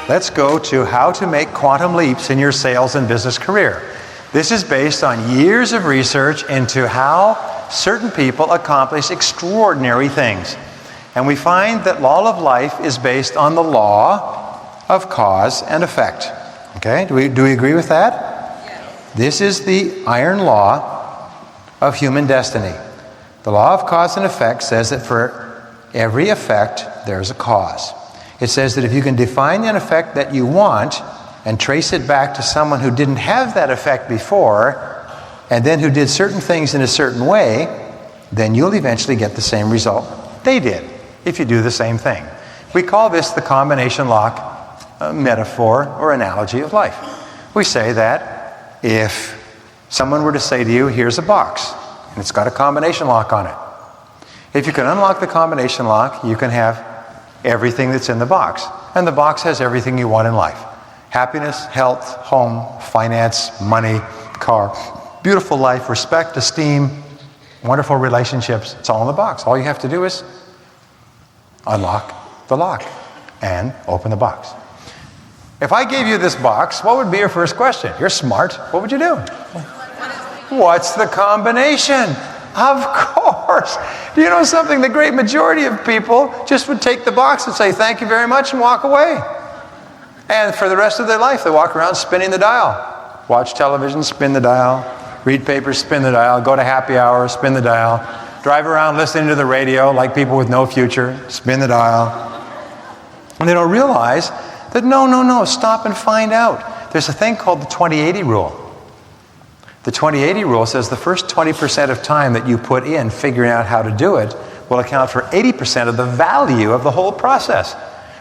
let's go to how to make quantum leaps in your sales and business career. This is based on years of research into how certain people accomplish extraordinary things. And we find that law of life is based on the law of cause and effect. Okay, do we agree with that? Yes. This is the iron law of human destiny. The law of cause and effect says that for every effect, there's a cause. It says that if you can define an effect that you want and trace it back to someone who didn't have that effect before, and then who did certain things in a certain way, then you'll eventually get the same result they did if you do the same thing. We call this the combination lock metaphor or analogy of life. We say that if someone were to say to you, here's a box, and it's got a combination lock on it. If you can unlock the combination lock, you can have everything that's in the box. And the box has everything you want in life. Happiness, health, home, finance, money, car, beautiful life, respect, esteem, wonderful relationships. It's all in the box. All you have to do is unlock the lock and open the box. If I gave you this box, what would be your first question? You're smart. What would you do? What's the combination? Of course. Do you know something? The great majority of people just would take the box and say, thank you very much, and walk away. And for the rest of their life, they walk around spinning the dial. Watch television, spin the dial. Read papers, spin the dial. Go to happy hour, spin the dial. Drive around listening to the radio like people with no future, spin the dial. And they don't realize that no, stop and find out. There's a thing called the 20-80 rule. The 20-80 rule says the first 20% of time that you put in figuring out how to do it will account for 80% of the value of the whole process.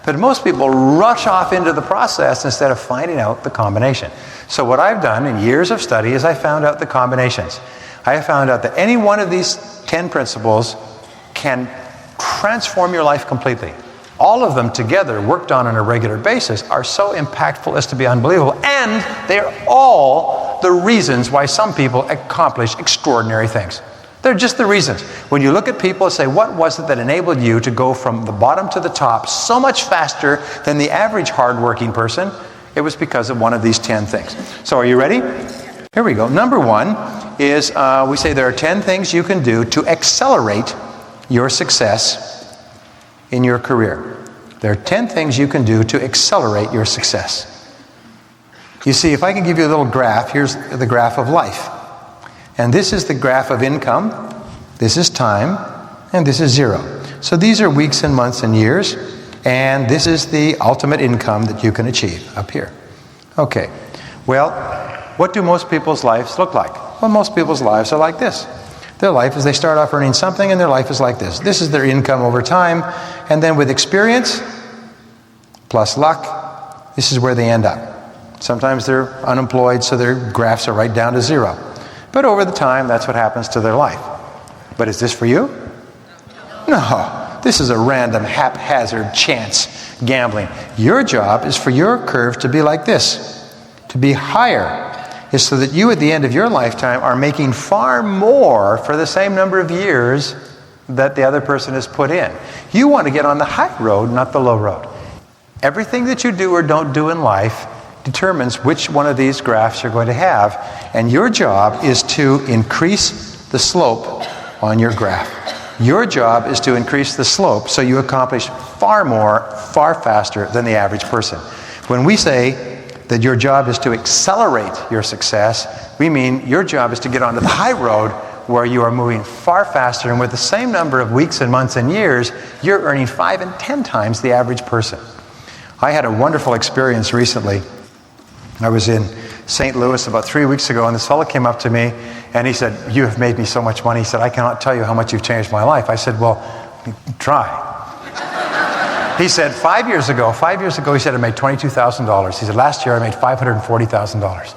But most people rush off into the process instead of finding out the combination. So what I've done in years of study is I found out the combinations. I have found out that any one of these 10 principles can transform your life completely. All of them together, worked on a regular basis, are so impactful as to be unbelievable. And they're all the reasons why some people accomplish extraordinary things. They're just the reasons. When you look at people and say, what was it that enabled you to go from the bottom to the top so much faster than the average hardworking person? It was because of one of these 10 things. So are you ready? Here we go. Number one is, we say there are 10 things you can do to accelerate your success in your career. There are 10 things you can do to accelerate your success. You see, if I can give you a little graph, here's the graph of life. And this is the graph of income, this is time, and this is zero. So these are weeks and months and years, and this is the ultimate income that you can achieve up here. Okay, well, what do most people's lives look like? Well, most people's lives are like this. Their life is they start off earning something, and their life is like this. This is their income over time, and then with experience plus luck, this is where they end up. Sometimes they're unemployed, so their graphs are right down to zero. But over the time, that's what happens to their life. But is this for you? No. This is a random, haphazard chance gambling. Your job is for your curve to be like this. To be higher is so that you, at the end of your lifetime, are making far more for the same number of years that the other person has put in. You want to get on the high road, not the low road. Everything that you do or don't do in life determines which one of these graphs you're going to have, and your job is to increase the slope on your graph. Your job is to increase the slope so you accomplish far more, far faster than the average person. When we say that your job is to accelerate your success, we mean your job is to get onto the high road where you are moving far faster, and with the same number of weeks and months and years, you're earning 5 and 10 times the average person. I had a wonderful experience recently. I was in St. Louis about 3 weeks ago, and this fellow came up to me and he said, "You have made me so much money." He said, "I cannot tell you how much you've changed my life." I said, "Well, try." He said, 5 years ago, he said, "I made $22,000. He said, "Last year I made $540,000.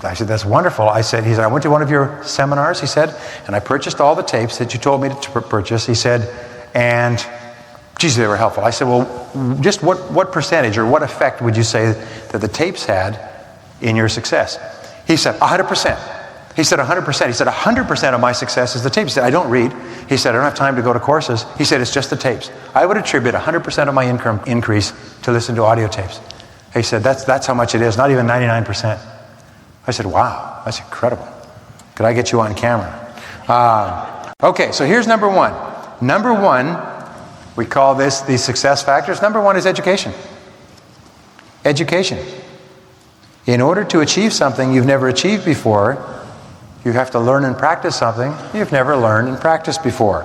I said, "That's wonderful." He said, "I went to one of your seminars," he said, "and I purchased all the tapes that you told me to purchase." He said, "and geez, they were helpful." I said, "Well, just what percentage or what effect would you say that the tapes had in your success?" He said, 100%. He said 100%. He said 100% of my success is the tapes. He said, I don't read. He said, I don't have time to go to courses. He said, it's just the tapes. I would attribute 100% of my income increase to listen to audio tapes. He said, that's how much it is, not even 99%. I said, wow, that's incredible. Could I get you on camera? Okay, so here's number one. Number one, we call this the success factors. Number one is education. Education. In order to achieve something you've never achieved before, you have to learn and practice something you've never learned and practiced before.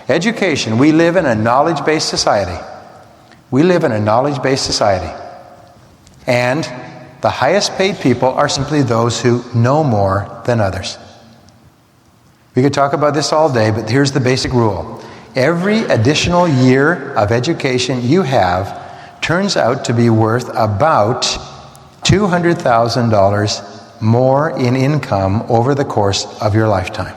Education. We live in a knowledge-based society. We live in a knowledge-based society. And the highest paid people are simply those who know more than others. We could talk about this all day, but here's the basic rule. Every additional year of education you have turns out to be worth about $200,000 more in income over the course of your lifetime.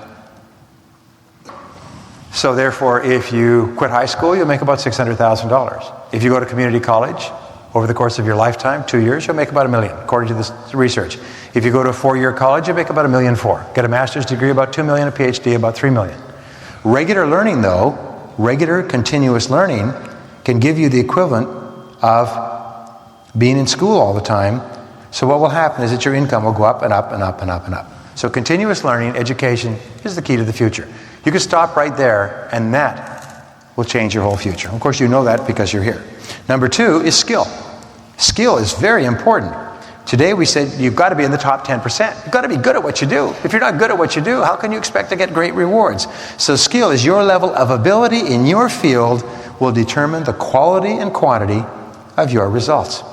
So therefore, if you quit high school, you'll make about $600,000. If you go to community college, over the course of your lifetime, 2 years, you'll make about $1 million, according to this research. If you go to a 4-year college, you'll make about $1.4 million. Get a master's degree, about $2 million, a PhD, about $3 million. Regular learning, though, regular continuous learning can give you the equivalent of being in school all the time. So what will happen is that your income will go up and up and up and up and up. So continuous learning, education, is the key to the future. You can stop right there, and that will change your whole future. Of course, you know that because you're here. Number two is skill. Skill is very important. Today we said you've got to be in the top 10%. You've got to be good at what you do. If you're not good at what you do, how can you expect to get great rewards? So skill is your level of ability in your field will determine the quality and quantity of your results.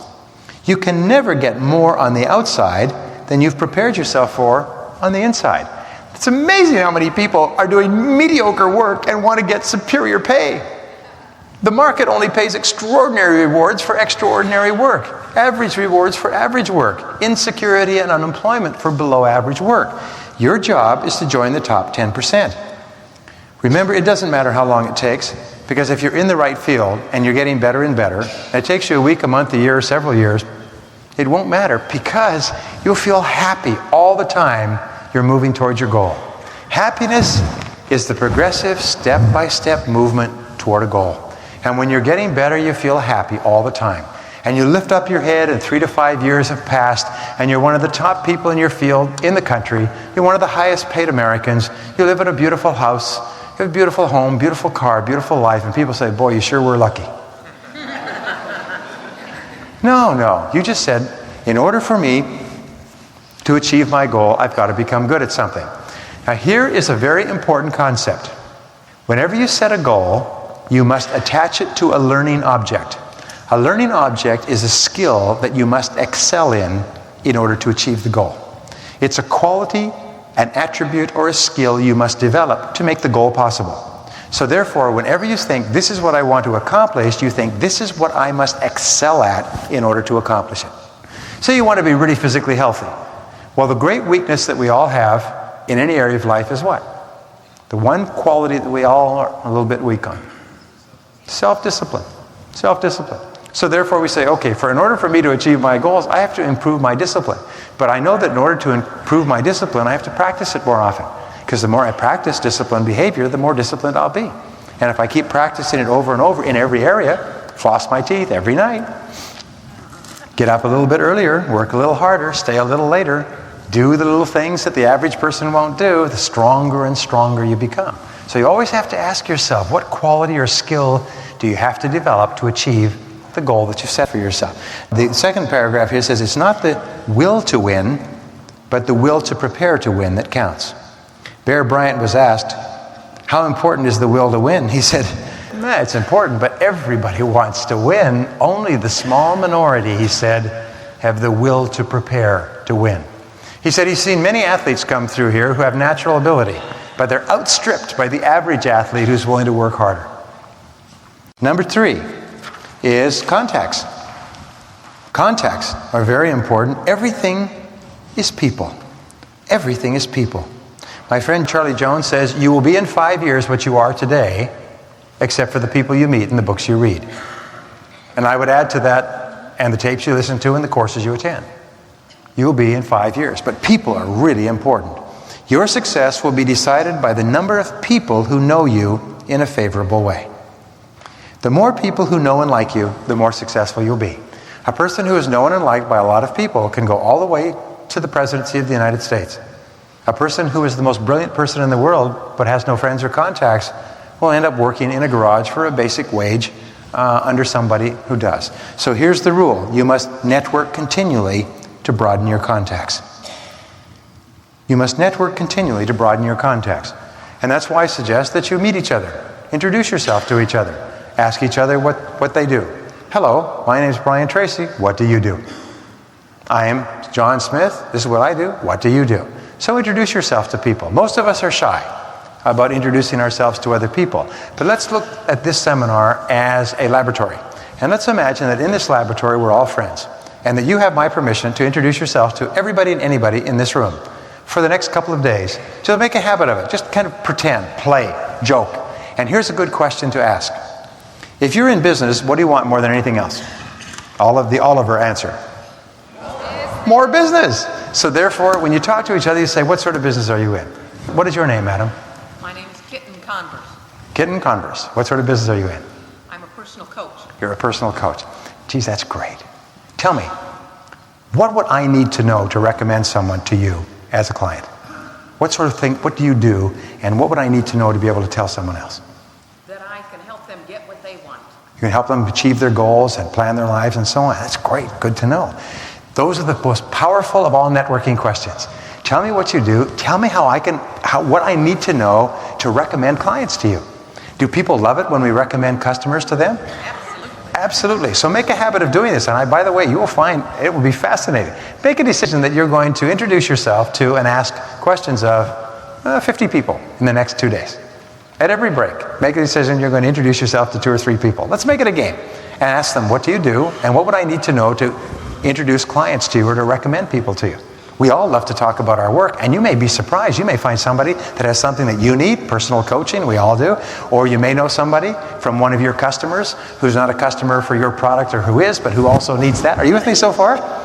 You can never get more on the outside than you've prepared yourself for on the inside. It's amazing how many people are doing mediocre work and want to get superior pay. The market only pays extraordinary rewards for extraordinary work, average rewards for average work, insecurity and unemployment for below average work. Your job is to join the top 10%. Remember, it doesn't matter how long it takes, because if you're in the right field and you're getting better and better, and it takes you a week, a month, a year, several years, it won't matter, because you'll feel happy all the time you're moving towards your goal. Happiness is the progressive, step-by-step movement toward a goal. And when you're getting better, you feel happy all the time. And you lift up your head and 3 to 5 years have passed, and you're one of the top people in your field in the country. You're one of the highest paid Americans. You live in a beautiful house. You have a beautiful home, beautiful car, beautiful life. And people say, boy, you sure were lucky. No. You just said, in order for me to achieve my goal, I've got to become good at something. Now, here is a very important concept. Whenever you set a goal, you must attach it to a learning object. A learning object is a skill that you must excel in order to achieve the goal. It's a quality, an attribute, or a skill you must develop to make the goal possible. So therefore, whenever you think, this is what I want to accomplish, you think, this is what I must excel at in order to accomplish it. Say you want to be really physically healthy. Well, the great weakness that we all have in any area of life is what? The one quality that we all are a little bit weak on. Self-discipline. Self-discipline. So therefore we say, okay, in order for me to achieve my goals, I have to improve my discipline. But I know that in order to improve my discipline, I have to practice it more often. Because the more I practice disciplined behavior, the more disciplined I'll be. And if I keep practicing it over and over in every area, floss my teeth every night, get up a little bit earlier, work a little harder, stay a little later, do the little things that the average person won't do, the stronger and stronger you become. So you always have to ask yourself, what quality or skill do you have to develop to achieve the goal that you set for yourself? The second paragraph here says it's not the will to win, but the will to prepare to win that counts. Bear Bryant was asked, how important is the will to win? He said, it's important, but everybody wants to win. Only the small minority, he said, have the will to prepare to win. He said he's seen many athletes come through here who have natural ability, but they're outstripped by the average athlete who's willing to work harder. Number 3 is contacts. Contacts are very important. Everything is people. Everything is people. My friend Charlie Jones says, you will be in 5 years what you are today, except for the people you meet and the books you read. And I would add to that, and the tapes you listen to and the courses you attend. You will be in 5 years. But people are really important. Your success will be decided by the number of people who know you in a favorable way. The more people who know and like you, the more successful you'll be. A person who is known and liked by a lot of people can go all the way to the presidency of the United States. A person who is the most brilliant person in the world but has no friends or contacts will end up working in a garage for a basic wage under somebody who does. So here's the rule. You must network continually to broaden your contacts. You must network continually to broaden your contacts. And that's why I suggest that you meet each other. Introduce yourself to each other. Ask each other what they do. Hello, my name is Brian Tracy. What do you do? I am John Smith. This is what I do. What do you do? So introduce yourself to people. Most of us are shy about introducing ourselves to other people. But let's look at this seminar as a laboratory. And let's imagine that in this laboratory we're all friends. And that you have my permission to introduce yourself to everybody and anybody in this room for the next couple of days. Just make a habit of it. Just kind of pretend, play, joke. And here's a good question to ask. If you're in business, what do you want more than anything else? All of the Oliver answer. More business. So therefore, when you talk to each other, you say, what sort of business are you in? What is your name, madam? My name is Kitten Converse. Kitten Converse. What sort of business are you in? I'm a personal coach. You're a personal coach. Geez, that's great. Tell me, what would I need to know to recommend someone to you as a client? What sort of thing, what do you do, and what would I need to know to be able to tell someone else? That I can help them get what they want. You can help them achieve their goals and plan their lives and so on. That's great. Good to know. Those are the most powerful of all networking questions. Tell me what you do. Tell me what I need to know to recommend clients to you. Do people love it when we recommend customers to them? Absolutely. So make a habit of doing this. And by the way, you will find it will be fascinating. Make a decision that you're going to introduce yourself to and ask questions of 50 people in the next 2 days. At every break, make a decision you're going to introduce yourself to 2 or 3 people. Let's make it a game. And ask them, what do you do? And what would I need to know to introduce clients to you or to recommend people to you? We all love to talk about our work, and you may be surprised. You may find somebody that has something that you need, personal coaching, we all do, or you may know somebody from one of your customers who's not a customer for your product or who is, but who also needs that. Are you with me so far?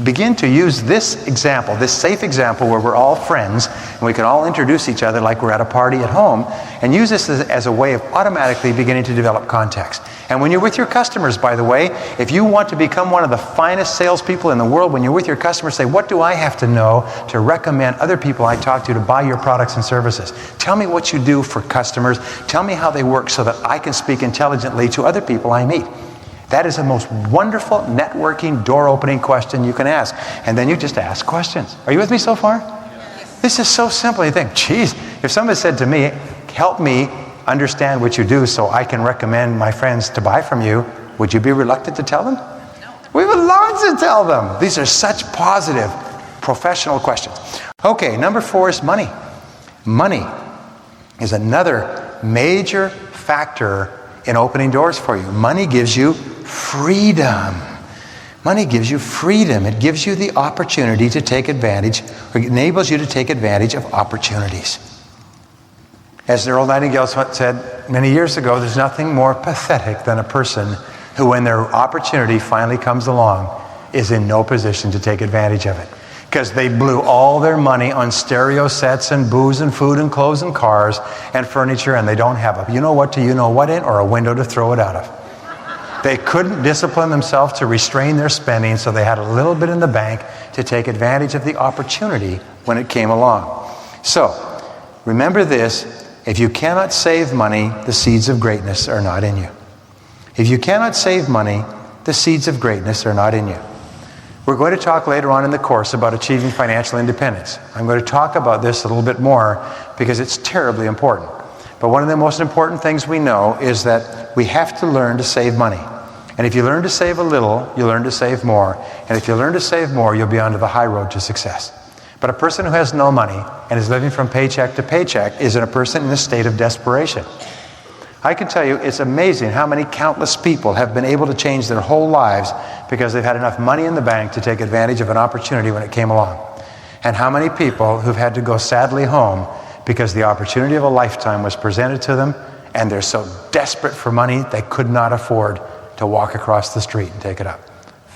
Begin to use this example, this safe example where we're all friends and we can all introduce each other like we're at a party at home, and use this as a way of automatically beginning to develop contacts. And when you're with your customers, by the way, if you want to become one of the finest salespeople in the world, when you're with your customers, say, what do I have to know to recommend other people I talk to buy your products and services? Tell me what you do for customers. Tell me how they work so that I can speak intelligently to other people I meet. That is the most wonderful networking, door-opening question you can ask. And then you just ask questions. Are you with me so far? Yes. This is so simple. You think, geez, if somebody said to me, help me understand what you do so I can recommend my friends to buy from you, would you be reluctant to tell them? No. We would love to tell them. These are such positive, professional questions. Okay, number 4 is money. Money is another major factor in opening doors for you. Money gives you freedom. Money gives you freedom. It gives you the opportunity to take advantage, or enables you to take advantage of opportunities. As Earl Nightingale said many years ago, there's nothing more pathetic than a person who, when their opportunity finally comes along, is in no position to take advantage of it. Because they blew all their money on stereo sets and booze and food and clothes and cars and furniture, and they don't have a you-know-what to you-know-what in or a window to throw it out of. They couldn't discipline themselves to restrain their spending, so they had a little bit in the bank to take advantage of the opportunity when it came along. So, remember this, if you cannot save money, the seeds of greatness are not in you. If you cannot save money, the seeds of greatness are not in you. We're going to talk later on in the course about achieving financial independence. I'm going to talk about this a little bit more because it's terribly important. But one of the most important things we know is that we have to learn to save money. And if you learn to save a little, you learn to save more. And if you learn to save more, you'll be onto the high road to success. But a person who has no money and is living from paycheck to paycheck is a person in a state of desperation. I can tell you it's amazing how many countless people have been able to change their whole lives because they've had enough money in the bank to take advantage of an opportunity when it came along. And how many people who've had to go sadly home because the opportunity of a lifetime was presented to them and they're so desperate for money they could not afford to walk across the street and take it up.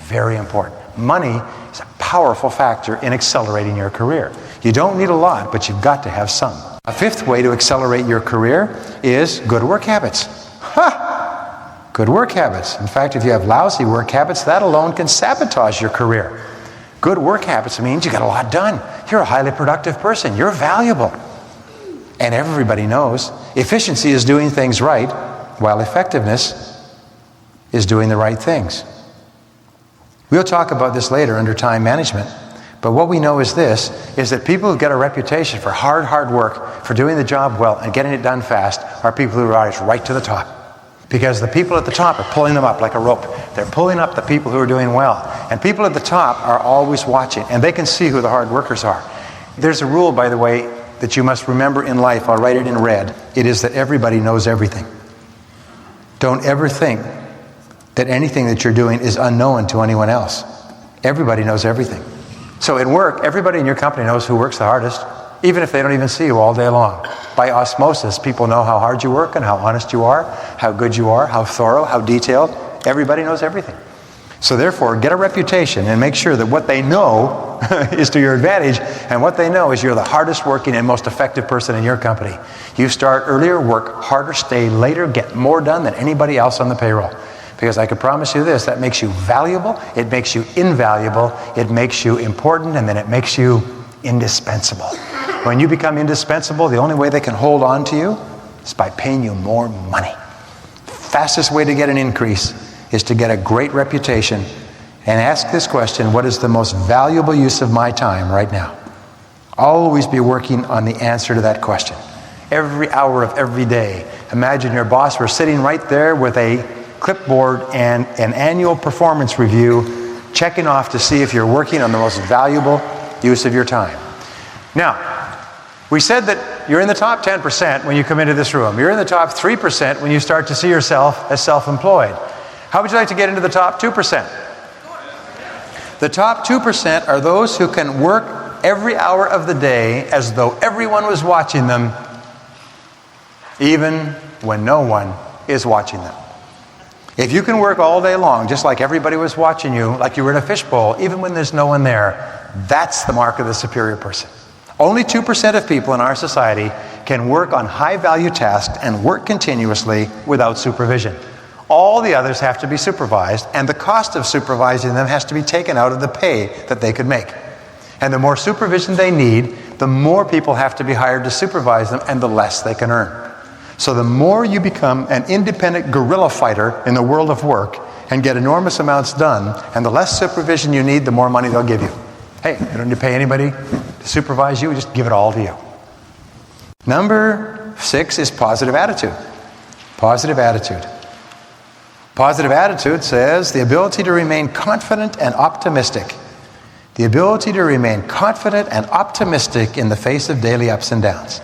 Very important. Money is a powerful factor in accelerating your career. You don't need a lot, but you've got to have some. A fifth way to accelerate your career is good work habits. Good work habits. In fact, if you have lousy work habits, that alone can sabotage your career. Good work habits means you got a lot done. You're a highly productive person. You're valuable. And everybody knows efficiency is doing things right, while effectiveness is doing the right things. We'll talk about this later under time management. But what we know is this, is that people who get a reputation for hard work, for doing the job well and getting it done fast, are people who rise right to the top. Because the people at the top are pulling them up like a rope. They're pulling up the people who are doing well. And people at the top are always watching, and they can see who the hard workers are. There's a rule, by the way, that you must remember in life. I'll write it in red. It is that everybody knows everything. Don't ever think that anything that you're doing is unknown to anyone else. Everybody knows everything. So in work, everybody in your company knows who works the hardest, even if they don't even see you all day long. By osmosis, people know how hard you work and how honest you are, how good you are, how thorough, how detailed. Everybody knows everything. So therefore, get a reputation and make sure that what they know is to your advantage, and what they know is you're the hardest working and most effective person in your company. You start earlier, work harder, stay later, get more done than anybody else on the payroll. Because I can promise you this, that makes you valuable, it makes you invaluable, it makes you important, and then it makes you indispensable. When you become indispensable, the only way they can hold on to you is by paying you more money. Fastest way to get an increase is to get a great reputation and ask this question: what is the most valuable use of my time right now? Always be working on the answer to that question. Every hour of every day. Imagine your boss were sitting right there with a clipboard and an annual performance review, checking off to see if you're working on the most valuable use of your time. Now, we said that you're in the top 10% when you come into this room. You're in the top 3% when you start to see yourself as self-employed. How would you like to get into the top 2%? The top 2% are those who can work every hour of the day as though everyone was watching them, even when no one is watching them. If you can work all day long, just like everybody was watching you, like you were in a fishbowl, even when there's no one there, that's the mark of the superior person. Only 2% of people in our society can work on high-value tasks and work continuously without supervision. All the others have to be supervised, and the cost of supervising them has to be taken out of the pay that they could make. And the more supervision they need, the more people have to be hired to supervise them, and the less they can earn. So the more you become an independent guerrilla fighter in the world of work and get enormous amounts done, and the less supervision you need, the more money they'll give you. Hey, you don't need to pay anybody to supervise you, just give it all to you. Number 6 is positive attitude. Positive attitude. Positive attitude says the ability to remain confident and optimistic. The ability to remain confident and optimistic in the face of daily ups and downs.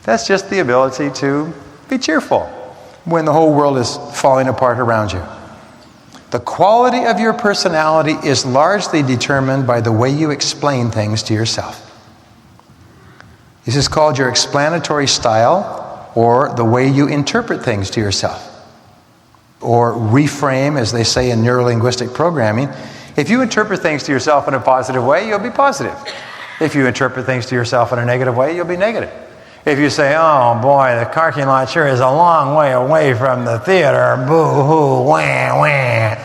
That's just the ability to be cheerful when the whole world is falling apart around you. The quality of your personality is largely determined by the way you explain things to yourself. This is called your explanatory style, or the way you interpret things to yourself. Or reframe, as they say in neurolinguistic programming. If you interpret things to yourself in a positive way, you'll be positive. If you interpret things to yourself in a negative way, you'll be negative. If you say, oh boy, the parking lot sure is a long way away from the theater, boo-hoo, wah, wah.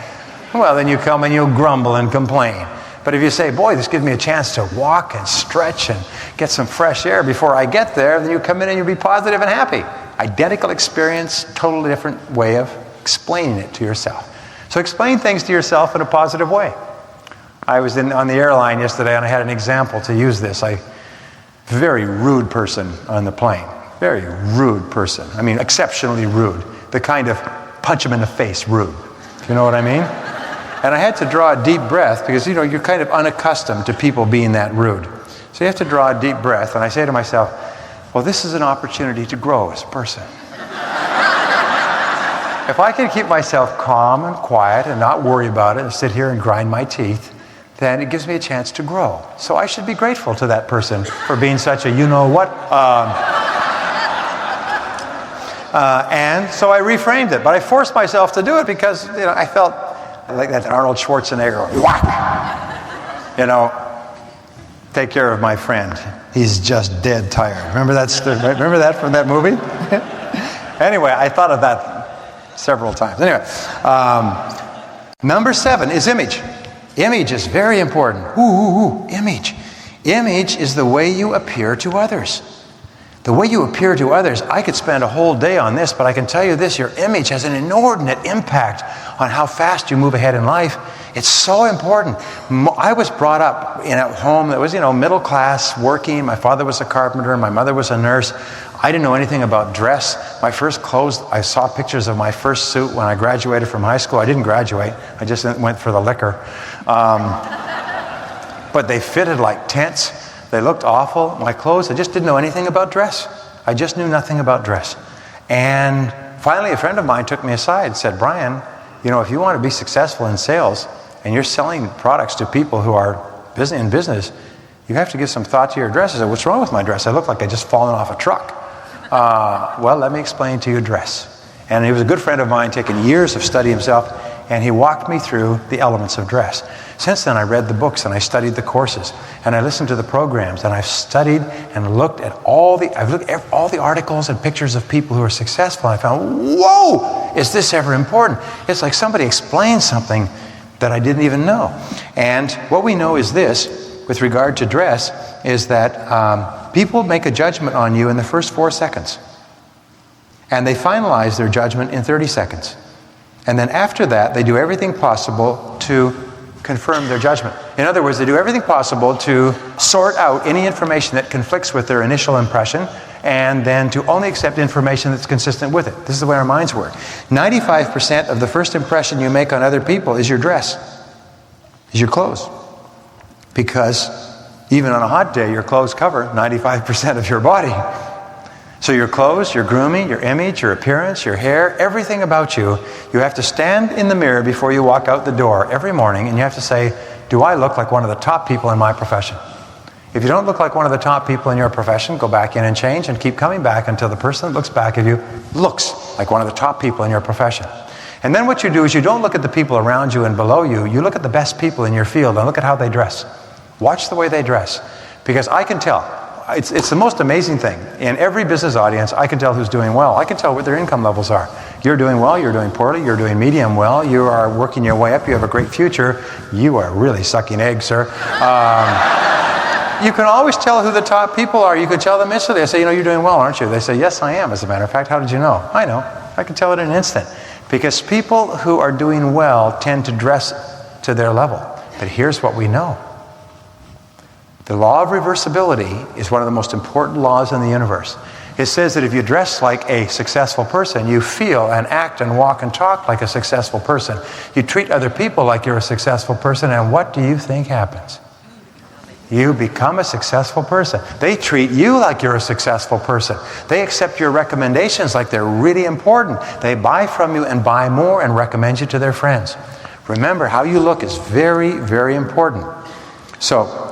Well, then you come and you grumble and complain. But if you say, boy, this gives me a chance to walk and stretch and get some fresh air before I get there, then you come in and you'll be positive and happy. Identical experience, totally different way of explaining it to yourself. So explain things to yourself in a positive way. I was on the airline yesterday and I had an example to use this. Very rude person on the plane. Very rude person. I mean, exceptionally rude. The kind of punch him in the face rude. You know what I mean? And I had to draw a deep breath because, you're kind of unaccustomed to people being that rude. So you have to draw a deep breath. And I say to myself, well, this is an opportunity to grow as a person. If I can keep myself calm and quiet and not worry about it and sit here and grind my teeth, then it gives me a chance to grow. So I should be grateful to that person for being such a you-know-what. And so I reframed it. But I forced myself to do it because, I felt like that Arnold Schwarzenegger. Whack! You know, take care of my friend. He's just dead tired. Remember that from that movie? Anyway, I thought of that several times. Anyway, number 7 is image. Image is very important. Image. Image is the way you appear to others. The way you appear to others, I could spend a whole day on this, but I can tell you this, your image has an inordinate impact on how fast you move ahead in life. It's so important. I was brought up in a home that was, middle class, working. My father was a carpenter. My mother was a nurse. I didn't know anything about dress. My first clothes, I saw pictures of my first suit when I graduated from high school. I didn't graduate. I just went for the liquor. But they fitted like tents. They looked awful. My clothes, I just didn't know anything about dress. I just knew nothing about dress. And finally, a friend of mine took me aside and said, Brian, if you want to be successful in sales and you're selling products to people who are in business, you have to give some thought to your dress. I said, what's wrong with my dress? I look like I just fallen off a truck. Well, let me explain to you dress. And he was a good friend of mine, taking years of study himself, and he walked me through the elements of dress. Since then, I read the books and I studied the courses and I listened to the programs and I've studied and looked at all the articles and pictures of people who are successful. And I found, whoa, is this ever important? It's like somebody explained something that I didn't even know. And what we know is this, with regard to dress, is that people make a judgment on you in the first 4 seconds. And they finalize their judgment in 30 seconds. And then after that, they do everything possible to confirm their judgment. In other words, they do everything possible to sort out any information that conflicts with their initial impression and then to only accept information that's consistent with it. This is the way our minds work. 95% of the first impression you make on other people is your dress, is your clothes. Because even on a hot day, your clothes cover 95% of your body. So your clothes, your grooming, your image, your appearance, your hair, everything about you, you have to stand in the mirror before you walk out the door every morning and you have to say, do I look like one of the top people in my profession? If you don't look like one of the top people in your profession, go back in and change and keep coming back until the person that looks back at you looks like one of the top people in your profession. And then what you do is you don't look at the people around you and below you, you look at the best people in your field and look at how they dress. Watch the way they dress. Because I can tell. It's the most amazing thing. In every business audience, I can tell who's doing well. I can tell what their income levels are. You're doing well, you're doing poorly, you're doing medium well, you are working your way up, you have a great future, you are really sucking eggs, sir. You can always tell who the top people are. You can tell them instantly. I say, you're doing well, aren't you? They say, yes, I am, as a matter of fact. How did you know? I know. I can tell it in an instant. Because people who are doing well tend to dress to their level. But here's what we know. The law of reversibility is one of the most important laws in the universe. It says that if you dress like a successful person, you feel and act and walk and talk like a successful person. You treat other people like you're a successful person, and what do you think happens? You become a successful person. They treat you like you're a successful person. They accept your recommendations like they're really important. They buy from you and buy more and recommend you to their friends. Remember, how you look is very, very important. So,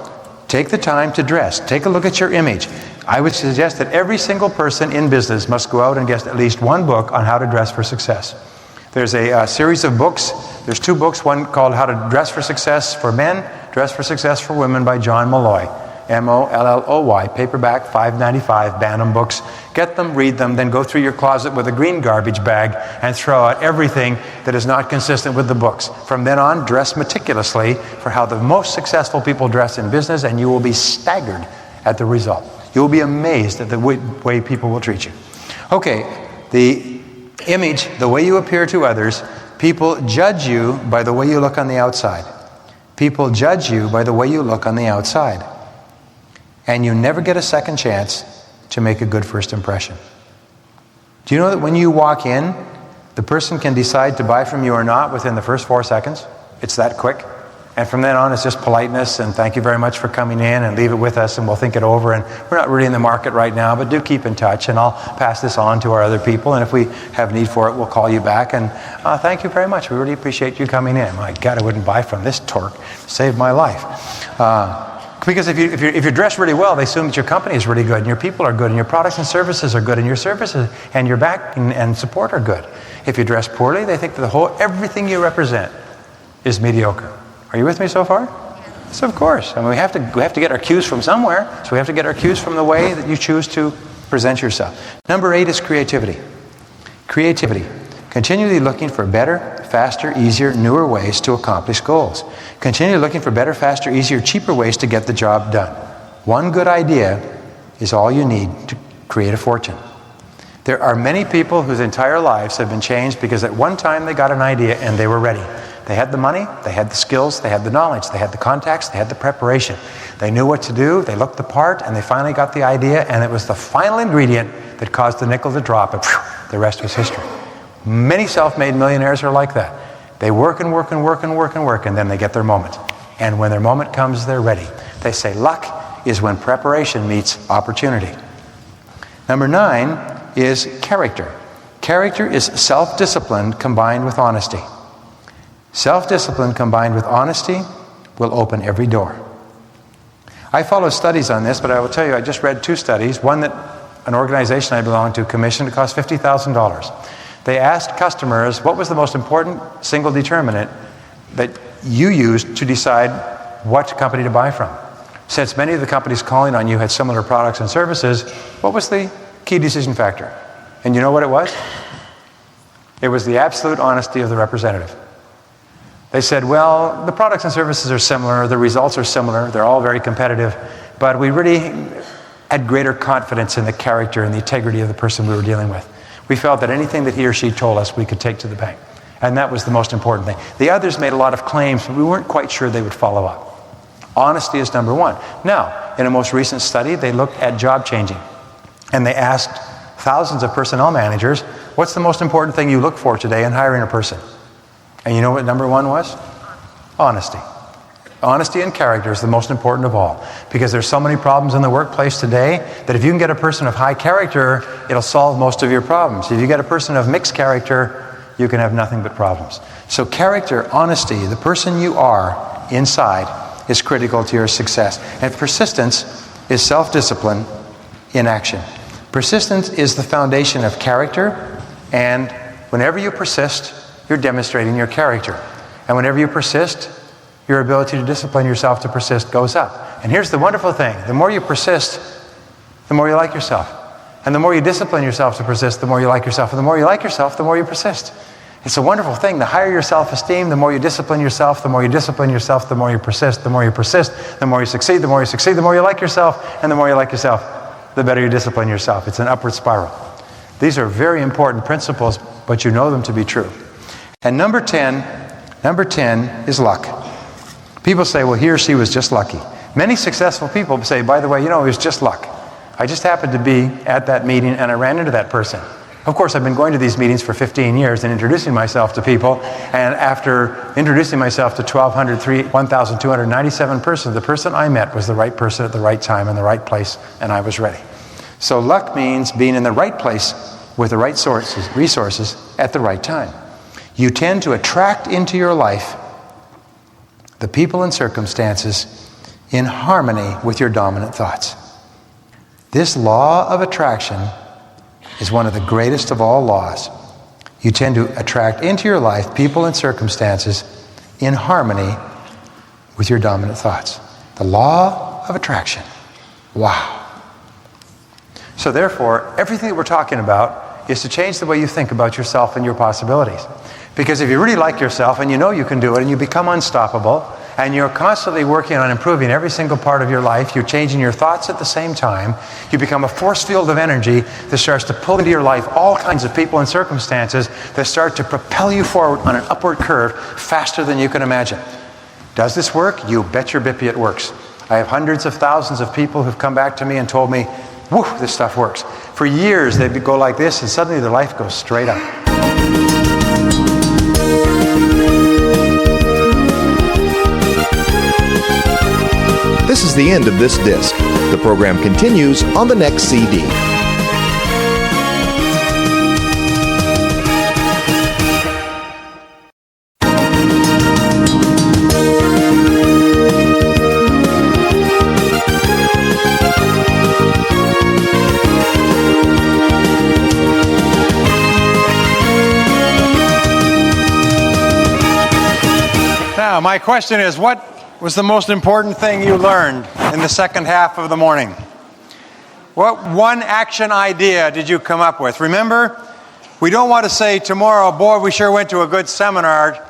take the time to dress. Take a look at your image. I would suggest that every single person in business must go out and get at least one book on how to dress for success. There's a series of books. There's 2 books, one called How to Dress for Success for Men, Dress for Success for Women by John Molloy. M-O-L-L-O-Y, paperback, $5.95, Bantam Books. Get them, read them, then go through your closet with a green garbage bag and throw out everything that is not consistent with the books. From then on, dress meticulously for how the most successful people dress in business, and you will be staggered at the result. You will be amazed at the way people will treat you. Okay, the image, the way you appear to others, people judge you by the way you look on the outside. People judge you by the way you look on the outside. And you never get a second chance to make a good first impression. Do you know that when you walk in, the person can decide to buy from you or not within the first 4 seconds? It's that quick. And from then on, it's just politeness and thank you very much for coming in and leave it with us and we'll think it over. And we're not really in the market right now, but do keep in touch and I'll pass this on to our other people. And if we have need for it, we'll call you back. And thank you very much. We really appreciate you coming in. My God, I wouldn't buy from this torque. Saved my life. Because if you're dressed really well, they assume that your company is really good, and your people are good, and your products and services are good, and your services and your back and support are good. If you dress poorly, they think that everything you represent is mediocre. Are you with me so far? So of course. I mean, we have to get our cues from somewhere. So we have to get our cues from the way that you choose to present yourself. Number 8 is creativity. Creativity. Continually looking for better, faster, easier, newer ways to accomplish goals. Continually looking for better, faster, easier, cheaper ways to get the job done. One good idea is all you need to create a fortune. There are many people whose entire lives have been changed because at one time they got an idea and they were ready. They had the money, they had the skills, they had the knowledge, they had the contacts, they had the preparation. They knew what to do, they looked the part, and they finally got the idea, and it was the final ingredient that caused the nickel to drop, and the rest was history. Many self-made millionaires are like that. They work and work and work and work and work, and then they get their moment. And when their moment comes, they're ready. They say luck is when preparation meets opportunity. Number 9 is character. Character is self-discipline combined with honesty. Self-discipline combined with honesty will open every door. I follow studies on this, but I will tell you, I just read 2 studies. One that an organization I belong to commissioned. It cost $50,000. They asked customers, what was the most important single determinant that you used to decide what company to buy from? Since many of the companies calling on you had similar products and services, what was the key decision factor? And you know what it was? It was the absolute honesty of the representative. They said, well, the products and services are similar, the results are similar, they're all very competitive, but we really had greater confidence in the character and the integrity of the person we were dealing with. We felt that anything that he or she told us we could take to the bank. And that was the most important thing. The others made a lot of claims, but we weren't quite sure they would follow up. Honesty is number 1. Now, in a most recent study, they looked at job changing. And they asked thousands of personnel managers, what's the most important thing you look for today in hiring a person? And you know what number 1 was? Honesty. Honesty and character is the most important of all. Because there's so many problems in the workplace today that if you can get a person of high character, it'll solve most of your problems. If you get a person of mixed character, you can have nothing but problems. So character, honesty, the person you are inside is critical to your success. And persistence is self-discipline in action. Persistence is the foundation of character, and whenever you persist, you're demonstrating your character. And whenever you persist, your ability to discipline yourself to persist goes up. And here's the wonderful thing. The more you persist, the more you like yourself. And the more you discipline yourself to persist, the more you like yourself. And the more you like yourself, the more you persist. It's a wonderful thing. The higher your self-esteem, the more you discipline yourself, the more you discipline yourself, the more you persist, the more you persist, the more you succeed, the more you succeed, the more you like yourself, and the more you like yourself, the better you discipline yourself. It's an upward spiral. These are very important principles, but you know them to be true. And number 10 is luck. People say, well, he or she was just lucky. Many successful people say, by the way, it was just luck. I just happened to be at that meeting and I ran into that person. Of course, I've been going to these meetings for 15 years and introducing myself to people. And after introducing myself to 1,297 persons, the person I met was the right person at the right time in the right place, and I was ready. So luck means being in the right place with the right resources at the right time. You tend to attract into your life the people and circumstances in harmony with your dominant thoughts. This law of attraction is one of the greatest of all laws. You tend to attract into your life people and circumstances in harmony with your dominant thoughts. The law of attraction. Wow. So therefore, everything that we're talking about is to change the way you think about yourself and your possibilities. Because if you really like yourself and you know you can do it and you become unstoppable and you're constantly working on improving every single part of your life, you're changing your thoughts at the same time, you become a force field of energy that starts to pull into your life all kinds of people and circumstances that start to propel you forward on an upward curve faster than you can imagine. Does this work? You bet your bippy it works. I have hundreds of thousands of people who've come back to me and told me, whew, this stuff works. For years they'd go like this and suddenly their life goes straight up. This is the end of this disc. The program continues on the next CD. Now, my question is, what was the most important thing you learned in the second half of the morning? What one action idea did you come up with? Remember, we don't want to say tomorrow, boy, we sure went to a good seminar.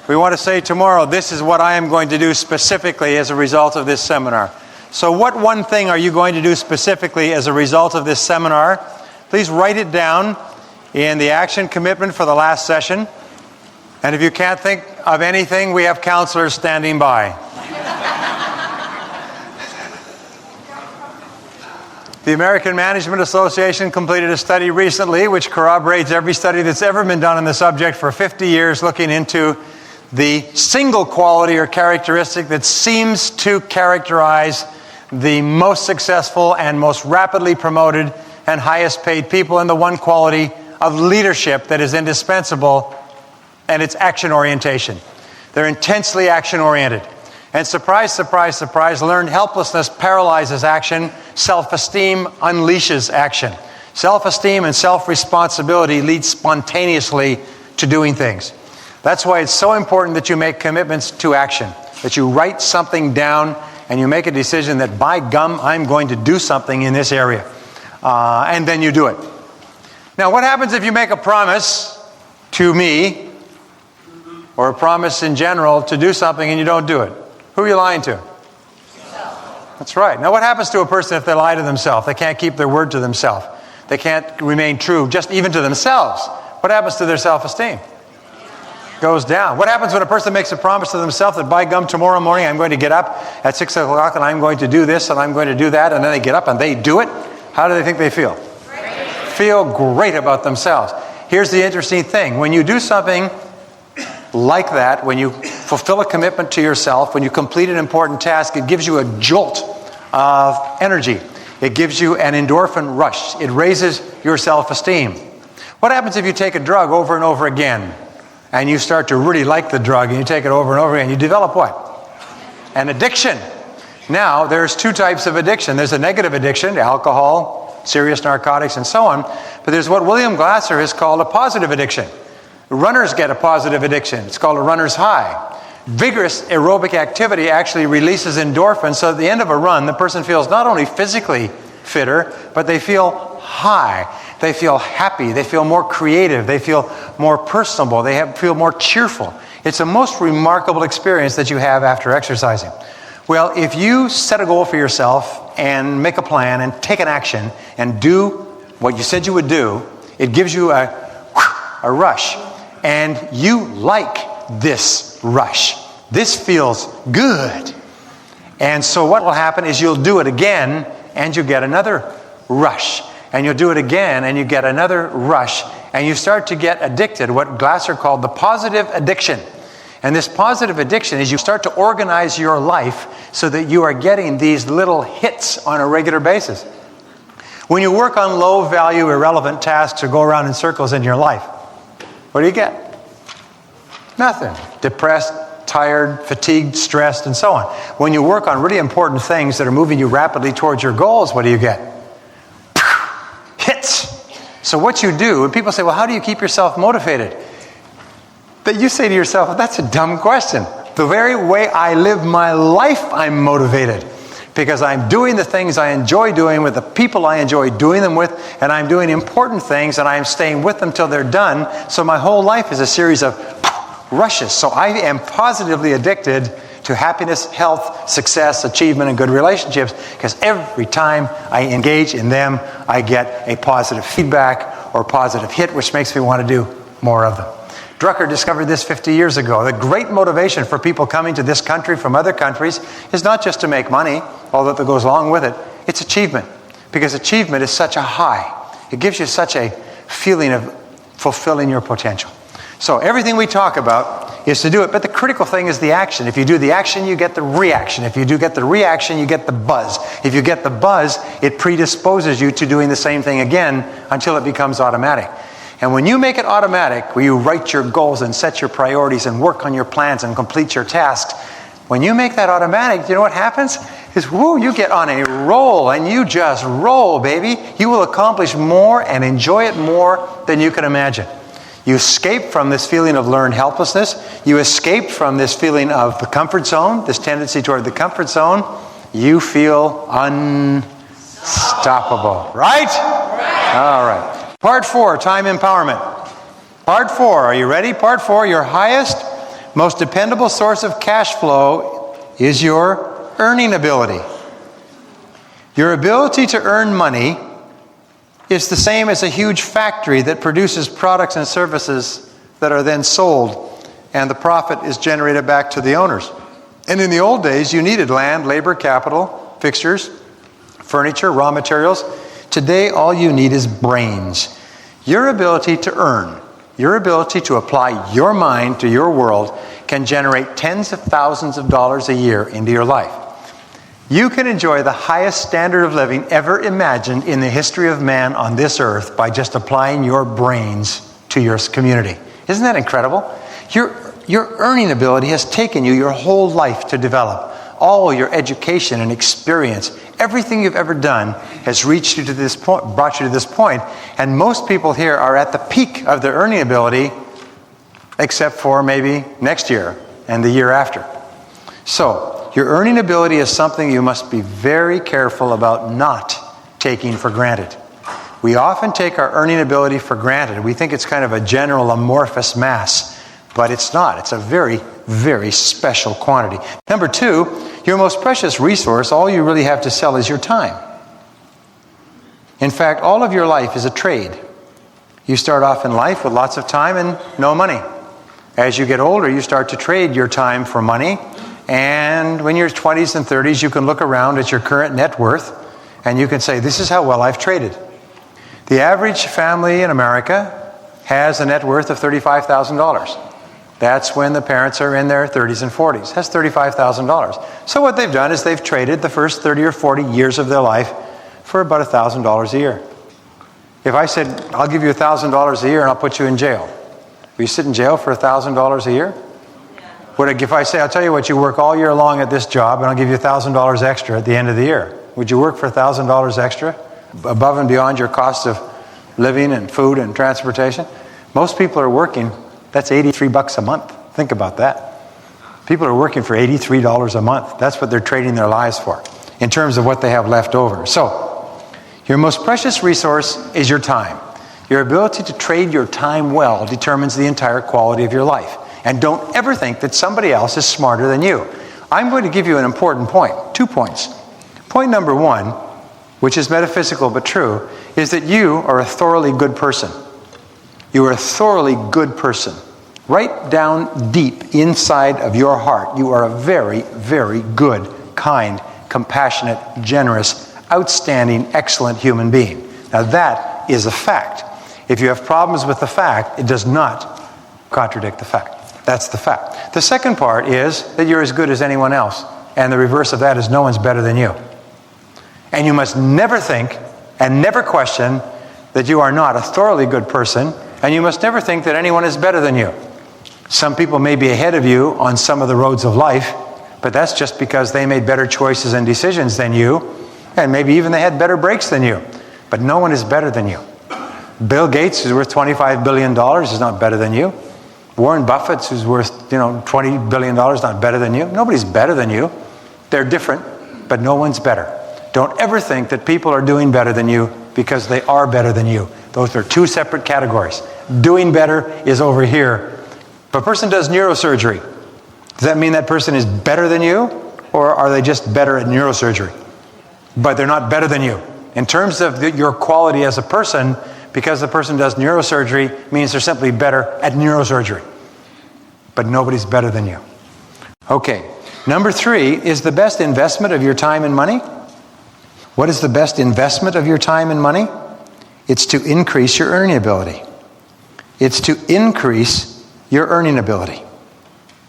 We want to say tomorrow, this is what I am going to do specifically as a result of this seminar. So what one thing are you going to do specifically as a result of this seminar? Please write it down in the action commitment for the last session. And if you can't think of anything, we have counselors standing by. The American Management Association completed a study recently which corroborates every study that's ever been done on the subject for 50 years, looking into the single quality or characteristic that seems to characterize the most successful and most rapidly promoted and highest paid people, and the one quality of leadership that is indispensable, and it's action orientation. They're intensely action oriented. And surprise, surprise, surprise, learned helplessness paralyzes action. Self-esteem unleashes action. Self-esteem and self-responsibility lead spontaneously to doing things. That's why it's so important that you make commitments to action, that you write something down and you make a decision that, by gum, I'm going to do something in this area. And then you do it. Now, what happens if you make a promise to me, or a promise in general, to do something and you don't do it? Who are you lying to? Yourself. That's right. Now, what happens to a person if they lie to themselves? They can't keep their word to themselves. They can't remain true just even to themselves. What happens to their self-esteem? Goes down. What happens when a person makes a promise to themselves that, by gum, tomorrow morning I'm going to get up at 6 o'clock and I'm going to do this and I'm going to do that, and then they get up and they do it? How do they think they feel? Great. Feel great about themselves. Here's the interesting thing. When you do something like that, when you fulfill a commitment to yourself, when you complete an important task, it gives you a jolt of energy. It gives you an endorphin rush. It raises your self-esteem. What happens if you take a drug over and over again and you start to really like the drug and you take it over and over again? You develop what? An addiction. Now, there's two types of addiction. There's a negative addiction, alcohol, serious narcotics, and so on. But there's what William Glasser has called a positive addiction. Runners get a positive addiction. It's called a runner's high. Vigorous aerobic activity actually releases endorphins, so at the end of a run, the person feels not only physically fitter, but they feel high. They feel happy. They feel more creative. They feel more personable. They feel more cheerful. It's a most remarkable experience that you have after exercising. Well, if you set a goal for yourself and make a plan and take an action and do what you said you would do, it gives you a rush. And you like this rush. This feels good. And so what will happen is you'll do it again and you get another rush. And you'll do it again and you get another rush. And you start to get addicted, what Glasser called the positive addiction. And this positive addiction is you start to organize your life so that you are getting these little hits on a regular basis. When you work on low-value, irrelevant tasks or go around in circles in your life, what do you get? Nothing. Depressed, tired, fatigued, stressed, and so on. When you work on really important things that are moving you rapidly towards your goals, what do you get? Hits. So what you do, and people say, well, how do you keep yourself motivated? But you say to yourself, well, that's a dumb question. The very way I live my life, I'm motivated. Because I'm doing the things I enjoy doing with the people I enjoy doing them with, and I'm doing important things, and I'm staying with them till they're done. So my whole life is a series of rushes. So I am positively addicted to happiness, health, success, achievement, and good relationships, because every time I engage in them, I get a positive feedback or positive hit, which makes me want to do more of them. Drucker discovered this 50 years ago. The great motivation for people coming to this country from other countries is not just to make money, although that goes along with it. It's achievement, because achievement is such a high. It gives you such a feeling of fulfilling your potential. So everything we talk about is to do it, but the critical thing is the action. If you do the action, you get the reaction. If you do get the reaction, you get the buzz. If you get the buzz, it predisposes you to doing the same thing again until it becomes automatic. And when you make it automatic, where you write your goals and set your priorities and work on your plans and complete your tasks, when you make that automatic, you know what happens? Is, whoo, you get on a roll, and you just roll, baby. You will accomplish more and enjoy it more than you can imagine. You escape from this feeling of learned helplessness. You escape from this feeling of the comfort zone, this tendency toward the comfort zone. You feel unstoppable. Right? All right. Part 4, time empowerment. Part 4, are you ready? Part 4, your highest, most dependable source of cash flow is your earning ability. Your ability to earn money is the same as a huge factory that produces products and services that are then sold, and the profit is generated back to the owners. And in the old days, you needed land, labor, capital, fixtures, furniture, raw materials. Today, all you need is brains. Your ability to earn, your ability to apply your mind to your world can generate tens of thousands of dollars a year into your life. You can enjoy the highest standard of living ever imagined in the history of man on this earth by just applying your brains to your community. Isn't that incredible? Your earning ability has taken you your whole life to develop. All your education and experience, everything you've ever done has reached you to this point, brought you to this point, and most people here are at the peak of their earning ability, except for maybe next year and the year after. So, your earning ability is something you must be very careful about not taking for granted. We often take our earning ability for granted. We think it's kind of a general amorphous mass, but it's not. It's a very, very special quantity. Number 2, your most precious resource, all you really have to sell is your time. In fact, all of your life is a trade. You start off in life with lots of time and no money. As you get older, you start to trade your time for money. And when you're 20s and 30s, you can look around at your current net worth and you can say, this is how well I've traded. The average family in America has a net worth of $35,000. That's when the parents are in their 30s and 40s. That's $35,000. So what they've done is they've traded the first 30 or 40 years of their life for about $1,000 a year. If I said, I'll give you $1,000 a year and I'll put you in jail, will you sit in jail for $1,000 a year? If I say, I'll tell you what, you work all year long at this job and I'll give you $1,000 extra at the end of the year, would you work for $1,000 extra above and beyond your cost of living and food and transportation? Most people are working, that's $83 a month. Think about that. People are working for $83 a month. That's what they're trading their lives for in terms of what they have left over. So, your most precious resource is your time. Your ability to trade your time well determines the entire quality of your life. And don't ever think that somebody else is smarter than you. I'm going to give you an important point, 2 points. Point number 1, which is metaphysical but true, is that you are a thoroughly good person. You are a thoroughly good person. Right down deep inside of your heart, you are a very, very good, kind, compassionate, generous, outstanding, excellent human being. Now that is a fact. If you have problems with the fact, it does not contradict the fact. That's the fact. The second part is that you're as good as anyone else. And the reverse of that is no one's better than you. And you must never think and never question that you are not a thoroughly good person. And you must never think that anyone is better than you. Some people may be ahead of you on some of the roads of life, but that's just because they made better choices and decisions than you. And maybe even they had better breaks than you. But no one is better than you. Bill Gates, who's worth $25 billion, is not better than you. Warren Buffett, who's worth, $20 billion, not better than you. Nobody's better than you. They're different, but no one's better. Don't ever think that people are doing better than you because they are better than you. Those are 2 separate categories. Doing better is over here. If a person does neurosurgery, does that mean that person is better than you? Or are they just better at neurosurgery? But they're not better than you. In terms of your quality as a person, because the person does neurosurgery means they're simply better at neurosurgery. But nobody's better than you. Okay, number 3 is the best investment of your time and money. What is the best investment of your time and money? It's to increase your earning ability. It's to increase your earning ability.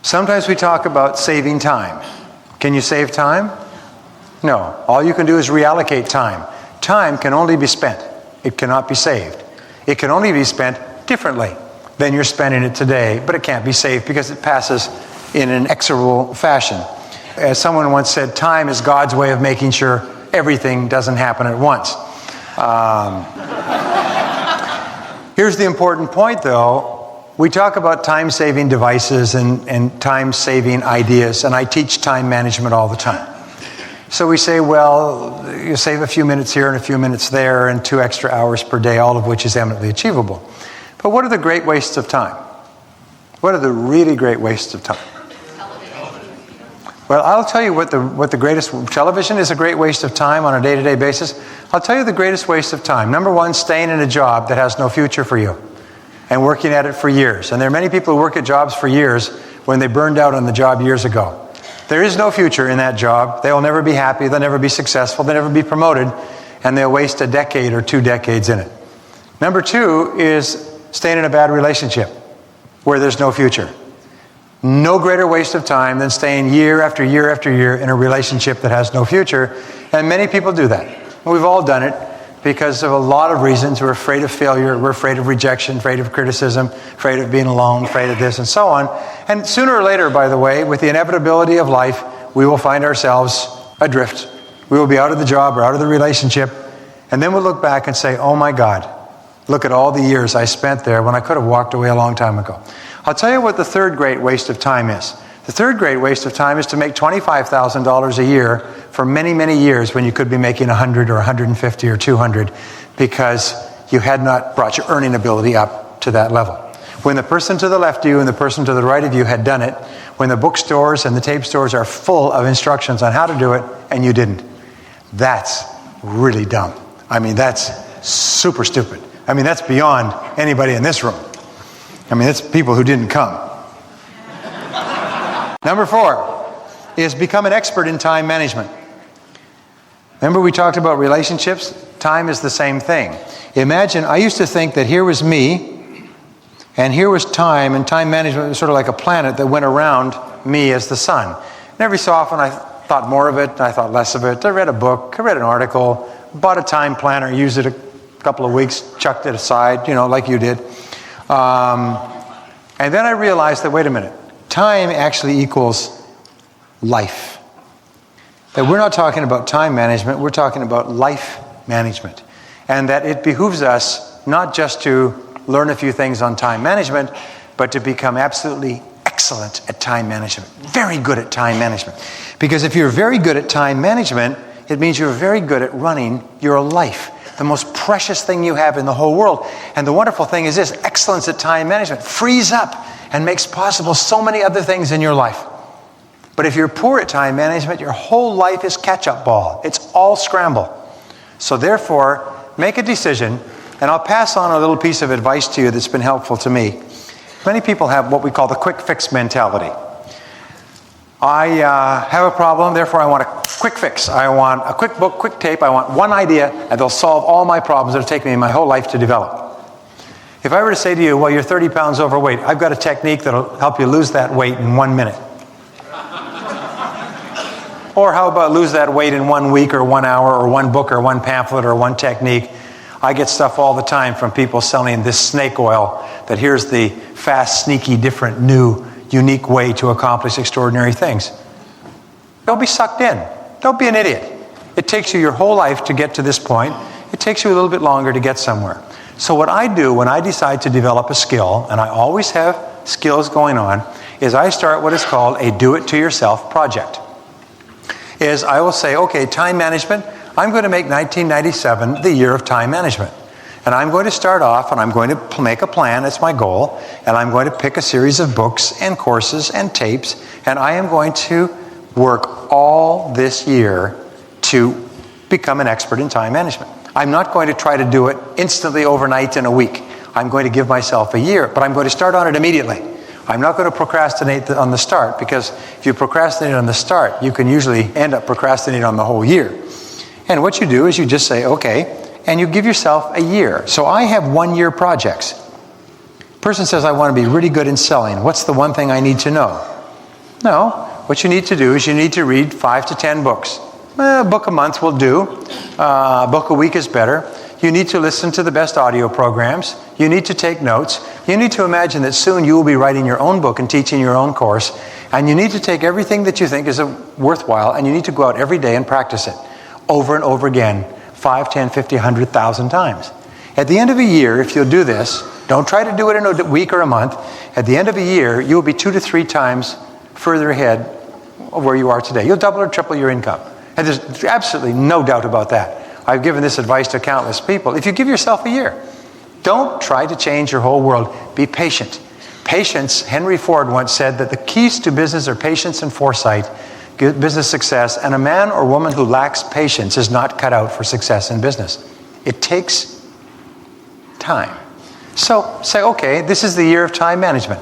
Sometimes we talk about saving time. Can you save time? No. All you can do is reallocate time. Time can only be spent. It cannot be saved. It can only be spent differently than you're spending it today, but it can't be saved because it passes in an inexorable fashion. As someone once said, time is God's way of making sure everything doesn't happen at once. Here's the important point, though. we talk about time-saving devices and time-saving ideas, and I teach time management all the time. So we say, well, you save a few minutes here and a few minutes there and 2 extra hours per day, all of which is eminently achievable. But what are the great wastes of time? What are the really great wastes of time? Well, I'll tell you what the greatest... Television is a great waste of time on a day-to-day basis. I'll tell you the greatest waste of time. Number one, staying in a job that has no future for you and working at it for years. And there are many people who work at jobs for years when they burned out on the job years ago. There is no future in that job. They'll never be happy. They'll never be successful. They'll never be promoted. And they'll waste a decade or 2 decades in it. Number two is staying in a bad relationship where there's no future. No greater waste of time than staying year after year after year in a relationship that has no future. And many people do that. We've all done it because of a lot of reasons. We're afraid of failure. We're afraid of rejection, afraid of criticism, afraid of being alone, afraid of this and so on. And sooner or later, by the way, with the inevitability of life, we will find ourselves adrift. We will be out of the job or out of the relationship. And then we'll look back and say, oh my God, look at all the years I spent there when I could have walked away a long time ago. I'll tell you what the third great waste of time is. The third great waste of time is to make $25,000 a year for many, many years when you could be making 100 or 150 or 200 because you had not brought your earning ability up to that level. When the person to the left of you and the person to the right of you had done it, when the bookstores and the tape stores are full of instructions on how to do it and you didn't, that's really dumb. I mean, that's super stupid. I mean, that's beyond anybody in this room. I mean, it's people who didn't come. Number 4 is become an expert in time management. Remember we talked about relationships? Time is the same thing. Imagine, I used to think that here was me, and here was time, and time management was sort of like a planet that went around me as the sun. And every so often I thought more of it, and I thought less of it. I read a book, I read an article, bought a time planner, used it a couple of weeks, chucked it aside, like you did. And then I realized that, wait a minute, time actually equals life. That we're not talking about time management, we're talking about life management. And that it behooves us not just to learn a few things on time management, but to become absolutely excellent at time management. Very good at time management. Because if you're very good at time management, it means you're very good at running your life. The most precious thing you have in the whole world. And the wonderful thing is this, excellence at time management frees up and makes possible so many other things in your life. But if you're poor at time management, your whole life is catch-up ball. It's all scramble. So therefore, make a decision, and I'll pass on a little piece of advice to you that's been helpful to me. Many people have what we call the quick fix mentality. I have a problem, therefore I want a quick fix. I want a quick book, quick tape. I want one idea, and they'll solve all my problems that'll take me my whole life to develop. If I were to say to you, well, you're 30 pounds overweight, I've got a technique that'll help you lose that weight in 1 minute. Or how about lose that weight in 1 week or 1 hour or one book or one pamphlet or one technique? I get stuff all the time from people selling this snake oil that here's the fast, sneaky, different, new, unique way to accomplish extraordinary things. Don't be sucked in. Don't be an idiot. It takes you your whole life to get to this point. It takes you a little bit longer to get somewhere. So what I do when I decide to develop a skill, and I always have skills going on, is I start what is called a do-it-to-yourself project. Is I will say, okay, time management, I'm going to make 1997 the year of time management. And I'm going to start off and I'm going to make a plan, that's my goal, and I'm going to pick a series of books and courses and tapes, and I am going to work all this year to become an expert in time management. I'm not going to try to do it instantly overnight in a week. I'm going to give myself a year, but I'm going to start on it immediately. I'm not going to procrastinate on the start, because if you procrastinate on the start, you can usually end up procrastinating on the whole year. And what you do is you just say, okay, and you give yourself a year. So I have 1-year projects. Person says, I want to be really good in selling. What's the one thing I need to know? No, what you need to do is you need to read 5 to 10 books. A book a month will do. A book a week is better. You need to listen to the best audio programs. You need to take notes. You need to imagine that soon you will be writing your own book and teaching your own course. And you need to take everything that you think is worthwhile, and you need to go out every day and practice it over and over again, 5, 10, 50, 100,000 times. At the end of a year, if you'll do this, Don't try to do it in a week or a month. At the end of a year, you will be 2 to 3 times further ahead of where you are today. You'll double or triple your income. And there's absolutely no doubt about that. I've given this advice to countless people. If you give yourself a year, don't try to change your whole world. Be patient. Patience, Henry Ford once said that the keys to business are patience and foresight, business success, and a man or woman who lacks patience is not cut out for success in business. It takes time. So say, okay, this is the year of time management.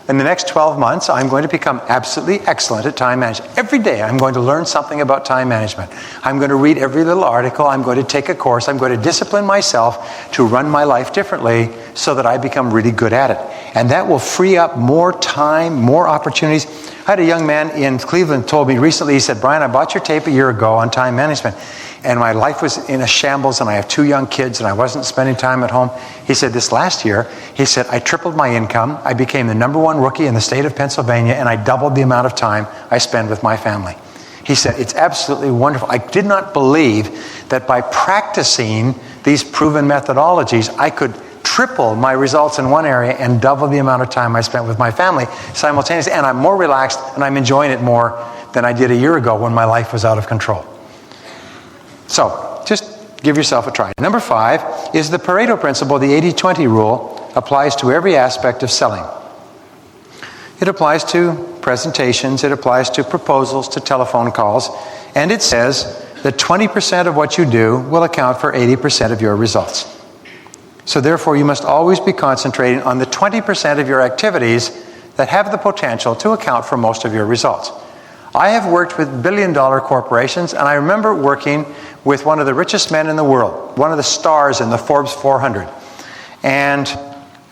In the next 12 months, I'm going to become absolutely excellent at time management. Every day, I'm going to learn something about time management. I'm going to read every little article. I'm going to take a course. I'm going to discipline myself to run my life differently so that I become really good at it. And that will free up more time, more opportunities. I had a young man in Cleveland told me recently, he said, Brian, I bought your tape a year ago on time management. And my life was in a shambles, and I have 2 young kids, and I wasn't spending time at home. He said this last year, he said, I tripled my income. I became the #1 rookie in the state of Pennsylvania, and I doubled the amount of time I spend with my family. He said, it's absolutely wonderful. I did not believe that by practicing these proven methodologies, I could triple my results in one area and double the amount of time I spent with my family simultaneously. And I'm more relaxed, and I'm enjoying it more than I did a year ago when my life was out of control. So, just give yourself a try. Number 5 is the Pareto principle. The 80-20 rule applies to every aspect of selling. It applies to presentations, it applies to proposals, to telephone calls, and it says that 20% of what you do will account for 80% of your results. So therefore, you must always be concentrating on the 20% of your activities that have the potential to account for most of your results. I have worked with billion-dollar corporations, and I remember working with one of the richest men in the world, one of the stars in the Forbes 400. And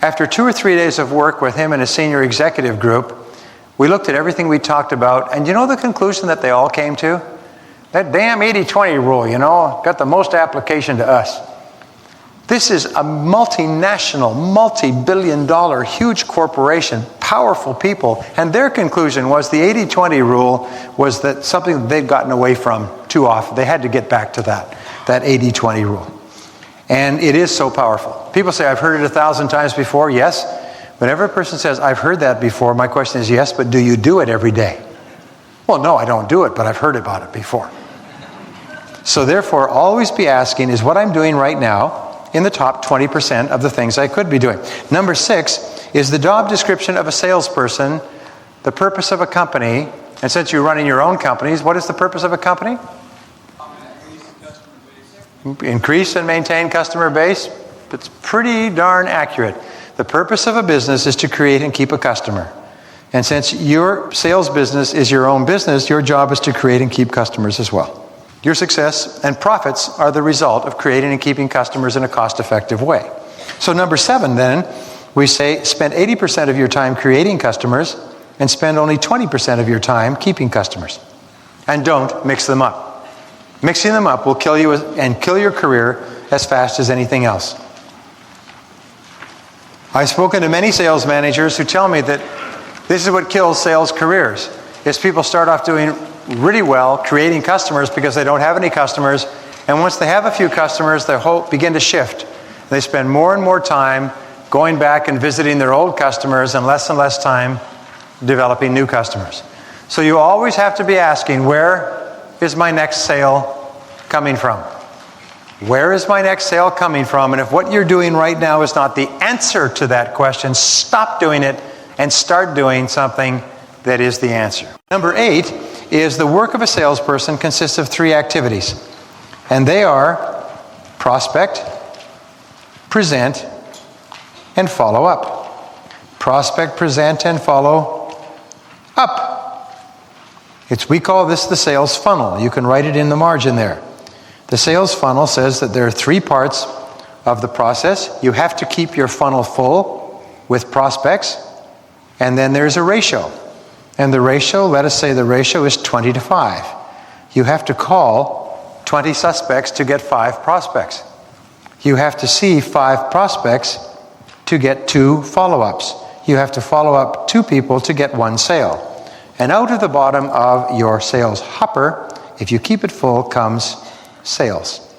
after 2 or 3 days of work with him and a senior executive group, we looked at everything we talked about, and you know the conclusion that they all came to? That damn 80-20 rule, got the most application to us. This is a multinational, multi-billion-dollar, huge corporation, powerful people, and their conclusion was the 80-20 rule was that something that they'd gotten away from too often. They had to get back to that 80-20 rule. And it is so powerful. People say, I've heard it 1,000 times before. Yes. Whenever a person says, I've heard that before, my question is, yes, but do you do it every day? Well, no, I don't do it, but I've heard about it before. So therefore, always be asking, is what I'm doing right now in the top 20% of the things I could be doing? Number 6 is the job description of a salesperson, the purpose of a company. And since you're running your own companies, what is the purpose of a company? Increase and maintain customer base. It's pretty darn accurate. The purpose of a business is to create and keep a customer. And since your sales business is your own business, your job is to create and keep customers as well. Your success and profits are the result of creating and keeping customers in a cost-effective way. So number 7 then, we say spend 80% of your time creating customers and spend only 20% of your time keeping customers. And don't mix them up. Mixing them up will kill you and kill your career as fast as anything else. I've spoken to many sales managers who tell me that this is what kills sales careers, is people start off doing really well creating customers because they don't have any customers, and once they have a few customers, their hope begin to shift. They spend more and more time going back and visiting their old customers and less time developing new customers. So you always have to be asking, where is my next sale coming from? Where is my next sale coming from? And if what you're doing right now is not the answer to that question, stop doing it and start doing something that is the answer. Number 8 is the work of a salesperson consists of 3 activities. And they are prospect, present, and follow up. Prospect, present, and follow up. We call this the sales funnel. You can write it in the margin there. The sales funnel says that there are 3 parts of the process. You have to keep your funnel full with prospects, and then there's a ratio. And the ratio, let us say the ratio is 20 to 5. You have to call 20 suspects to get 5 prospects. You have to see 5 prospects to get 2 follow-ups. You have to follow up 2 people to get 1 sale. And out of the bottom of your sales hopper, if you keep it full, comes sales.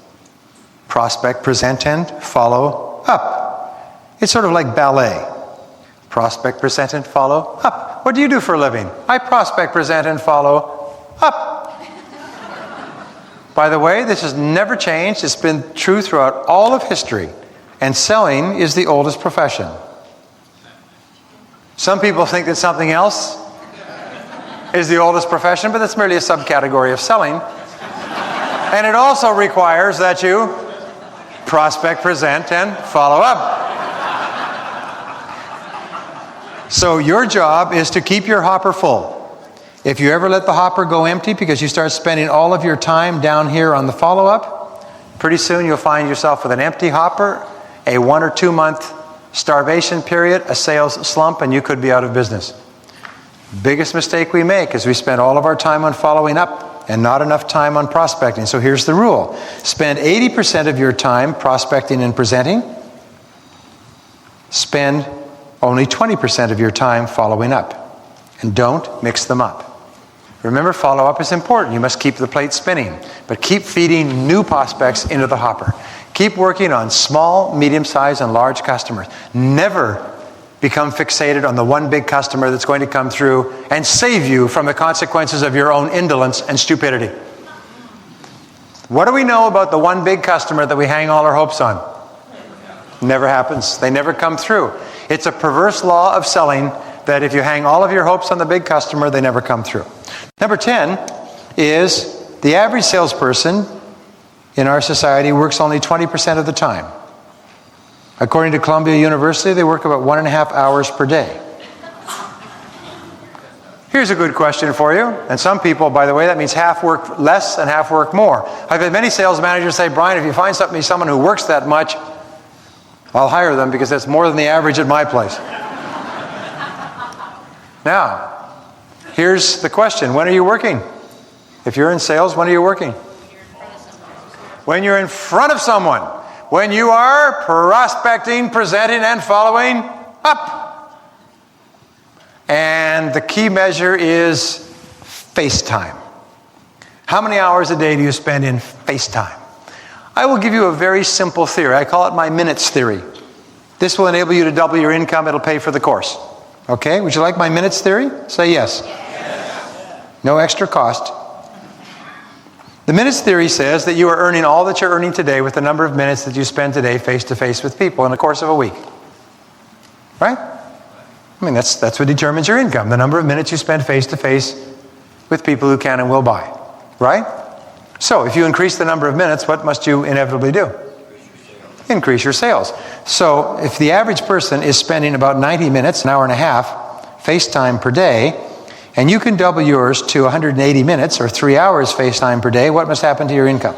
Prospect, present, and follow up. It's sort of like ballet. Prospect, present, and follow up. What do you do for a living? I prospect, present, and follow up. By the way, this has never changed. It's been true throughout all of history. And selling is the oldest profession. Some people think that something else is the oldest profession, but that's merely a subcategory of selling. And it also requires that you prospect, present, and follow up. So your job is to keep your hopper full. If you ever let the hopper go empty because you start spending all of your time down here on the follow-up, pretty soon you'll find yourself with an empty hopper, a 1 or 2 month starvation period, a sales slump, and you could be out of business. Biggest mistake we make is we spend all of our time on following up and not enough time on prospecting. So here's the rule. Spend 80% of your time prospecting and presenting. Spend only 20% of your time following up. And don't mix them up. Remember, follow-up is important. You must keep the plate spinning. But keep feeding new prospects into the hopper. Keep working on small, medium-sized, and large customers. Never become fixated on the one big customer that's going to come through and save you from the consequences of your own indolence and stupidity. What do we know about the one big customer that we hang all our hopes on? Never happens. They never come through. It's a perverse law of selling that if you hang all of your hopes on the big customer, they never come through. Number 10 is the average salesperson in our society works only 20% of the time. According to Columbia University, they work about 1.5 hours per day. Here's a good question for you. And some people, by the way, that means half work less and half work more. I've had many sales managers say, Brian, if you find someone who works that much, I'll hire them because that's more than the average at my place. Now, here's the question. When are you working? If you're in sales, when are you working? When you're in front of someone. When you are prospecting, presenting, and following up. And the key measure is FaceTime. How many hours a day do you spend in FaceTime? I will give you a very simple theory. I call it my minutes theory. This will enable you to double your income. It'll pay for the course. Okay? Would you like my minutes theory? Say yes. Yes. No extra cost. The minutes theory says that you are earning all that you're earning today with the number of minutes that you spend today face-to-face with people in the course of a week. Right? I mean, that's what determines your income, the number of minutes you spend face-to-face with people who can and will buy. Right? So, if you increase the number of minutes, what must you inevitably do? Increase your sales. So, if the average person is spending about 90 minutes, an hour and a half, FaceTime per day, and you can double yours to 180 minutes or 3 hours FaceTime per day, what must happen to your income?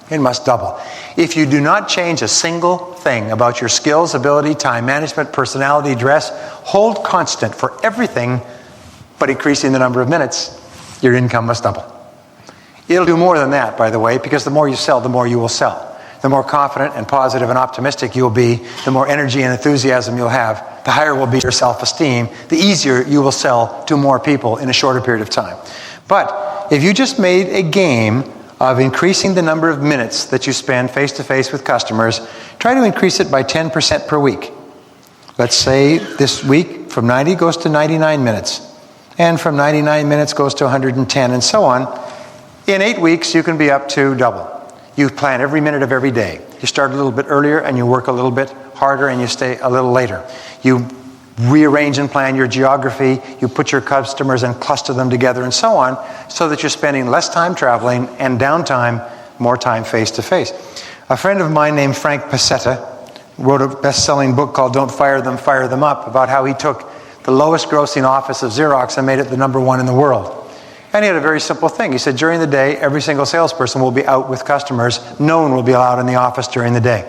It must double. If you do not change a single thing about your skills, ability, time management, personality, dress, hold constant for everything but increasing the number of minutes, your income must double. It'll do more than that, by the way, because the more you sell, the more you will sell. The more confident and positive and optimistic you'll be, the more energy and enthusiasm you'll have, the higher will be your self-esteem, the easier you will sell to more people in a shorter period of time. But if you just made a game of increasing the number of minutes that you spend face-to-face with customers, try to increase it by 10% per week. Let's say this week from 90 goes to 99 minutes, and from 99 minutes goes to 110, and so on. In 8 weeks, you can be up to double. You plan every minute of every day. You start a little bit earlier and you work a little bit harder and you stay a little later. You rearrange and plan your geography. You put your customers and cluster them together and so on, so that you're spending less time traveling and downtime, more time face-to-face. A friend of mine named Frank Pasetta wrote a best-selling book called Don't Fire Them, Fire Them Up, about how he took the lowest grossing office of Xerox and made it the #1 in the world. And he had a very simple thing. He said, during the day, every single salesperson will be out with customers. No one will be allowed in the office during the day.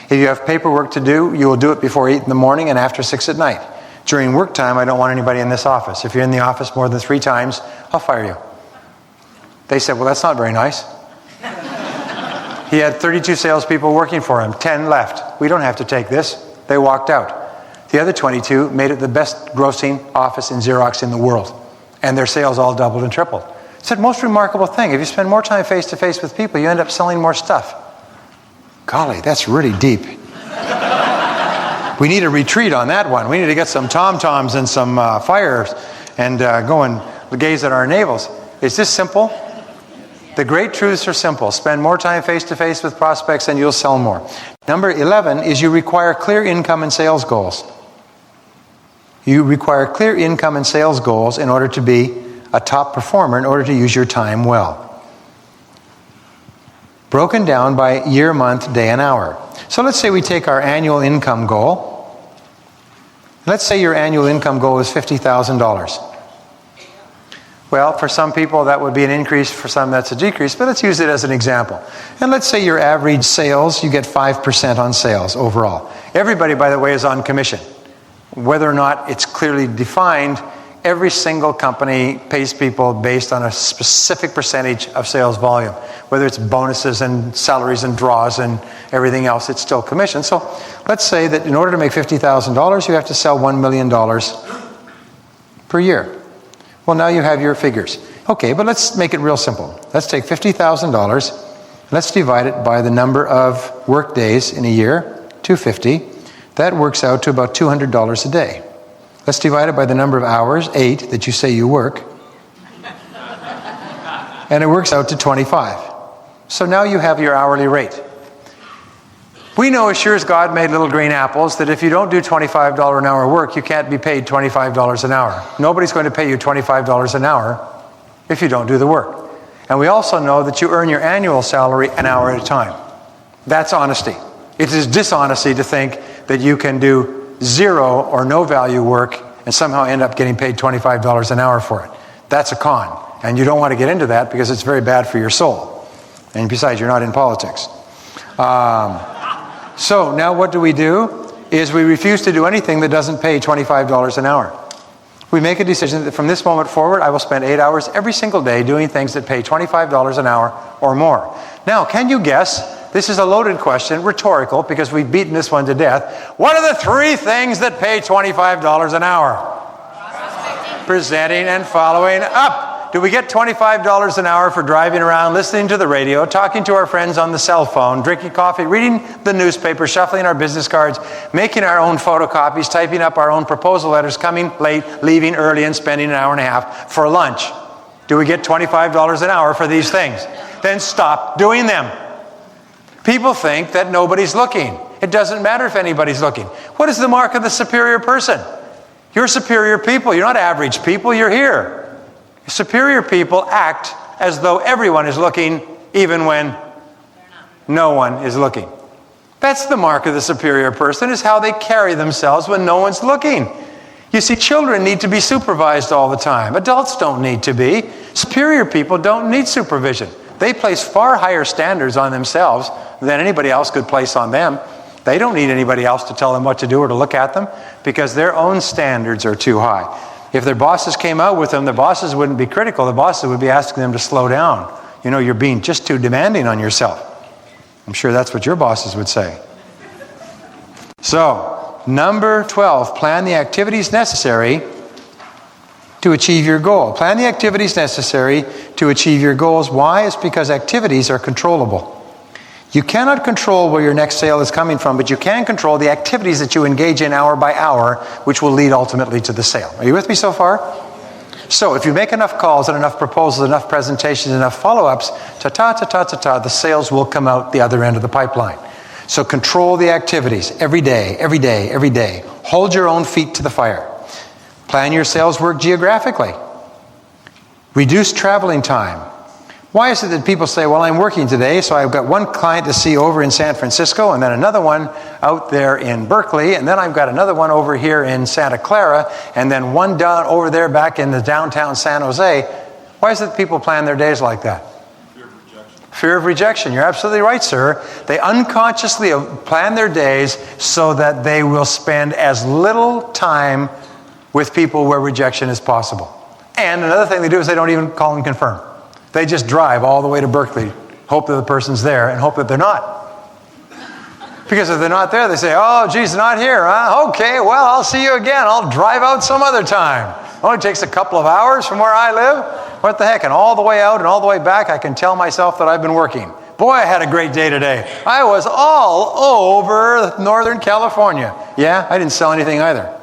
If you have paperwork to do, you will do it before 8 in the morning and after 6 at night. During work time, I don't want anybody in this office. If you're in the office more than 3 times, I'll fire you. They said, well, that's not very nice. He had 32 salespeople working for him. 10 left. We don't have to take this. They walked out. The other 22 made it the best grossing office in Xerox in the world. And their sales all doubled and tripled. It's the most remarkable thing. If you spend more time face-to-face with people, you end up selling more stuff. Golly, that's really deep. We need a retreat on that one. We need to get some tom-toms and some fires and go and gaze at our navels. Is this simple? The great truths are simple. Spend more time face-to-face with prospects and you'll sell more. Number 11 is you require clear income and sales goals. You require clear income and sales goals in order to be a top performer, in order to use your time well. Broken down by year, month, day, and hour. So let's say we take our annual income goal. Let's say your annual income goal is $50,000. Well, for some people that would be an increase, for some that's a decrease, but let's use it as an example. And let's say your average sales, you get 5% on sales overall. Everybody, by the way, is on commission. Whether or not it's clearly defined, every single company pays people based on a specific percentage of sales volume. Whether it's bonuses and salaries and draws and everything else, it's still commission. So let's say that in order to make $50,000, you have to sell $1 million per year. Well, now you have your figures. Okay, but let's make it real simple. Let's take $50,000. Let's divide it by the number of work days in a year, 250. That works out to about $200 a day. Let's divide it by the number of hours, 8, that you say you work. And it works out to 25. So now you have your hourly rate. We know as sure as God made little green apples that if you don't do $25 an hour work, you can't be paid $25 an hour. Nobody's going to pay you $25 an hour if you don't do the work. And we also know that you earn your annual salary an hour at a time. That's honesty. It is dishonesty to think that you can do zero or no value work and somehow end up getting paid $25 an hour for it. That's a con. And you don't want to get into that because it's very bad for your soul. And besides, you're not in politics. So now what do? Is we refuse to do anything that doesn't pay $25 an hour. We make a decision that from this moment forward, I will spend 8 hours every single day doing things that pay $25 an hour or more. Now, can you guess? This is a loaded question, rhetorical, because we've beaten this one to death. What are the 3 things that pay $25 an hour? Presenting and following up. Do we get $25 an hour for driving around, listening to the radio, talking to our friends on the cell phone, drinking coffee, reading the newspaper, shuffling our business cards, making our own photocopies, typing up our own proposal letters, coming late, leaving early, and spending an hour and a half for lunch? Do we get $25 an hour for these things? Then stop doing them. People think that nobody's looking. It doesn't matter if anybody's looking. What is the mark of the superior person? You're superior people. You're not average people. You're here. Superior people act as though everyone is looking, even when no one is looking. That's the mark of the superior person, is how they carry themselves when no one's looking. You see, children need to be supervised all the time. Adults don't need to be. Superior people don't need supervision. They place far higher standards on themselves than anybody else could place on them. They don't need anybody else to tell them what to do or to look at them because their own standards are too high. If their bosses came out with them, the bosses wouldn't be critical. The bosses would be asking them to slow down. You know, you're being just too demanding on yourself. I'm sure that's what your bosses would say. So, number 12, plan the activities necessary to achieve your goal. Plan the activities necessary to achieve your goals. Why? It's because activities are controllable. You cannot control where your next sale is coming from, but you can control the activities that you engage in hour by hour, which will lead ultimately to the sale. Are you with me so far? So if you make enough calls and enough proposals, enough presentations, enough follow-ups, the sales will come out the other end of the pipeline. So control the activities every day, every day, every day. Hold your own feet to the fire. Plan your sales work geographically. Reduce traveling time. Why is it that people say, well, I'm working today, so I've got one client to see over in San Francisco, and then another one out there in Berkeley, and then I've got another one over here in Santa Clara, and then one down over there back in the downtown San Jose. Why is it that people plan their days like that? Fear of rejection. Fear of rejection. You're absolutely right, sir. They unconsciously plan their days so that they will spend as little time with people where rejection is possible. And another thing they do is they don't even call and confirm. They just drive all the way to Berkeley, hope that the person's there, and hope that they're not. Because if they're not there, they say, oh, geez, they're not here, huh? Okay, well, I'll see you again. I'll drive out some other time. Oh, it takes a couple of hours from where I live. What the heck? And all the way out and all the way back, I can tell myself that I've been working. Boy, I had a great day today. I was all over Northern California. Yeah, I didn't sell anything either.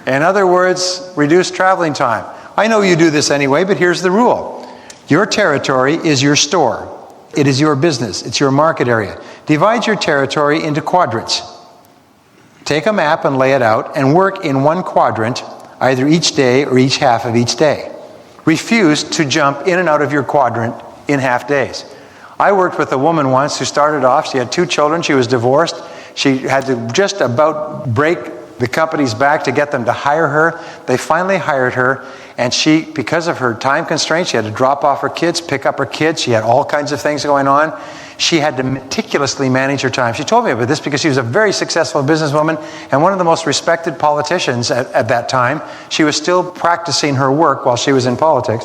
In other words, reduce traveling time. I know you do this anyway, but here's the rule. Your territory is your store. It is your business. It's your market area. Divide your territory into quadrants. Take a map and lay it out and work in one quadrant, either each day or each half of each day. Refuse to jump in and out of your quadrant in half days. I worked with a woman once who started off, she had 2 children, she was divorced. She had to just about break the company's back to get them to hire her. They finally hired her, and she, because of her time constraints, she had to drop off her kids, pick up her kids. She had all kinds of things going on. She had to meticulously manage her time. She told me about this because she was a very successful businesswoman and one of the most respected politicians at that time. She was still practicing her work while she was in politics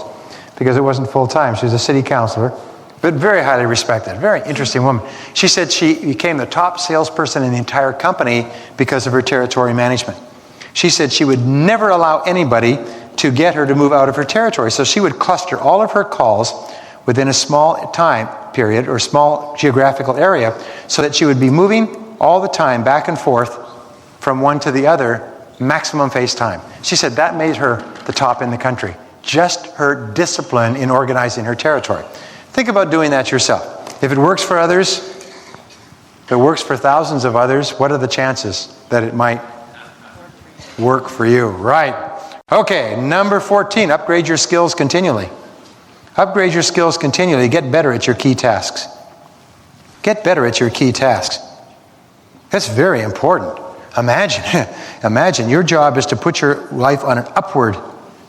because it wasn't full-time. She was a city councilor, but very highly respected, very interesting woman. She said she became the top salesperson in the entire company because of her territory management. She said she would never allow anybody to get her to move out of her territory. So she would cluster all of her calls within a small time period or small geographical area so that she would be moving all the time back and forth from one to the other, maximum face time. She said that made her the top in the country. Just her discipline in organizing her territory. Think about doing that yourself. If it works for others, if it works for thousands of others, what are the chances that it might work for you? Right. Okay, number 14, upgrade your skills continually. Upgrade your skills continually. Get better at your key tasks. Get better at your key tasks. That's very important. Imagine your job is to put your life on an upward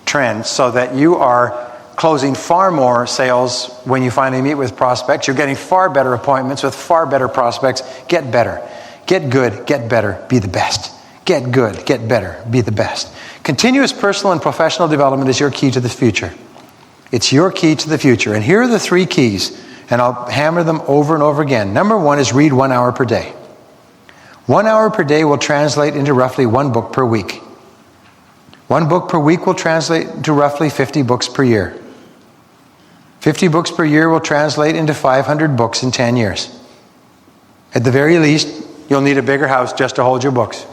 trend so that you are closing far more sales when you finally meet with prospects. You're getting far better appointments with far better prospects. Get better. Get good. Get better. Be the best. Get good. Get better. Be the best. Continuous personal and professional development is your key to the future. It's your key to the future. And here are the 3 keys, and I'll hammer them over and over again. Number 1 is read 1 hour per day. 1 hour per day will translate into roughly 1 book per week. 1 book per week will translate into roughly 50 books per year. 50 books per year will translate into 500 books in 10 years. At the very least, you'll need a bigger house just to hold your books.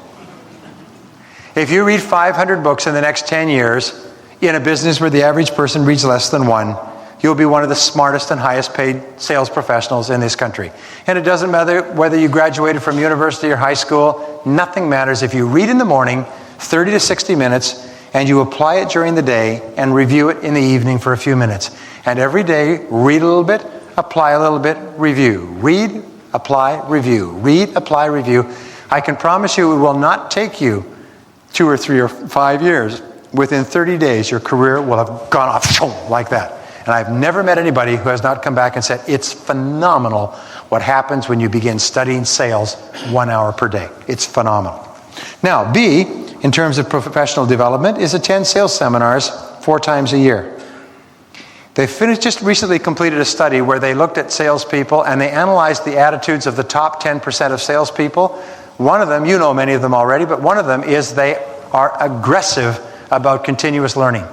If you read 500 books in the next 10 years, in a business where the average person reads less than 1, you'll be one of the smartest and highest paid sales professionals in this country. And it doesn't matter whether you graduated from university or high school, nothing matters if you read in the morning, 30 to 60 minutes, and you apply it during the day and review it in the evening for a few minutes. And every day, read a little bit, apply a little bit, review. Read, apply, review. Read, apply, review. I can promise you it will not take you 2 or 3 or 5 years. Within 30 days, your career will have gone off like that. And I've never met anybody who has not come back and said, it's phenomenal what happens when you begin studying sales 1 hour per day. It's phenomenal. Now, B, in terms of professional development, is attend sales seminars 4 times a year. They just recently completed a study where they looked at salespeople and they analyzed the attitudes of the top 10% of salespeople. One of them, you know many of them already, but one of them is they are aggressive about continuous learning.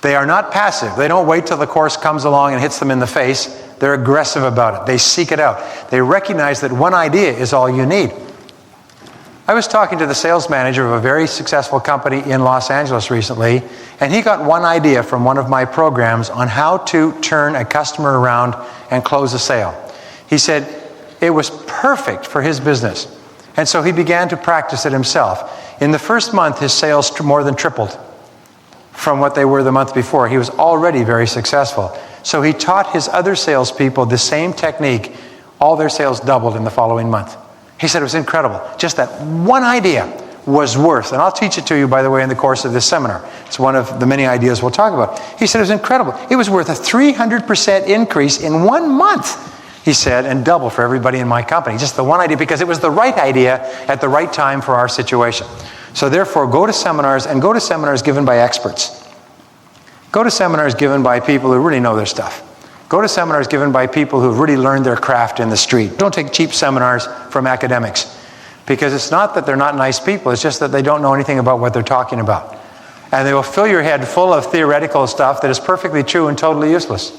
They are not passive. They don't wait till the course comes along and hits them in the face. They're aggressive about it. They seek it out. They recognize that one idea is all you need. I was talking to the sales manager of a very successful company in Los Angeles recently, and he got one idea from one of my programs on how to turn a customer around and close a sale. He said it was perfect for his business. And so he began to practice it himself. In the first month, his sales more than tripled from what they were the month before. He was already very successful. So he taught his other salespeople the same technique. All their sales doubled in the following month. He said it was incredible. Just that one idea was worth, and I'll teach it to you, by the way, in the course of this seminar. It's one of the many ideas we'll talk about. He said it was incredible. It was worth a 300% increase in 1 month, he said, and double for everybody in my company. Just the one idea, because it was the right idea at the right time for our situation. So therefore, go to seminars, and go to seminars given by experts. Go to seminars given by people who really know their stuff. Go to seminars given by people who've really learned their craft in the street. Don't take cheap seminars from academics, because it's not that they're not nice people, it's just that they don't know anything about what they're talking about. And they will fill your head full of theoretical stuff that is perfectly true and totally useless.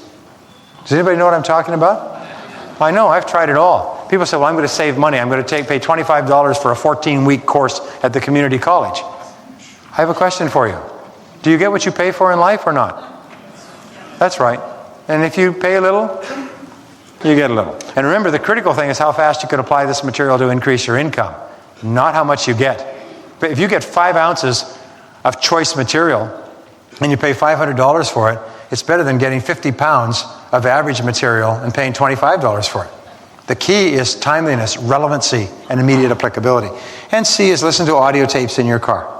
Does anybody know what I'm talking about? I know, I've tried it all. People say, well, I'm going to save money. I'm going to pay $25 for a 14-week course at the community college. I have a question for you. Do you get what you pay for in life or not? That's right. And if you pay a little, you get a little. And remember, the critical thing is how fast you can apply this material to increase your income, not how much you get. But if you get 5 ounces of choice material and you pay $500 for it, it's better than getting 50 pounds of average material and paying $25 for it. The key is timeliness, relevancy, and immediate applicability. And C is listen to audio tapes in your car.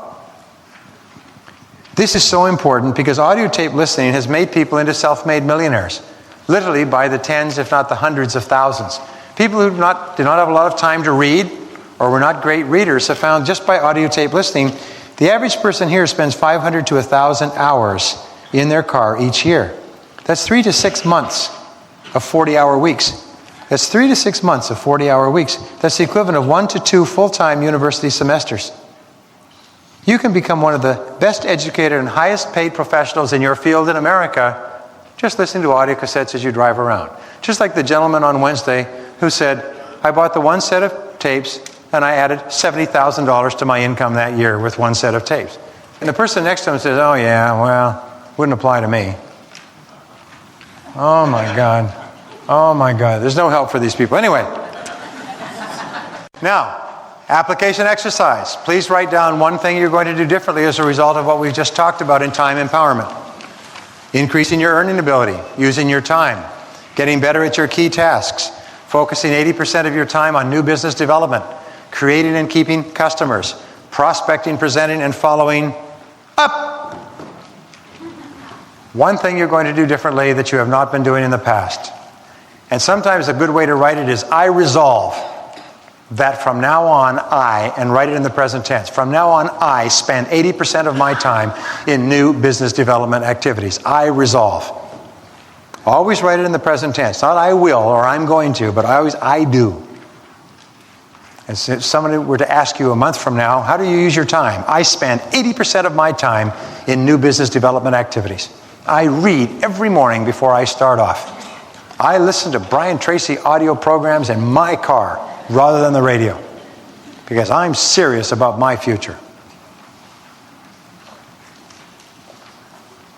This is so important because audio tape listening has made people into self-made millionaires, literally by the tens, if not the hundreds of thousands. People who did not have a lot of time to read or were not great readers have found just by audio tape listening, the average person here spends 500 to 1,000 hours in their car each year. That's 3 to 6 months of 40-hour weeks. That's 3 to 6 months of 40-hour weeks. That's the equivalent of 1 to 2 full-time university semesters. You can become one of the best educated and highest paid professionals in your field in America just listening to audio cassettes as you drive around. Just like the gentleman on Wednesday who said, I bought the one set of tapes and I added $70,000 to my income that year with one set of tapes. And the person next to him says, oh yeah, well, wouldn't apply to me. Oh my God. Oh my God. There's no help for these people. Anyway. Now, application exercise. Please write down one thing you're going to do differently as a result of what we've just talked about in time empowerment. Increasing your earning ability, using your time, getting better at your key tasks, focusing 80% of your time on new business development, creating and keeping customers, prospecting, presenting, and following up. One thing you're going to do differently that you have not been doing in the past. And sometimes a good way to write it is, I resolve that from now on and write it in the present tense, from now on I spend 80% of my time in new business development activities. I resolve. Always write it in the present tense. Not I will or I'm going to, but always I do. And so if somebody were to ask you a month from now, how do you use your time? I spend 80% of my time in new business development activities. I read every morning before I start off. I listen to Brian Tracy audio programs in my car rather than the radio, because I'm serious about my future.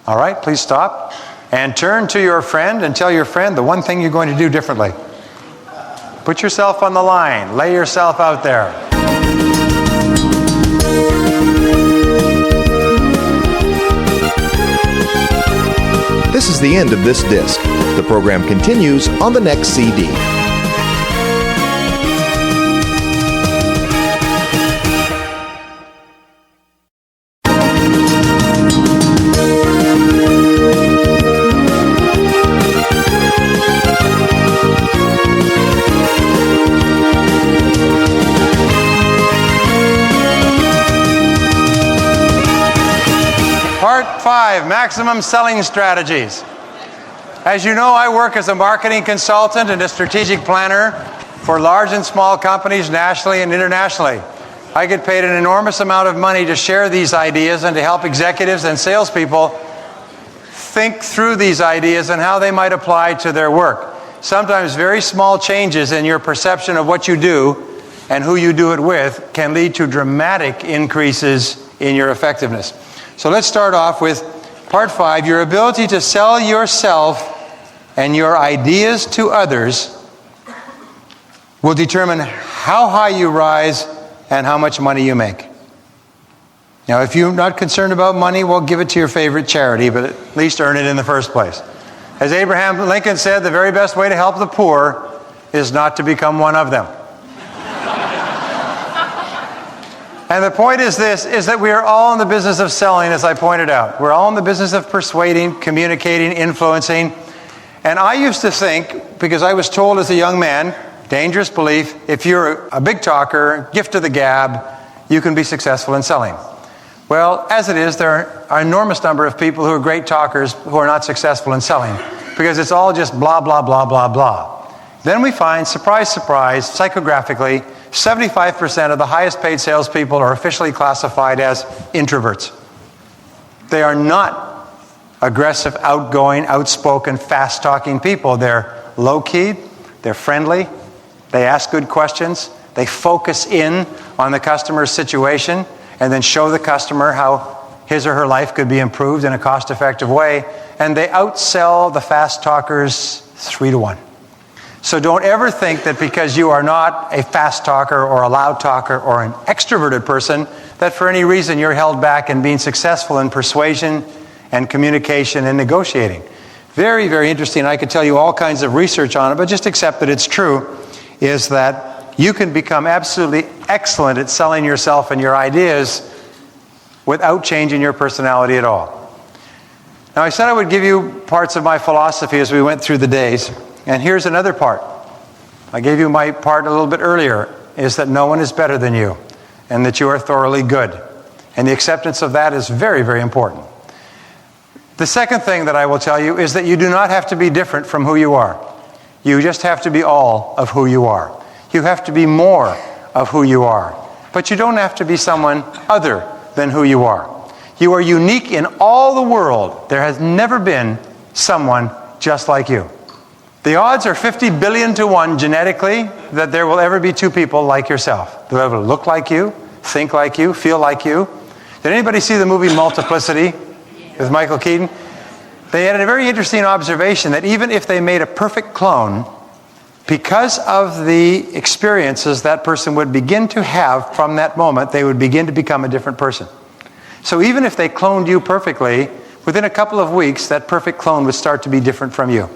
All right, please stop and turn to your friend and tell your friend the one thing you're going to do differently. Put yourself on the line. Lay yourself out there. This is the end of this disc. The program continues on the next CD. Part 5, maximum selling strategies. As you know, I work as a marketing consultant and a strategic planner for large and small companies nationally and internationally. I get paid an enormous amount of money to share these ideas and to help executives and salespeople think through these ideas and how they might apply to their work. Sometimes very small changes in your perception of what you do and who you do it with can lead to dramatic increases in your effectiveness. So let's start off with Part 5, your ability to sell yourself and your ideas to others will determine how high you rise and how much money you make. Now, if you're not concerned about money, well, give it to your favorite charity, but at least earn it in the first place. As Abraham Lincoln said, the very best way to help the poor is not to become one of them. And the point is this, is that we are all in the business of selling, as I pointed out. We're all in the business of persuading, communicating, influencing. And I used to think, because I was told as a young man, dangerous belief, if you're a big talker, gift of the gab, you can be successful in selling. Well, as it is, there are an enormous number of people who are great talkers who are not successful in selling, because it's all just blah, blah, blah, blah, blah. Then we find, surprise, surprise, psychographically, 75% of the highest paid salespeople are officially classified as introverts. They are not aggressive, outgoing, outspoken, fast-talking people. They're low-key, they're friendly, they ask good questions, they focus in on the customer's situation and then show the customer how his or her life could be improved in a cost-effective way, and they outsell the fast talkers 3-1. So don't ever think that because you are not a fast talker or a loud talker or an extroverted person, that for any reason you're held back in being successful in persuasion and communication and negotiating. Very, very interesting. I could tell you all kinds of research on it, but just accept that it's true, is that you can become absolutely excellent at selling yourself and your ideas without changing your personality at all. Now, I said I would give you parts of my philosophy as we went through the days, and here's another part. I gave you my part a little bit earlier, is that no one is better than you, and that you are thoroughly good. And the acceptance of that is very, very important. The second thing that I will tell you is that you do not have to be different from who you are. You just have to be all of who you are. You have to be more of who you are. But you don't have to be someone other than who you are. You are unique in all the world. There has never been someone just like you. The odds are 50 billion to 1 genetically that there will ever be two people like yourself. They'll ever look like you, think like you, feel like you. Did anybody see the movie Multiplicity with Michael Keaton? They had a very interesting observation that even if they made a perfect clone, because of the experiences that person would begin to have from that moment, they would begin to become a different person. So even if they cloned you perfectly, within a couple of weeks, that perfect clone would start to be different from you.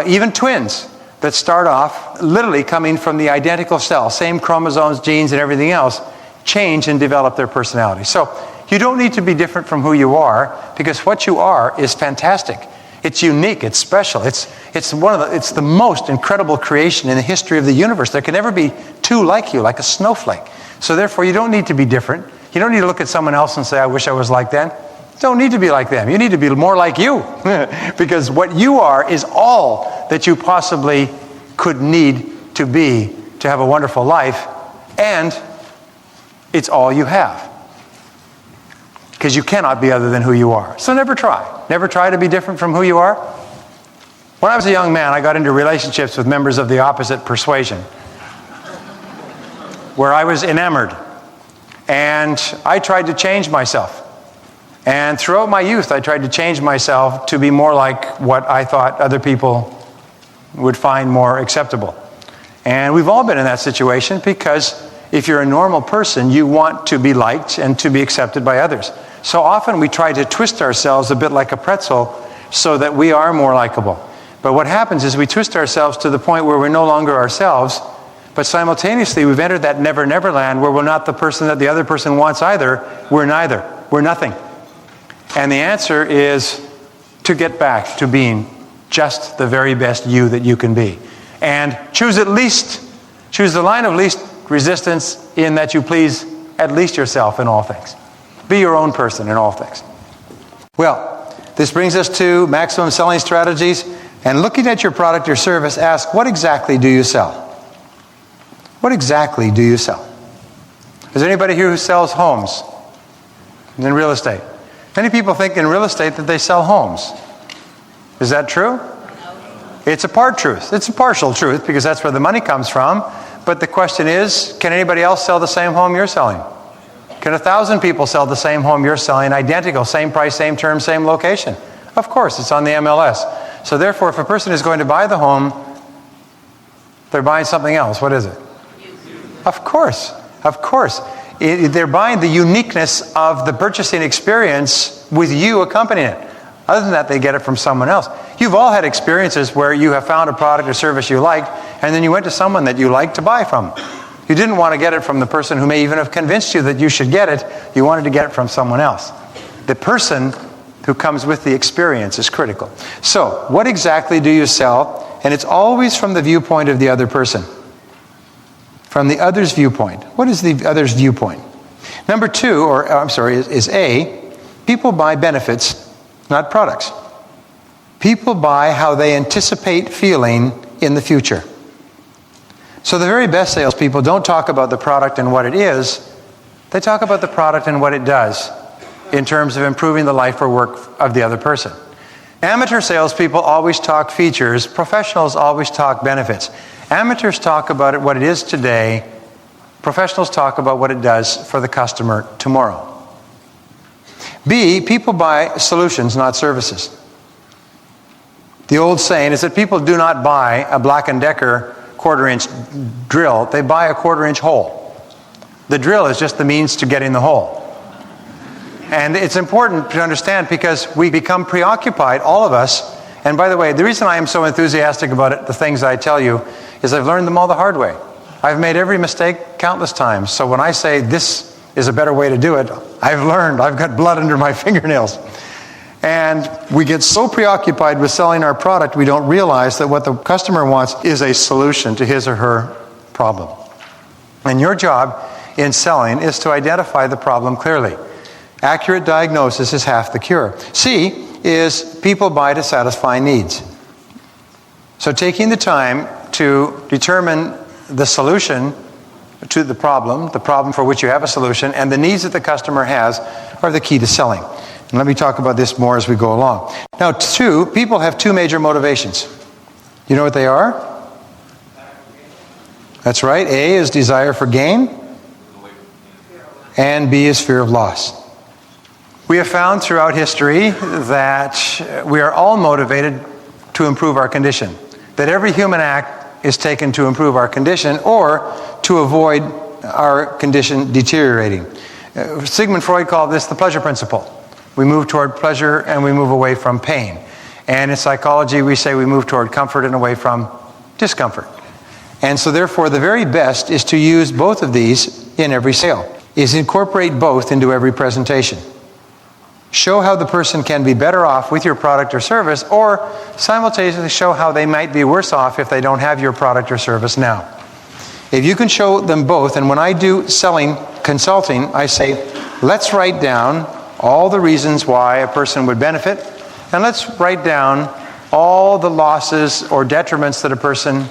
Even twins that start off literally coming from the identical cell, same chromosomes, genes, and everything else, change and develop their personality. So you don't need to be different from who you are, because what you are is fantastic. It's unique, it's special, it's the most incredible creation in the history of the universe. There can never be two like you, like a snowflake. So therefore, you don't need to be different. You don't need to look at someone else and say, I wish I was like them. You don't need to be like them. You need to be more like you. Because what you are is all that you possibly could need to be to have a wonderful life, and it's all you have. Because you cannot be other than who you are. So never try. Never try to be different from who you are. When I was a young man, I got into relationships with members of the opposite persuasion, where I was enamored. And I tried to change myself. And throughout my youth, I tried to change myself to be more like what I thought other people would find more acceptable. And we've all been in that situation, because if you're a normal person, you want to be liked and to be accepted by others. So often we try to twist ourselves a bit like a pretzel so that we are more likable. But what happens is we twist ourselves to the point where we're no longer ourselves, but simultaneously we've entered that never, never land where we're not the person that the other person wants either. We're neither. We're nothing. And the answer is to get back to being just the very best you that you can be. And choose the line of least resistance, in that you please at least yourself in all things. Be your own person in all things. Well, this brings us to maximum selling strategies. And looking at your product or service, ask, what exactly do you sell? What exactly do you sell? Is there anybody here who sells homes in real estate? Many people think in real estate that they sell homes. Is that true? It's a part truth. It's a partial truth, because that's where the money comes from. But the question is, can anybody else sell the same home you're selling? Can 1,000 people sell the same home you're selling, identical, same price, same term, same location? Of course, it's on the MLS. So therefore, if a person is going to buy the home, they're buying something else. What is it? Of course. Of course. They're buying the uniqueness of the purchasing experience with you accompanying it. Other than that, they get it from someone else. You've all had experiences where you have found a product or service you liked, and then you went to someone that you liked to buy from. You didn't want to get it from the person who may even have convinced you that you should get it. You wanted to get it from someone else. The person who comes with the experience is critical. So, what exactly do you sell? And it's always from the viewpoint of the other person. From the other's viewpoint. What is the other's viewpoint? Number two, is A, people buy benefits, not products. People buy how they anticipate feeling in the future. So the very best salespeople don't talk about the product and what it is. They talk about the product and what it does. in terms of improving the life or work of the other person. Amateur salespeople always talk features. Professionals always talk benefits. Amateurs talk about what it is today. Professionals talk about what it does for the customer tomorrow. B, people buy solutions, not services. The old saying is that people do not buy a Black & Decker quarter-inch drill. They buy a quarter-inch hole. The drill is just the means to getting the hole. And it's important to understand because we become preoccupied, all of us. And by the way, the reason I am so enthusiastic about it, the things I tell you, is I've learned them all the hard way. I've made every mistake countless times. So when I say this is a better way to do it, I've learned. I've got blood under my fingernails. And we get so preoccupied with selling our product, we don't realize that what the customer wants is a solution to his or her problem. And your job in selling is to identify the problem clearly. Accurate diagnosis is half the cure. C is people buy to satisfy needs. So taking the time to determine the solution to the problem for which you have a solution, and the needs that the customer has are the key to selling. And let me talk about this more as we go along. Now, people have two major motivations. You know what they are? That's right. A is desire for gain, and B is fear of loss. We have found throughout history that we are all motivated to improve our condition. That every human act is taken to improve our condition or to avoid our condition deteriorating. Sigmund Freud called this the pleasure principle. We move toward pleasure and we move away from pain. And in psychology, we say we move toward comfort and away from discomfort. And so therefore, the very best is to use both of these in every sale, is incorporate both into every presentation. Show how the person can be better off with your product or service, or simultaneously show how they might be worse off if they don't have your product or service now. If you can show them both, and when I do selling consulting, I say, let's write down all the reasons why a person would benefit, and let's write down all the losses or detriments that a person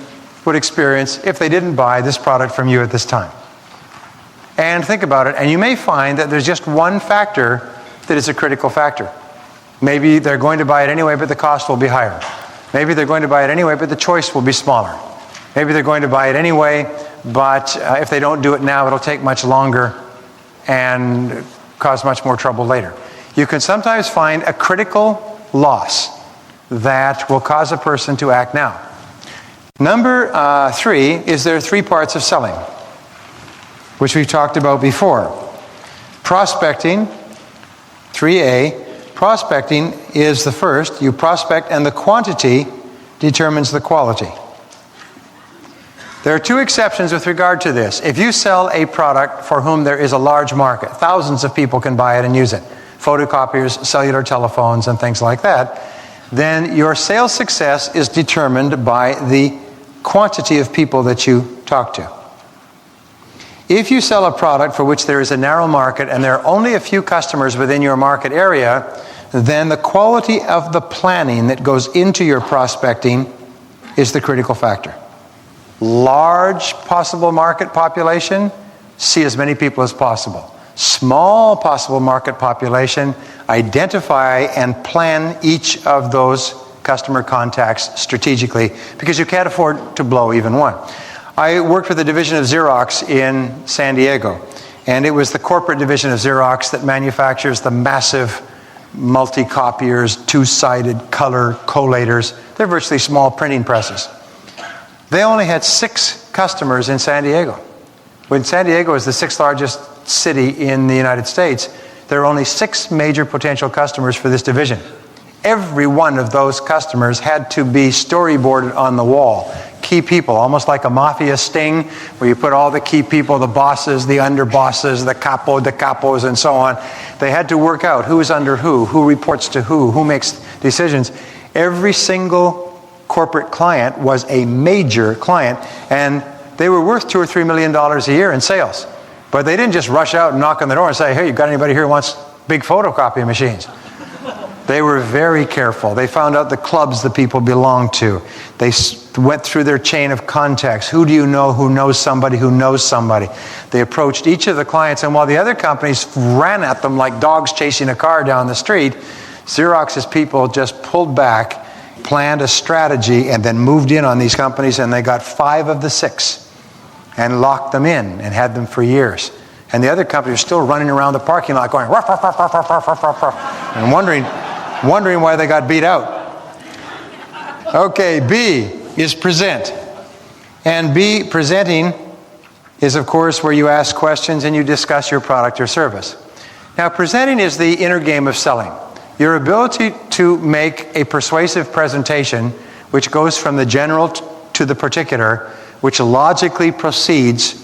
would experience if they didn't buy this product from you at this time. And think about it, and you may find that there's just one factor that is a critical factor. Maybe they're going to buy it anyway, but the cost will be higher. Maybe they're going to buy it anyway, but the choice will be smaller. Maybe they're going to buy it anyway, but if they don't do it now, it'll take much longer and cause much more trouble later. You can sometimes find a critical loss that will cause a person to act now. Number 3 is there are 3 parts of selling, which we've talked about before. Prospecting, 3A, prospecting is the first. You prospect and the quantity determines the quality. There are 2 exceptions with regard to this. If you sell a product for whom there is a large market, thousands of people can buy it and use it, photocopiers, cellular telephones, and things like that, then your sales success is determined by the quantity of people that you talk to. If you sell a product for which there is a narrow market and there are only a few customers within your market area, then the quality of the planning that goes into your prospecting is the critical factor. Large possible market population, see as many people as possible. Small possible market population, identify and plan each of those customer contacts strategically because you can't afford to blow even one. I worked with a division of Xerox in San Diego, and it was the corporate division of Xerox that manufactures the massive multi-copiers, 2-sided color collators. They're virtually small printing presses. They only had 6 customers in San Diego. When San Diego is the 6th largest city in the United States, there are only 6 major potential customers for this division. Every one of those customers had to be storyboarded on the wall. Key people, almost like a mafia sting, where you put all the key people, the bosses, the underbosses, the capos, and so on. They had to work out who is under who reports to who makes decisions. Every single corporate client was a major client, and they were worth $2 or $3 million a year in sales. But they didn't just rush out and knock on the door and say, hey, you got anybody here who wants big photocopy machines? They were very careful. They found out the clubs the people belonged to. They went through their chain of contacts. Who do you know who knows somebody who knows somebody? They approached each of the clients, and while the other companies ran at them like dogs chasing a car down the street, Xerox's people just pulled back, planned a strategy, and then moved in on these companies, and they got 5 of the 6 and locked them in and had them for years. And the other companies are still running around the parking lot going, ruff, ruff, ruff, ruff, ruff, ruff, ruff, ruff, and wondering why they got beat out. Okay, B is present. And B, presenting, is of course where you ask questions and you discuss your product or service. Now, presenting is the inner game of selling. Your ability to make a persuasive presentation which goes from the general to the particular, which logically proceeds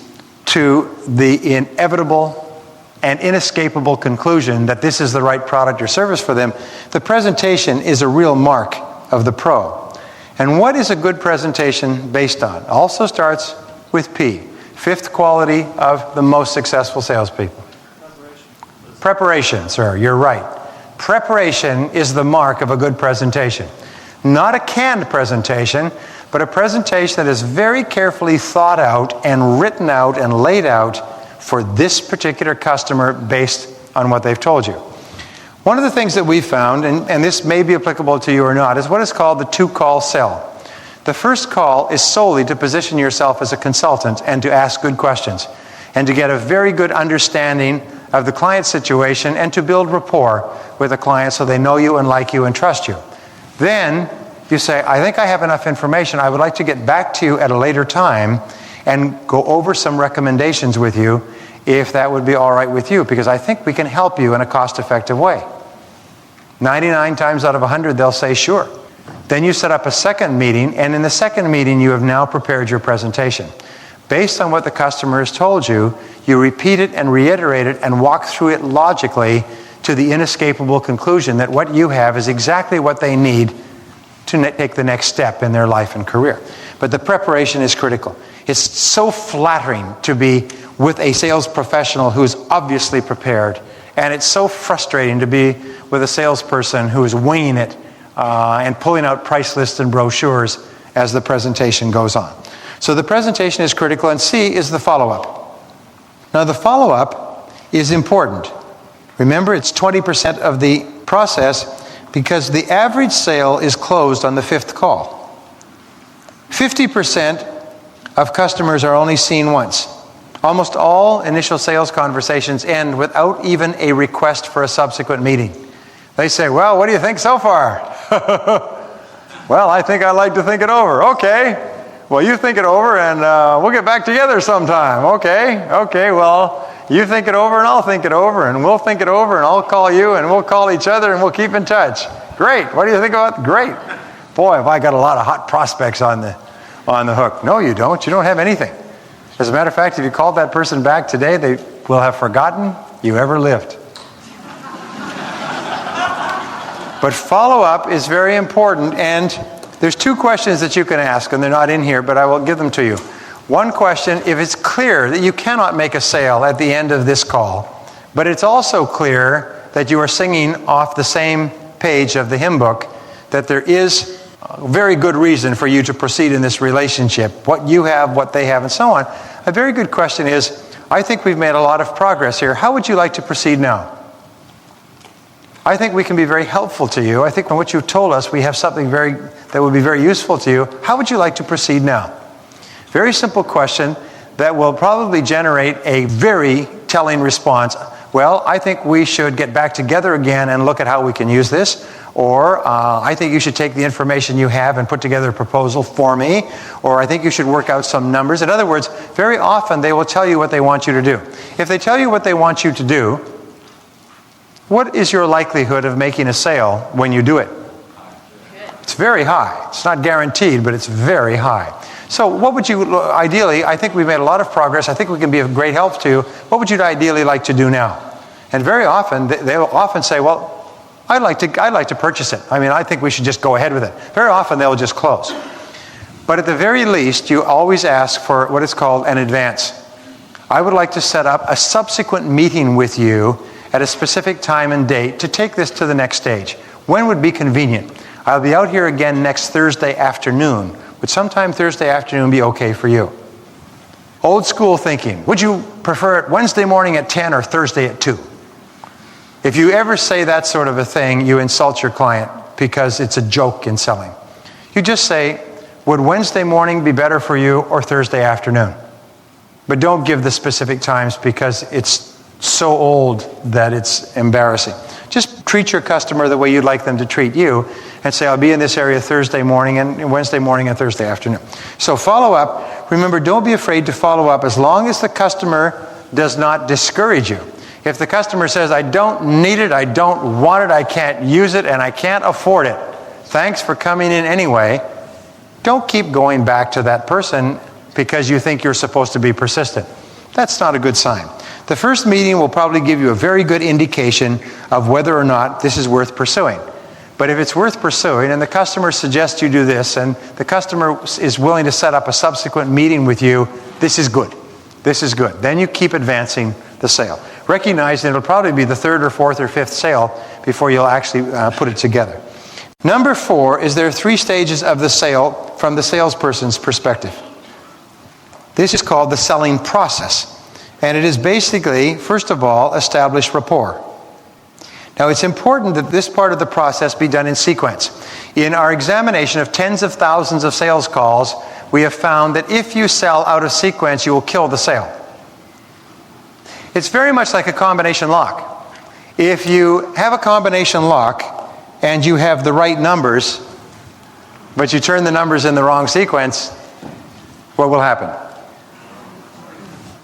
to the inevitable and inescapable conclusion that this is the right product or service for them. The presentation is a real mark of the pro. And what is a good presentation based on? Also starts with P, 5th quality of the most successful salespeople. Preparation, sir, you're right. Preparation is the mark of a good presentation. Not a canned presentation, but a presentation that is very carefully thought out and written out and laid out for this particular customer based on what they've told you. One of the things that we found, and this may be applicable to you or not, is what is called the 2-call sell. The first call is solely to position yourself as a consultant and to ask good questions and to get a very good understanding of the client's situation and to build rapport with the client so they know you and like you and trust you. Then you say, I think I have enough information. I would like to get back to you at a later time and go over some recommendations with you if that would be all right with you, because I think we can help you in a cost-effective way. 99 times out of 100, they'll say sure. Then you set up a second meeting, and in the second meeting, you have now prepared your presentation. Based on what the customer has told you, you repeat it and reiterate it and walk through it logically to the inescapable conclusion that what you have is exactly what they need to take the next step in their life and career. But the preparation is critical. It's so flattering to be with a sales professional who is obviously prepared, and it's so frustrating to be with a salesperson who is winging it and pulling out price lists and brochures as the presentation goes on. So the presentation is critical, and C is the follow-up. Now the follow-up is important. Remember, it's 20% of the process because the average sale is closed on the 5th call. 50% of customers are only seen once. Almost all initial sales conversations end without even a request for a subsequent meeting. They say, well, what do you think so far? Well, I think I'd like to think it over. Okay. Well, you think it over and we'll get back together sometime. Okay, well, you think it over and I'll think it over and we'll think it over and I'll call you and we'll call each other and we'll keep in touch. Great. What do you think about? Great. Boy, have I got a lot of hot prospects on the hook. No, you don't. You don't have anything. As a matter of fact, if you called that person back today, they will have forgotten you ever lived. But follow-up is very important, and there's 2 questions that you can ask, and they're not in here, but I will give them to you. One question, if it's clear that you cannot make a sale at the end of this call, but it's also clear that you are singing off the same page of the hymn book, that there is a very good reason for you to proceed in this relationship, what you have, what they have, and so on. A very good question is, I think we've made a lot of progress here. How would you like to proceed now? I think we can be very helpful to you. I think from what you've told us, we have something that would be very useful to you. How would you like to proceed now? Very simple question that will probably generate a very telling response. Well, I think we should get back together again and look at how we can use this. Or, I think you should take the information you have and put together a proposal for me. Or, I think you should work out some numbers. In other words, very often they will tell you what they want you to do. If they tell you what they want you to do, what is your likelihood of making a sale when you do it? It's very high. It's not guaranteed, but it's very high. So what would you, ideally, I think we've made a lot of progress. I think we can be of great help to you. What would you ideally like to do now? And very often, they'll often say, well, I'd like to purchase it. I mean, I think we should just go ahead with it. Very often, they'll just close. But at the very least, you always ask for what is called an advance. I would like to set up a subsequent meeting with you at a specific time and date to take this to the next stage. When would be convenient? I'll be out here again next Thursday afternoon. Would sometime Thursday afternoon be okay for you? Old school thinking. Would you prefer it Wednesday morning at 10 or Thursday at 2? If you ever say that sort of a thing, you insult your client because it's a joke in selling. You just say, would Wednesday morning be better for you or Thursday afternoon? But don't give the specific times because it's so old that it's embarrassing. Just treat your customer the way you'd like them to treat you and say, I'll be in this area Thursday morning and Wednesday morning and Thursday afternoon. So follow up. Remember, don't be afraid to follow up as long as the customer does not discourage you. If the customer says, I don't need it, I don't want it, I can't use it, and I can't afford it, thanks for coming in anyway, don't keep going back to that person because you think you're supposed to be persistent. That's not a good sign. The first meeting will probably give you a very good indication of whether or not this is worth pursuing. But if it's worth pursuing and the customer suggests you do this and the customer is willing to set up a subsequent meeting with you, this is good. This is good. Then you keep advancing the sale. Recognizing it'll probably be the third or fourth or fifth sale before you'll actually put it together. Number 4 is there are 3 stages of the sale from the salesperson's perspective. This is called the selling process. And it is basically, first of all, establish rapport. Now, it's important that this part of the process be done in sequence. In our examination of tens of thousands of sales calls, we have found that if you sell out of sequence, you will kill the sale. It's very much like a combination lock. If you have a combination lock and you have the right numbers, but you turn the numbers in the wrong sequence, what will happen?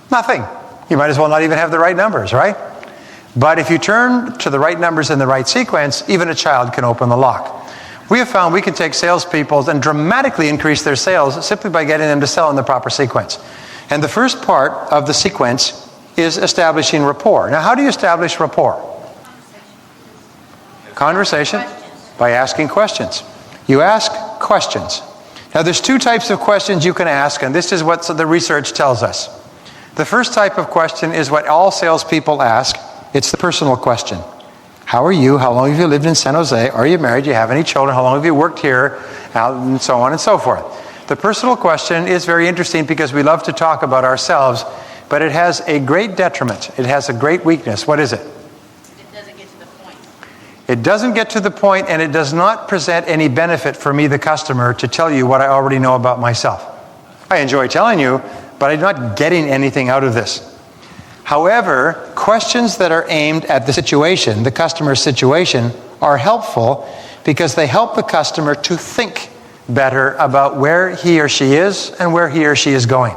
Nothing. You might as well not even have the right numbers, right? But if you turn to the right numbers in the right sequence, even a child can open the lock. We have found we can take salespeople and dramatically increase their sales simply by getting them to sell in the proper sequence. And the first part of the sequence is establishing rapport. Now, how do you establish rapport? Conversation. By asking questions. You ask questions. Now, there's 2 types of questions you can ask, and this is what the research tells us. The first type of question is what all salespeople ask. It's the personal question. How are you? How long have you lived in San Jose? Are you married? Do you have any children? How long have you worked here? And so on and so forth. The personal question is very interesting because we love to talk about ourselves, but it has a great detriment. It has a great weakness. What is it? It doesn't get to the point. It doesn't get to the point, and it does not present any benefit for me, the customer, to tell you what I already know about myself. I enjoy telling you, but I'm not getting anything out of this. However, questions that are aimed at the situation, the customer's situation, are helpful because they help the customer to think better about where he or she is and where he or she is going.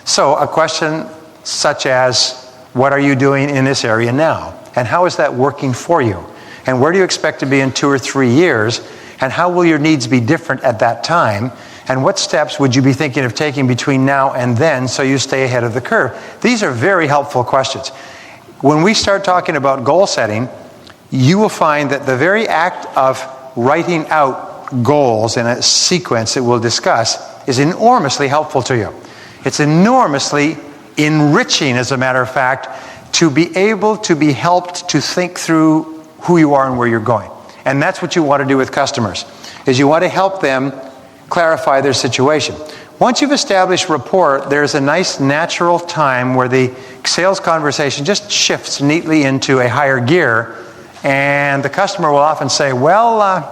So a question such as, what are you doing in this area now? And how is that working for you? And where do you expect to be in 2 or 3 years? And how will your needs be different at that time? And what steps would you be thinking of taking between now and then so you stay ahead of the curve? These are very helpful questions. When we start talking about goal setting, you will find that the very act of writing out goals in a sequence that we'll discuss is enormously helpful to you. It's enormously enriching, as a matter of fact, to be able to be helped to think through who you are and where you're going. And that's what you want to do with customers, is you want to help them clarify their situation. Once you've established rapport, there's a nice natural time where the sales conversation just shifts neatly into a higher gear, and the customer will often say, well,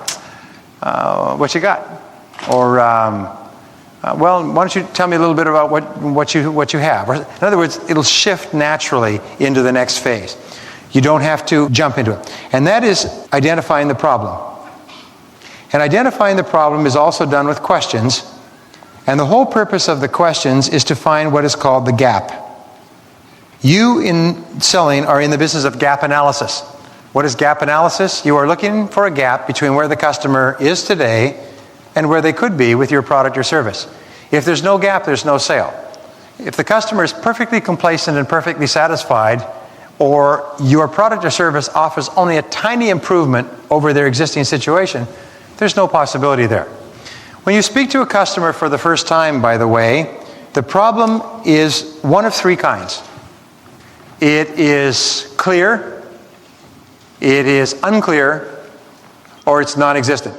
what you got? Or, well, why don't you tell me a little bit about what you have? Or, in other words, it'll shift naturally into the next phase. You don't have to jump into it. And that is identifying the problem. And identifying the problem is also done with questions. And the whole purpose of the questions is to find what is called the gap. You in selling are in the business of gap analysis. What is gap analysis? You are looking for a gap between where the customer is today and where they could be with your product or service. If there's no gap, there's no sale. If the customer is perfectly complacent and perfectly satisfied, or your product or service offers only a tiny improvement over their existing situation, there's no possibility there. When you speak to a customer for the first time, by the way, the problem is one of 3 kinds. It is clear, it is unclear, or it's non-existent.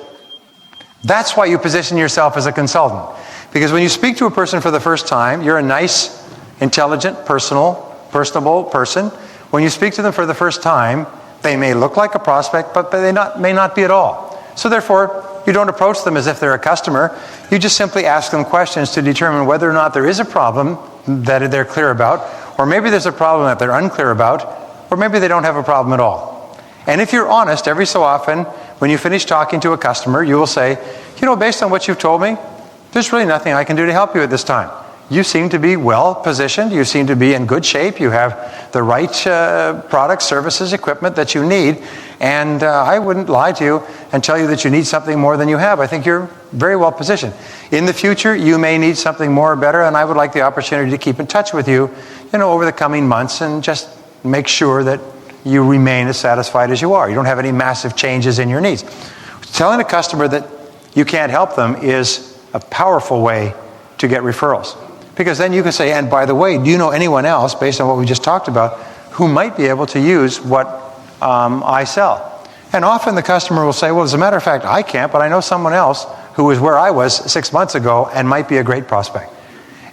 That's why you position yourself as a consultant. Because when you speak to a person for the first time, you're a nice, intelligent, personable person. When you speak to them for the first time, they may look like a prospect, but they may not be at all. So therefore, you don't approach them as if they're a customer. You just simply ask them questions to determine whether or not there is a problem that they're clear about, or maybe there's a problem that they're unclear about, or maybe they don't have a problem at all. And if you're honest, every so often, when you finish talking to a customer, you will say, based on what you've told me, there's really nothing I can do to help you at this time. You seem to be well positioned. You seem to be in good shape. You have the right products, services, equipment that you need. And I wouldn't lie to you and tell you that you need something more than you have. I think you're very well positioned. In the future, you may need something more or better, and I would like the opportunity to keep in touch with you, over the coming months, and just make sure that you remain as satisfied as you are. You don't have any massive changes in your needs. Telling a customer that you can't help them is a powerful way to get referrals. Because then you can say, and by the way, do you know anyone else, based on what we just talked about, who might be able to use what I sell? And often the customer will say, well, as a matter of fact, I can't, but I know someone else who was where I was 6 months ago and might be a great prospect.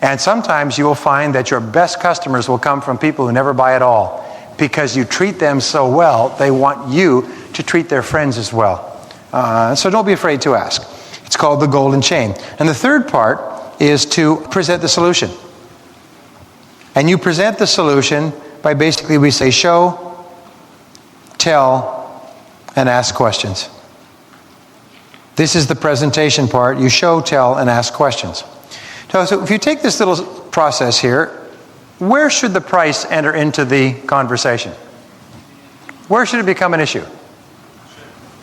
And sometimes you will find that your best customers will come from people who never buy at all, because you treat them so well, they want you to treat their friends as well. So don't be afraid to ask. It's called the golden chain. And the third part is to present the solution. And you present the solution by basically, we say, show, tell, and ask questions. This is the presentation part. You show, tell, and ask questions. So if you take this little process here, where should the price enter into the conversation? Where should it become an issue?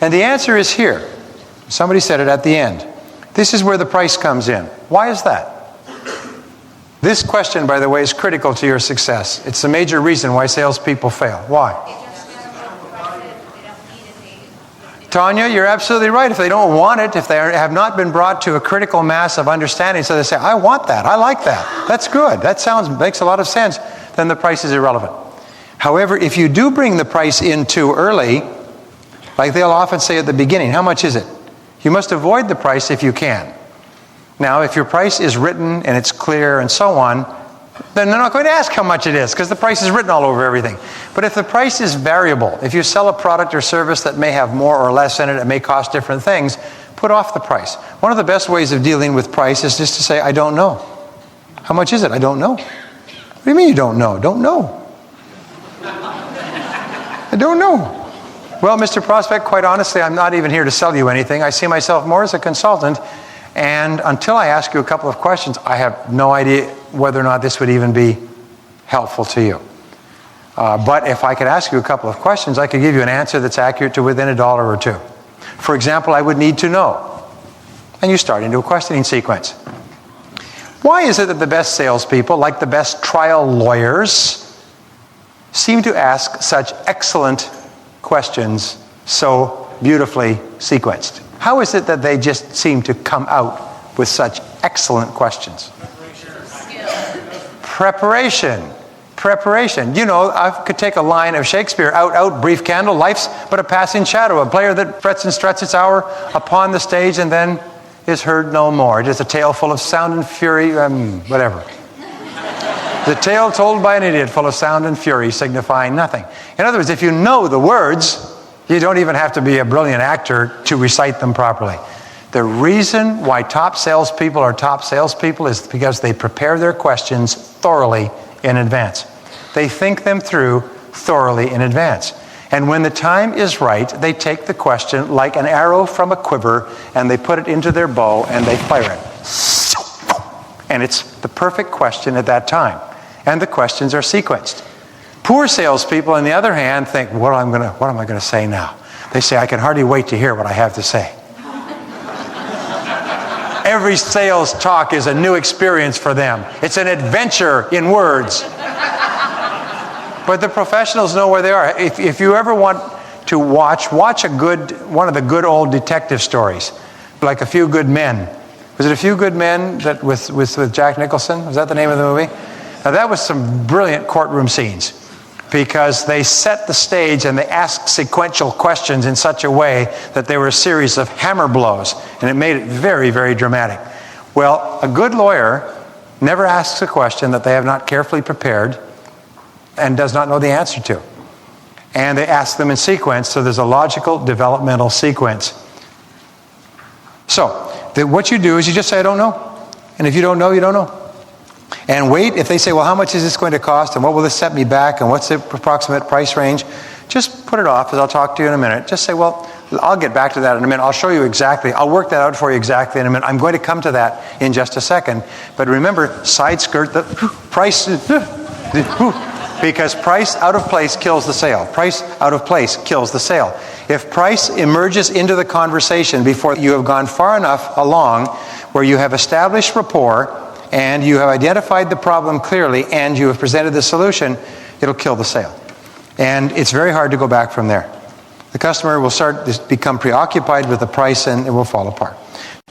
And the answer is here. Somebody said it at the end. This is where the price comes in. Why is that? This question, by the way, is critical to your success. It's a major reason why salespeople fail. Why? Tanya, you're absolutely right. If they don't want it, if they have not been brought to a critical mass of understanding, so they say, I want that, I like that, that's good, that makes a lot of sense, then the price is irrelevant. However, if you do bring the price in too early, like they'll often say at the beginning, how much is it? You must avoid the price if you can. Now, if your price is written and it's clear and so on, then they're not going to ask how much it is, because the price is written all over everything. But if the price is variable, if you sell a product or service that may have more or less in it, it may cost different things, put off the price. One of the best ways of dealing with price is just to say, I don't know. How much is it? I don't know. What do you mean you don't know? Don't know. I don't know. Well, Mr. Prospect, quite honestly, I'm not even here to sell you anything. I see myself more as a consultant, and until I ask you a couple of questions, I have no idea whether or not this would even be helpful to you. But if I could ask you a couple of questions, I could give you an answer that's accurate to within $1 or $2. For example, I would need to know. And you start into a questioning sequence. Why is it that the best salespeople, like the best trial lawyers, seem to ask such excellent questions so beautifully sequenced? How is it that they just seem to come out with such excellent questions? Preparation. You know, I could take a line of Shakespeare, out, brief candle, life's but a passing shadow, a player that frets and struts its hour upon the stage and then is heard no more. It is a tale full of sound and fury, whatever. The tale told by an idiot full of sound and fury, signifying nothing. In other words, if you know the words, you don't even have to be a brilliant actor to recite them properly. The reason why top salespeople are top salespeople is because they prepare their questions thoroughly in advance. They think them through thoroughly in advance. And when the time is right, they take the question like an arrow from a quiver and they put it into their bow and they fire it. And it's the perfect question at that time. And the questions are sequenced. Poor salespeople, on the other hand, think, what am I going to say now? They say, I can hardly wait to hear what I have to say. Every sales talk is a new experience for them. It's an adventure in words. But the professionals know where they are. If you ever want to watch one of the good old detective stories, like A Few Good Men. Was it A Few Good Men that with Jack Nicholson? Was that the name of the movie? Now that was some brilliant courtroom scenes. because they set the stage and they asked sequential questions in such a way that they were a series of hammer blows, and it made it very, very dramatic. Well, a good lawyer never asks a question that they have not carefully prepared and does not know the answer to. And they ask them in sequence, so there's a logical developmental sequence. So, what you do is you just say, I don't know. And if you don't know, you don't know. And wait, if they say, well, how much is this going to cost? And what will this set me back? And what's the approximate price range? Just put it off, as I'll talk to you in a minute. Just say, well, I'll get back to that in a minute. I'll show you exactly. I'll work that out for you exactly in a minute. I'm going to come to that in just a second. But remember, side skirt the price, because price out of place kills the sale. Price out of place kills the sale. If price emerges into the conversation before you have gone far enough along where you have established rapport and you have identified the problem clearly and you have presented the solution, it'll kill the sale. And it's very hard to go back from there. The customer will start to become preoccupied with the price and it will fall apart.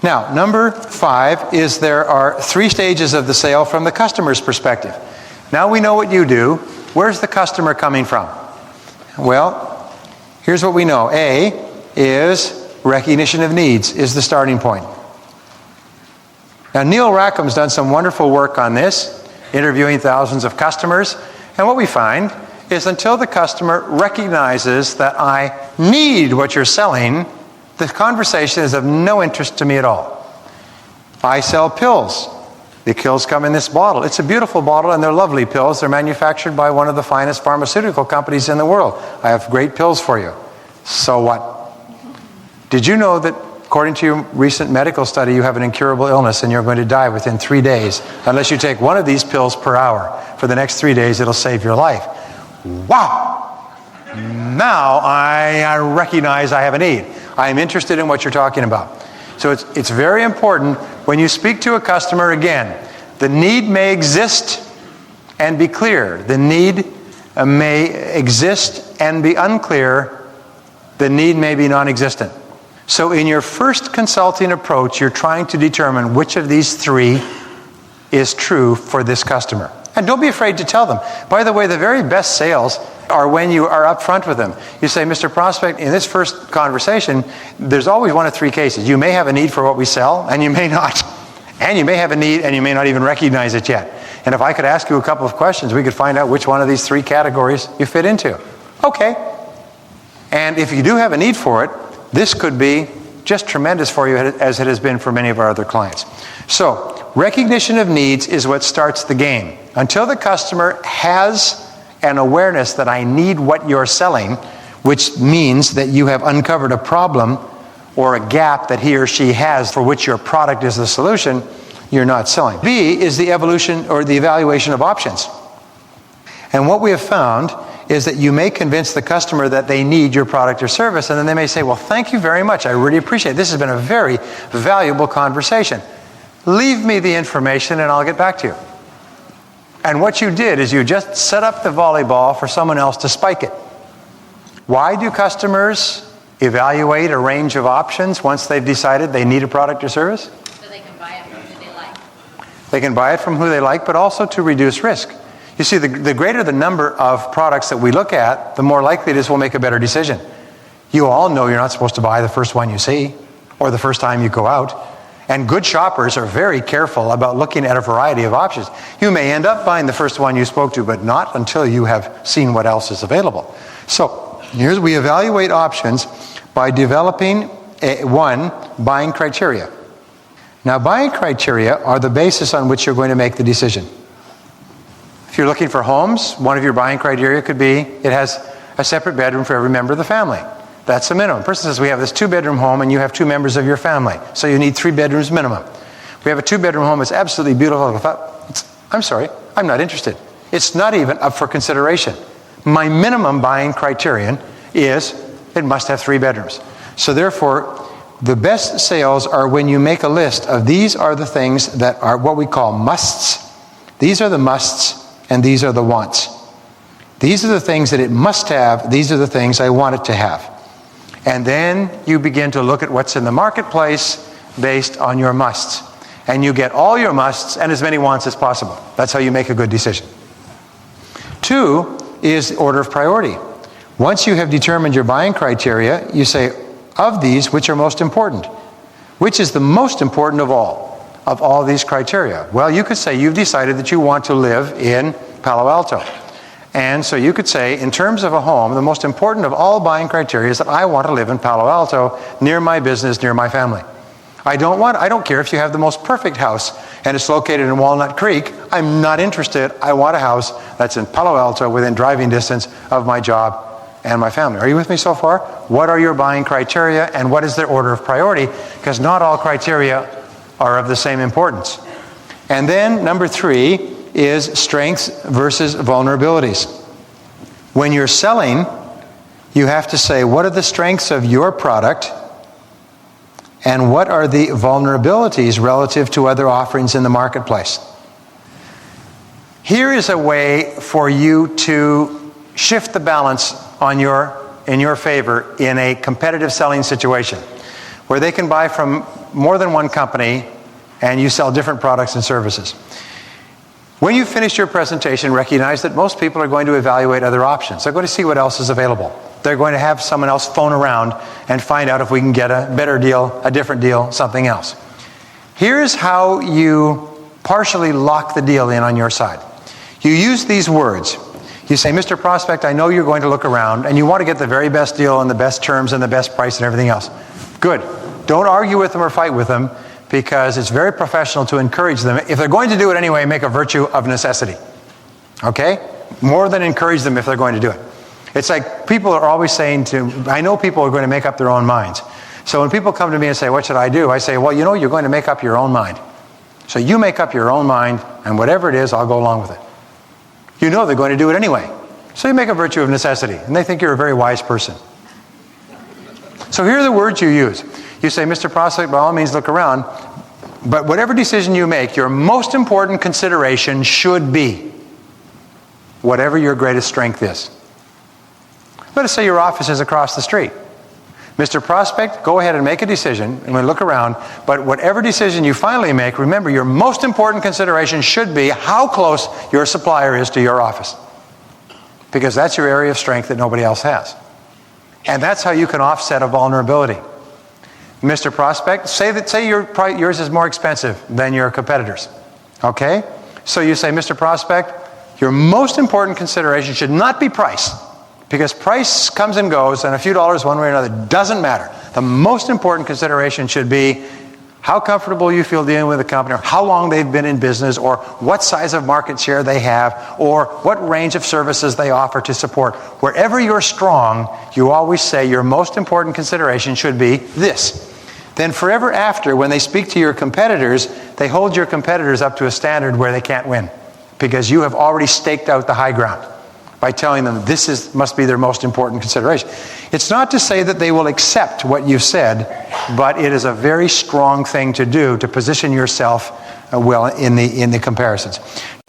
Now, number 5 is there are 3 stages of the sale from the customer's perspective. Now we know what you do. Where's the customer coming from? Well, here's what we know. A is recognition of needs is the starting point. Now, Neil Rackham's done some wonderful work on this, interviewing thousands of customers. And what we find is until the customer recognizes that I need what you're selling, the conversation is of no interest to me at all. I sell pills. The pills come in this bottle. It's a beautiful bottle and they're lovely pills. They're manufactured by one of the finest pharmaceutical companies in the world. I have great pills for you. So what? Did you know that according to your recent medical study, you have an incurable illness and you're going to die within 3 days unless you take one of these pills per hour. For the next 3 days, it'll save your life. Wow! Now I recognize I have a need. I am interested in what you're talking about. So it's very important when you speak to a customer, again, the need may exist and be clear. The need may exist and be unclear. The need may be non-existent. So in your first consulting approach, you're trying to determine which of these 3 is true for this customer. And don't be afraid to tell them. By the way, the very best sales are when you are upfront with them. You say, Mr. Prospect, in this first conversation, there's always one of 3 cases. You may have a need for what we sell, and you may not. And you may have a need, and you may not even recognize it yet. And if I could ask you a couple of questions, we could find out which one of these 3 categories you fit into. Okay. And if you do have a need for it, this could be just tremendous for you as it has been for many of our other clients. So, recognition of needs is what starts the game. Until the customer has an awareness that I need what you're selling, which means that you have uncovered a problem or a gap that he or she has for which your product is the solution, you're not selling. B is the evolution or the evaluation of options. And what we have found is that you may convince the customer that they need your product or service, and then they may say, well, thank you very much. I really appreciate it. This has been a very valuable conversation. Leave me the information and I'll get back to you. And what you did is you just set up the volleyball for someone else to spike it. Why do customers evaluate a range of options once they've decided they need a product or service? So they can buy it from who they like. They can buy it from who they like, but also to reduce risk. You see, the greater the number of products that we look at, the more likely it is we'll make a better decision. You all know you're not supposed to buy the first one you see or the first time you go out. And good shoppers are very careful about looking at a variety of options. You may end up buying the first one you spoke to, but not until you have seen what else is available. So we evaluate options by developing one buying criteria. Now, buying criteria are the basis on which you're going to make the decision. If you're looking for homes, one of your buying criteria could be it has a separate bedroom for every member of the family. That's the minimum. A person says, we have this 2-bedroom home and you have 2 members of your family, so you need 3 bedrooms minimum. We have a 2-bedroom home, it's absolutely beautiful. I'm sorry, I'm not interested. It's not even up for consideration. My minimum buying criterion is it must have 3 bedrooms. So therefore, the best sales are when you make a list of these are the things that are what we call musts. These are the musts and these are the wants. These are the things that it must have. These are the things I want it to have. And then you begin to look at what's in the marketplace based on your musts. And you get all your musts and as many wants as possible. That's how you make a good decision. 2 is order of priority. Once you have determined your buying criteria, you say, of these, which are most important? Which is the most important of all these criteria? Well, you could say you've decided that you want to live in Palo Alto. And so you could say, in terms of a home, the most important of all buying criteria is that I want to live in Palo Alto, near my business, near my family. I don't care if you have the most perfect house and it's located in Walnut Creek. I'm not interested. I want a house that's in Palo Alto within driving distance of my job and my family. Are you with me so far? What are your buying criteria and what is their order of priority? Because not all criteria are of the same importance. And then number 3 is strengths versus vulnerabilities. When you're selling, you have to say, what are the strengths of your product and what are the vulnerabilities relative to other offerings in the marketplace? Here is a way for you to shift the balance in your favor in a competitive selling situation where they can buy from more than one company and you sell different products and services. When you finish your presentation, recognize that most people are going to evaluate other options. They're going to see what else is available. They're going to have someone else phone around and find out if we can get a better deal, a different deal, something else. Here's how you partially lock the deal in on your side. You use these words. You say, Mr. Prospect, I know you're going to look around and you want to get the very best deal and the best terms and the best price and everything else. Good. Don't argue with them or fight with them because it's very professional to encourage them. If they're going to do it anyway, make a virtue of necessity. Okay? More than encourage them if they're going to do it. It's like people are always saying I know people are going to make up their own minds. So when people come to me and say, what should I do? I say, well, you know, you're going to make up your own mind. So you make up your own mind and whatever it is, I'll go along with it. You know they're going to do it anyway. So you make a virtue of necessity, and they think you're a very wise person. So here are the words you use. You say, Mr. Prospect, by all means look around, but whatever decision you make, your most important consideration should be whatever your greatest strength is. Let us say your office is across the street. Mr. Prospect, go ahead and make a decision, and we look around, but whatever decision you finally make, remember your most important consideration should be how close your supplier is to your office. Because that's your area of strength that nobody else has. And that's how you can offset a vulnerability. Mr. Prospect, say yours is more expensive than your competitors. Okay? So you say, Mr. Prospect, your most important consideration should not be price. Because price comes and goes, and a few dollars one way or another doesn't matter. The most important consideration should be how comfortable you feel dealing with the company, or how long they've been in business, or what size of market share they have, or what range of services they offer to support. Wherever you're strong, you always say your most important consideration should be this. Then forever after, when they speak to your competitors, they hold your competitors up to a standard where they can't win. Because you have already staked out the high ground by telling them must be their most important consideration. It's not to say that they will accept what you've said, but it is a very strong thing to do to position yourself well in the comparisons.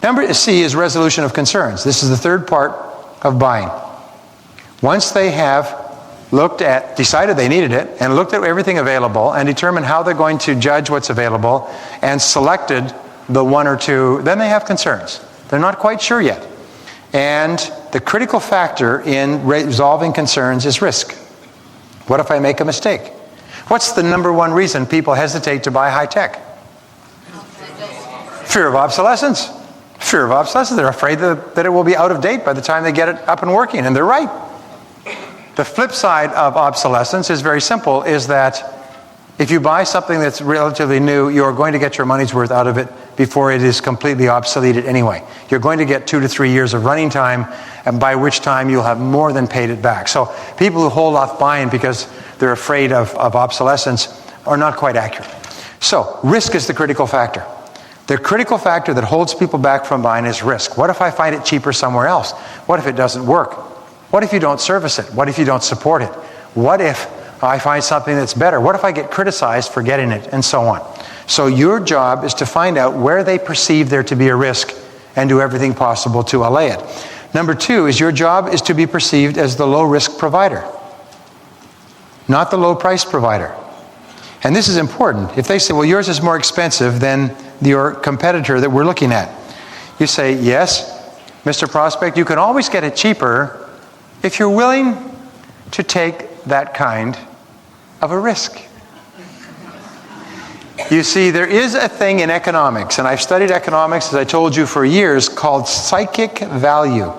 Number C is resolution of concerns. This is the third part of buying. Once they have decided they needed it, and looked at everything available, and determined how they're going to judge what's available, and selected the one or two, then they have concerns. They're not quite sure yet. And the critical factor in resolving concerns is risk. What if I make a mistake? What's the number one reason people hesitate to buy high tech? Fear of obsolescence. Fear of obsolescence. They're afraid that it will be out of date by the time they get it up and working, and they're right. The flip side of obsolescence is very simple, is that if you buy something that's relatively new, you're going to get your money's worth out of it before it is completely obsoleted anyway. You're going to get 2 to 3 years of running time, and by which time you'll have more than paid it back. So people who hold off buying because they're afraid of obsolescence are not quite accurate. So risk is the critical factor. The critical factor that holds people back from buying is risk. What if I find it cheaper somewhere else? What if it doesn't work? What if you don't service it? What if you don't support it? What if I find something that's better? What if I get criticized for getting it? And so on. So your job is to find out where they perceive there to be a risk and do everything possible to allay it. Number 2 is your job is to be perceived as the low-risk provider, not the low-price provider. And this is important. If they say, well, yours is more expensive than your competitor that we're looking at, you say, yes, Mr. Prospect, you can always get it cheaper if you're willing to take that kind of a risk. You see, there is a thing in economics, and I've studied economics, as I told you, for years, called psychic value.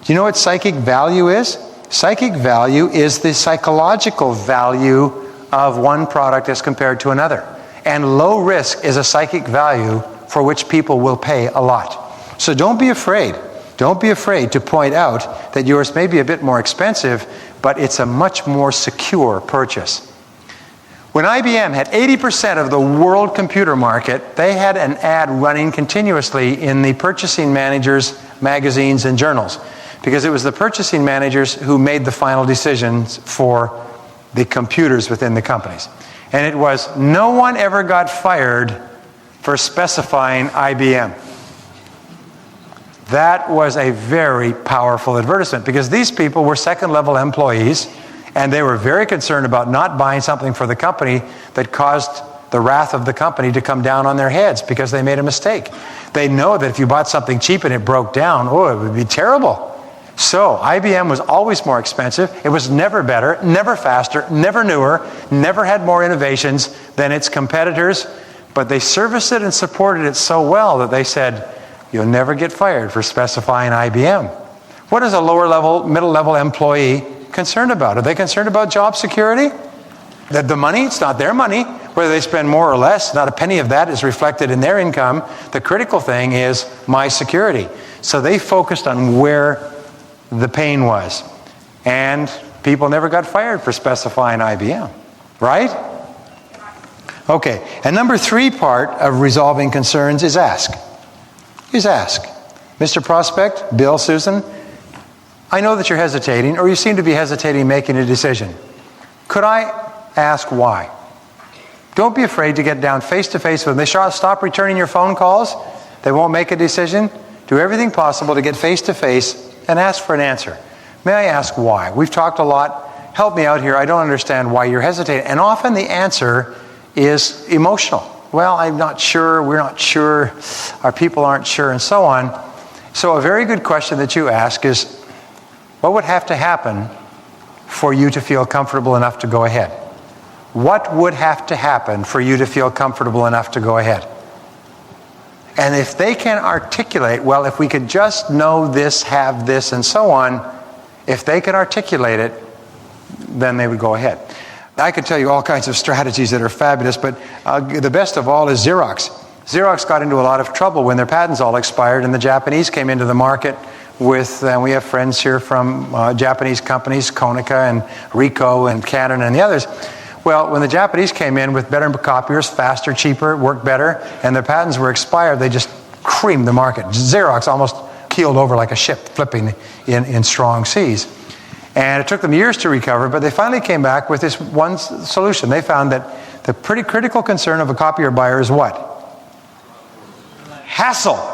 Do you know what psychic value is? Psychic value is the psychological value of one product as compared to another. And low risk is a psychic value for which people will pay a lot. So don't be afraid. Don't be afraid to point out that yours may be a bit more expensive, but it's a much more secure purchase. When IBM had 80% of the world computer market, they had an ad running continuously in the purchasing managers' magazines and journals, because it was the purchasing managers who made the final decisions for the computers within the companies. And it was, no one ever got fired for specifying IBM. That was a very powerful advertisement, because these people were second-level employees, and they were very concerned about not buying something for the company that caused the wrath of the company to come down on their heads because they made a mistake. They know that if you bought something cheap and it broke down, it would be terrible. So IBM was always more expensive. It was never better, never faster, never newer, never had more innovations than its competitors. But they serviced it and supported it so well that they said, you'll never get fired for specifying IBM. What is a lower level, middle level employee concerned about? Are they concerned about job security? That the money, it's not their money. Whether they spend more or less, not a penny of that is reflected in their income. The critical thing is my security. So they focused on where the pain was. And people never got fired for specifying IBM. Right? Okay. And number 3 part of resolving concerns is ask. Is ask. Mr. Prospect, Bill, Susan, I know that you're hesitating, or you seem to be hesitating making a decision. Could I ask why? Don't be afraid to get down face-to-face with them. They stop returning your phone calls. They won't make a decision. Do everything possible to get face-to-face and ask for an answer. May I ask why? We've talked a lot. Help me out here. I don't understand why you're hesitating. And often the answer is emotional. Well, I'm not sure. We're not sure. Our people aren't sure, and so on. So a very good question that you ask is, what would have to happen for you to feel comfortable enough to go ahead? What would have to happen for you to feel comfortable enough to go ahead? And if they can articulate, well, if we could just know this, have this, and so on, if they could articulate it, then they would go ahead. I could tell you all kinds of strategies that are fabulous, but the best of all is Xerox. Xerox got into a lot of trouble when their patents all expired, and the Japanese came into the market with, and we have friends here from Japanese companies, Konica and Ricoh and Canon and the others. Well, when the Japanese came in with better copiers, faster, cheaper, worked better, and their patents were expired, they just creamed the market. Xerox almost keeled over like a ship flipping in strong seas. And it took them years to recover, but they finally came back with this one solution. They found that the pretty critical concern of a copier buyer is what? Hassle.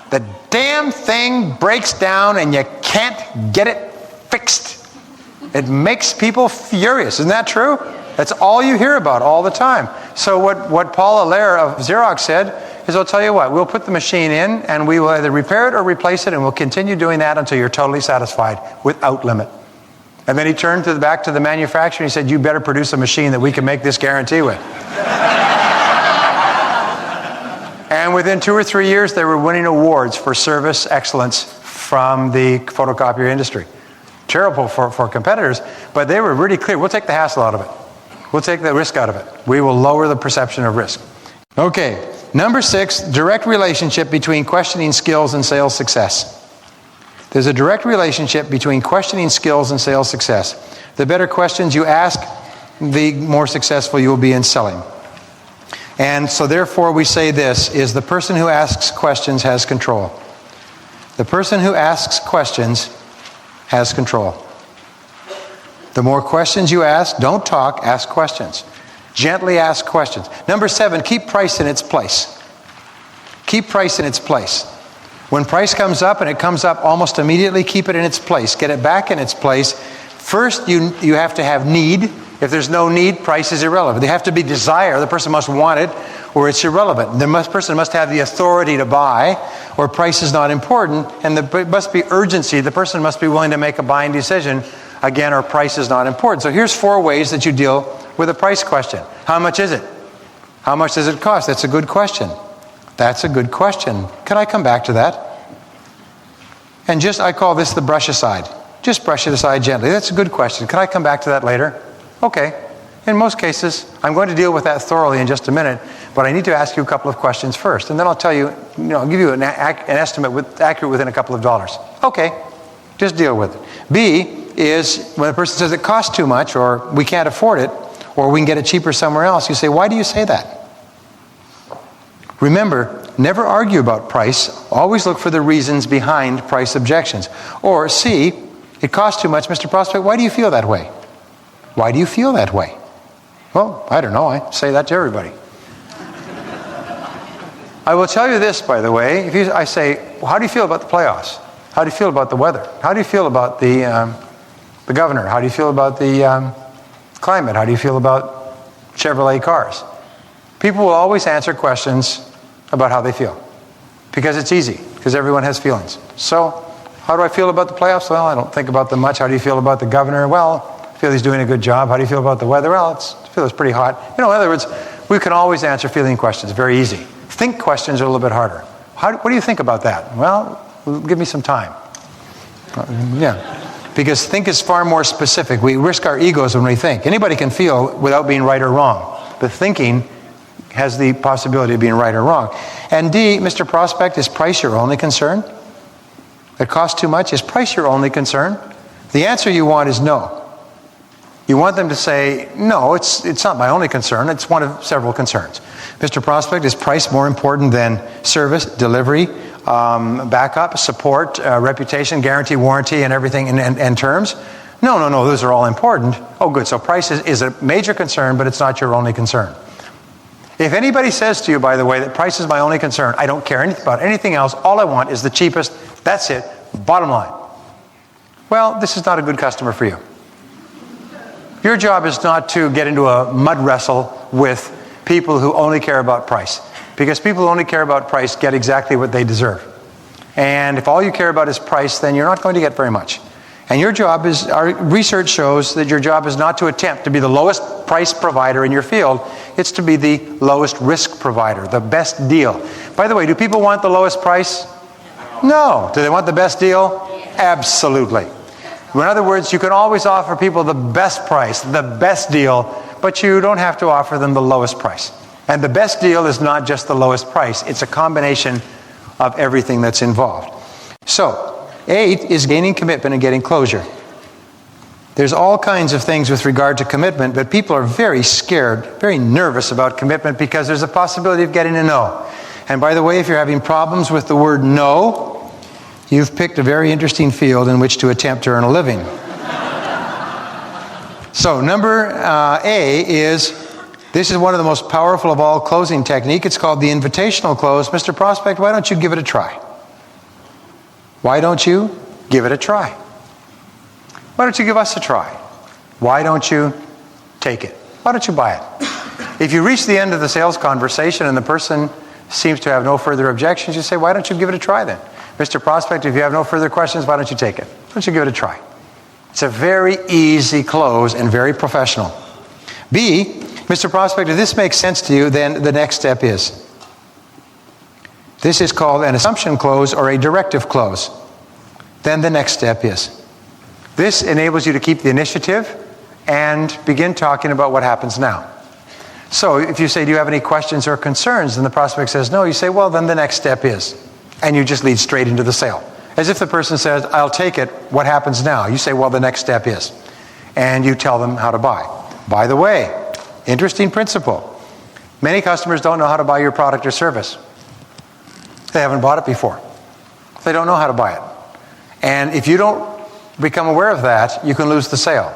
The damn thing breaks down and you can't get it fixed. It makes people furious. Isn't that true? That's all you hear about all the time. So what Paul Allaire of Xerox said is, I'll tell you what, we'll put the machine in and we will either repair it or replace it, and we'll continue doing that until you're totally satisfied without limit. And then he turned back to the manufacturer and he said, you better produce a machine that we can make this guarantee with. And within 2 or 3 years, they were winning awards for service excellence from the photocopier industry. Terrible for competitors, but they were really clear. We'll take the hassle out of it. We'll take the risk out of it. We will lower the perception of risk. Okay, number 6, direct relationship between questioning skills and sales success. There's a direct relationship between questioning skills and sales success. The better questions you ask, the more successful you will be in selling. And so therefore we say this, is the person who asks questions has control. The person who asks questions has control. The more questions you ask, don't talk, ask questions. Gently ask questions. Number 7, keep price in its place. Keep price in its place. When price comes up, and it comes up almost immediately, keep it in its place. Get it back in its place. First, you have to have need, If there's no need, price is irrelevant. They have to be desire. The person must want it, or it's irrelevant. The person must have the authority to buy, or price is not important, and there must be urgency. The person must be willing to make a buying decision, again, or price is not important. So here's 4 ways that you deal with a price question. How much is it? How much does it cost? That's a good question. That's a good question. Can I come back to that? And I call this the brush aside. Just brush it aside gently. That's a good question. Can I come back to that later? Okay. In most cases, I'm going to deal with that thoroughly in just a minute, but I need to ask you a couple of questions first, and then I'll tell you, I'll give you an estimate accurate within a couple of dollars. Okay. Just deal with it. B is when a person says it costs too much, or we can't afford it, or we can get it cheaper somewhere else. You say, why do you say that? Remember, never argue about price. Always look for the reasons behind price objections. Or C, it costs too much. Mr. Prospect, why do you feel that way? Why do you feel that way? Well, I don't know. I say that to everybody. I will tell you this, by the way. I say, well, how do you feel about the playoffs? How do you feel about the weather? How do you feel about the governor? How do you feel about the climate? How do you feel about Chevrolet cars? People will always answer questions about how they feel, because it's easy, because everyone has feelings. So, how do I feel about the playoffs? Well, I don't think about them much. How do you feel about the governor? Well, I feel he's doing a good job. How do you feel about the weather? Well, I feel it's pretty hot. In other words, we can always answer feeling questions. Very easy. Think questions are a little bit harder. What do you think about that? Well, give me some time. Yeah. Because think is far more specific. We risk our egos when we think. Anybody can feel without being right or wrong. But thinking has the possibility of being right or wrong. And D, Mr. Prospect, is price your only concern? It costs too much? Is price your only concern? The answer you want is no. You want them to say, no, it's not my only concern. It's one of several concerns. Mr. Prospect, is price more important than service, delivery, backup, support, reputation, guarantee, warranty, and everything, and terms? No, those are all important. Oh, good. So price is a major concern, but it's not your only concern. If anybody says to you, by the way, that price is my only concern, I don't care anything about anything else, all I want is the cheapest, that's it, bottom line. Well, this is not a good customer for you. Your job is not to get into a mud wrestle with people who only care about price, because people who only care about price get exactly what they deserve. And if all you care about is price, then you're not going to get very much. And your job is, our research shows that your job is not to attempt to be the lowest price provider in your field. It's to be the lowest risk provider, the best deal. By the way, do people want the lowest price? No. Do they want the best deal? Absolutely. In other words, you can always offer people the best price, the best deal, but you don't have to offer them the lowest price. And the best deal is not just the lowest price. It's a combination of everything that's involved. So, 8 is gaining commitment and getting closure. There's all kinds of things with regard to commitment, but people are very scared, very nervous about commitment because there's a possibility of getting a no. And by the way, if you're having problems with the word no, you've picked a very interesting field in which to attempt to earn a living. So number A is, this is one of the most powerful of all closing technique. It's called the invitational close. Mr. Prospect, why don't you give it a try? Why don't you give it a try? Why don't you give us a try? Why don't you take it? Why don't you buy it? If you reach the end of the sales conversation and the person seems to have no further objections, you say, why don't you give it a try then? Mr. Prospect, if you have no further questions, why don't you take it? Why don't you give it a try? It's a very easy close and very professional. B, Mr. Prospect, if this makes sense to you, then the next step is. This is called an assumption close or a directive close. Then the next step is. This enables you to keep the initiative and begin talking about what happens now. So if you say, do you have any questions or concerns? And the prospect says no, you say, well, then the next step is. And you just lead straight into the sale. As if the person says, I'll take it, what happens now? You say, well, the next step is. And you tell them how to buy. By the way, interesting principle. Many customers don't know how to buy your product or service. They haven't bought it before. They don't know how to buy it. And if you don't become aware of that, you can lose the sale.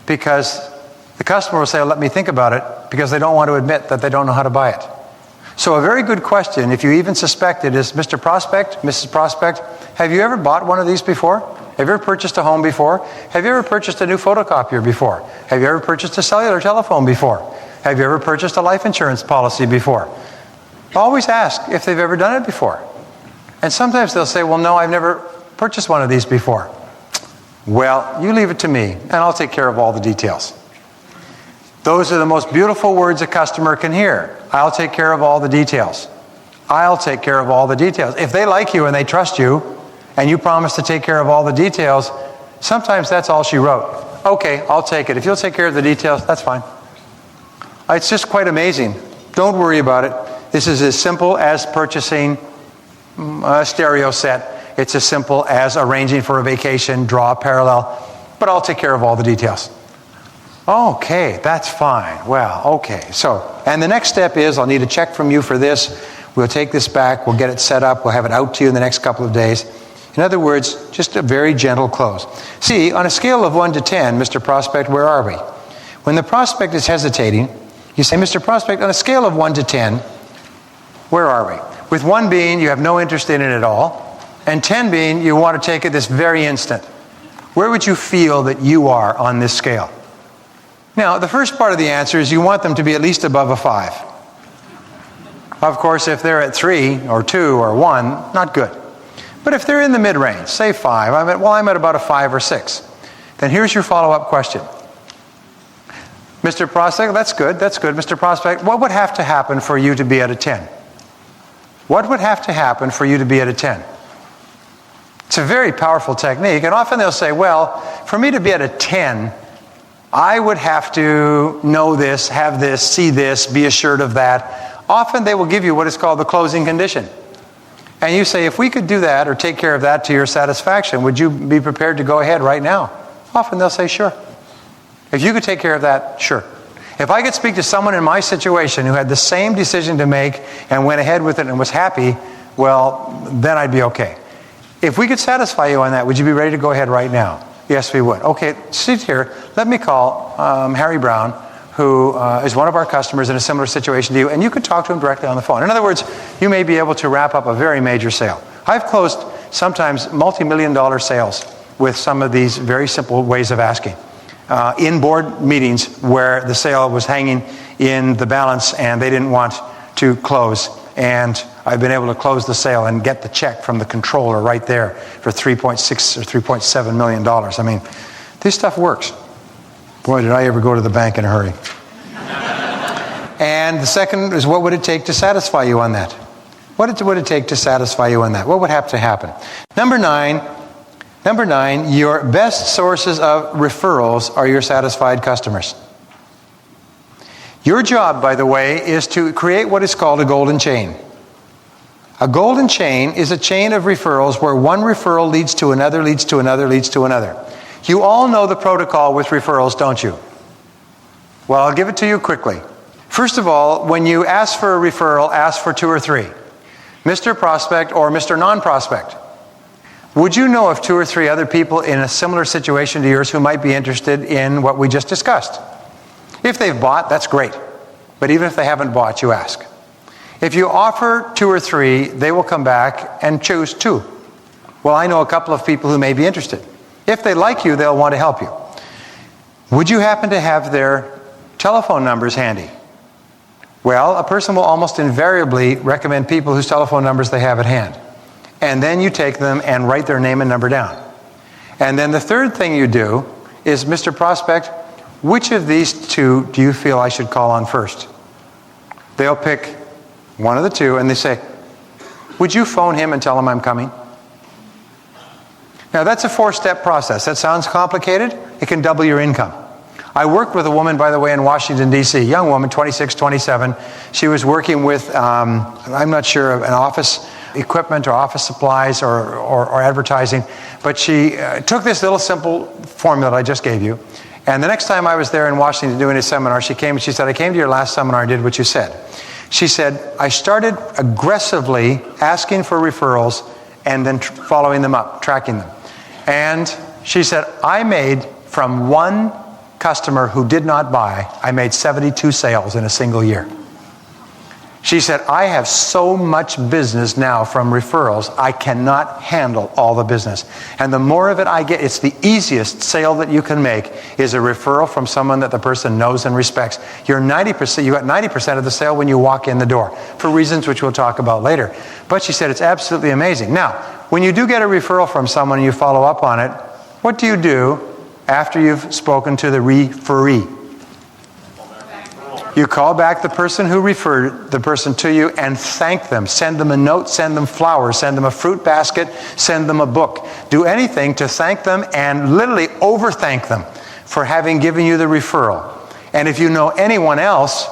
Because the customer will say, let me think about it, because they don't want to admit that they don't know how to buy it. So a very good question, if you even suspect it, is, Mr. Prospect, Mrs. Prospect, have you ever bought one of these before? Have you ever purchased a home before? Have you ever purchased a new photocopier before? Have you ever purchased a cellular telephone before? Have you ever purchased a life insurance policy before? Always ask if they've ever done it before. And sometimes they'll say, well, no, I've never purchased one of these before. Well, you leave it to me, and I'll take care of all the details. Those are the most beautiful words a customer can hear. I'll take care of all the details. I'll take care of all the details. If they like you and they trust you, and you promise to take care of all the details, sometimes that's all she wrote. Okay, I'll take it. If you'll take care of the details, that's fine. It's just quite amazing. Don't worry about it. This is as simple as purchasing a stereo set. It's as simple as arranging for a vacation, draw a parallel, but I'll take care of all the details. Okay, that's fine. Well, okay. So, and the next step is I'll need a check from you for this. We'll take this back. We'll get it set up. We'll have it out to you in the next couple of days. In other words, just a very gentle close. See, on a scale of 1 to 10, Mr. Prospect, where are we? When the prospect is hesitating, you say, Mr. Prospect, on a scale of 1 to 10, where are we? With 1 being you have no interest in it at all, and 10 being you want to take it this very instant. Where would you feel that you are on this scale? Now, the first part of the answer is you want them to be at least above a 5. Of course, if they're at 3 or 2 or 1, not good. But if they're in the mid-range, say 5, I'm at about a 5 or 6. Then here's your follow-up question. Mr. Prospect, that's good, Mr. Prospect. What would have to happen for you to be at a 10? What would have to happen for you to be at a 10? It's a very powerful technique, and often they'll say, well, for me to be at a 10, I would have to know this, have this, see this, be assured of that. Often they will give you what is called the closing condition. And you say, if we could do that or take care of that to your satisfaction, would you be prepared to go ahead right now? Often they'll say, sure. If you could take care of that, sure. If I could speak to someone in my situation who had the same decision to make and went ahead with it and was happy, well, then I'd be okay. If we could satisfy you on that, would you be ready to go ahead right now? Yes, we would. Okay, sit here. Let me call Harry Brown, who is one of our customers in a similar situation to you, and you could talk to him directly on the phone. In other words, you may be able to wrap up a very major sale. I've closed sometimes multi-million-dollar sales with some of these very simple ways of asking. In board meetings where the sale was hanging in the balance and they didn't want to close, and I've been able to close the sale and get the check from the controller right there for $3.6 or $3.7 million. I mean, this stuff works. Boy, did I ever go to the bank in a hurry. And the second is, what would it take to satisfy you on that? What would it take to satisfy you on that? What would have to happen? Number nine, your best sources of referrals are your satisfied customers. Your job, by the way, is to create what is called a golden chain. A golden chain is a chain of referrals where one referral leads to another, leads to another, leads to another. You all know the protocol with referrals, don't you? Well, I'll give it to you quickly. First of all, when you ask for a referral, ask for 2 or 3. Mr. Prospect or Mr. Non-Prospect. Would you know of 2 or 3 other people in a similar situation to yours who might be interested in what we just discussed? If they've bought, that's great. But even if they haven't bought, you ask. If you offer 2 or 3, they will come back and choose 2. Well, I know a couple of people who may be interested. If they like you, they'll want to help you. Would you happen to have their telephone numbers handy? Well, a person will almost invariably recommend people whose telephone numbers they have at hand. And then you take them and write their name and number down. And then the third thing you do is, Mr. Prospect, which of these 2 do you feel I should call on first? They'll pick one of the 2 and they say, would you phone him and tell him I'm coming? Now that's a 4-step process. That sounds complicated. It can double your income. I worked with a woman, by the way, in Washington, D.C., young woman, 26, 27. She was working with, I'm not sure, an office equipment or office supplies or advertising. But she took this little simple formula that I just gave you. And the next time I was there in Washington doing a seminar, she came and she said, I came to your last seminar and did what you said. She said, I started aggressively asking for referrals and then following them up, tracking them. And she said, I made from one customer who did not buy, I made 72 sales in a single year. She said, I have so much business now from referrals, I cannot handle all the business. And the more of it I get, it's the easiest sale that you can make is a referral from someone that the person knows and respects. You got 90% of the sale when you walk in the door, for reasons which we'll talk about later. But she said, it's absolutely amazing. Now, when you do get a referral from someone and you follow up on it, what do you do after you've spoken to the referee? You call back the person who referred the person to you and thank them. Send them a note, send them flowers, send them a fruit basket, send them a book. Do anything to thank them and literally over-thank them for having given you the referral. And if you know anyone else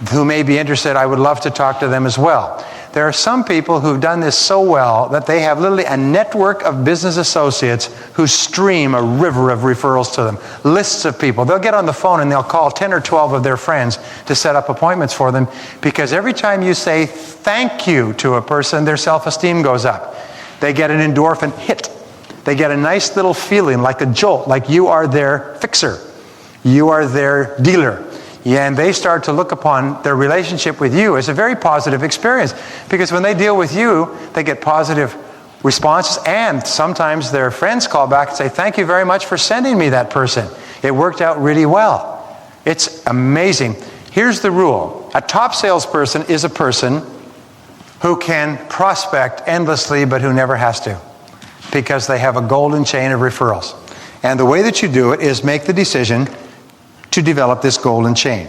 who may be interested, I would love to talk to them as well. There are some people who've done this so well that they have literally a network of business associates who stream a river of referrals to them. Lists of people. They'll get on the phone and they'll call 10 or 12 of their friends to set up appointments for them, because every time you say thank you to a person, their self-esteem goes up. They get an endorphin hit. They get a nice little feeling, like a jolt, like you are their fixer. You are their dealer. Yeah, and they start to look upon their relationship with you as a very positive experience, because when they deal with you, they get positive responses, and sometimes their friends call back and say, thank you very much for sending me that person. It worked out really well. It's amazing. Here's the rule. A top salesperson is a person who can prospect endlessly but who never has to, because they have a golden chain of referrals. And the way that you do it is make the decision to develop this golden chain.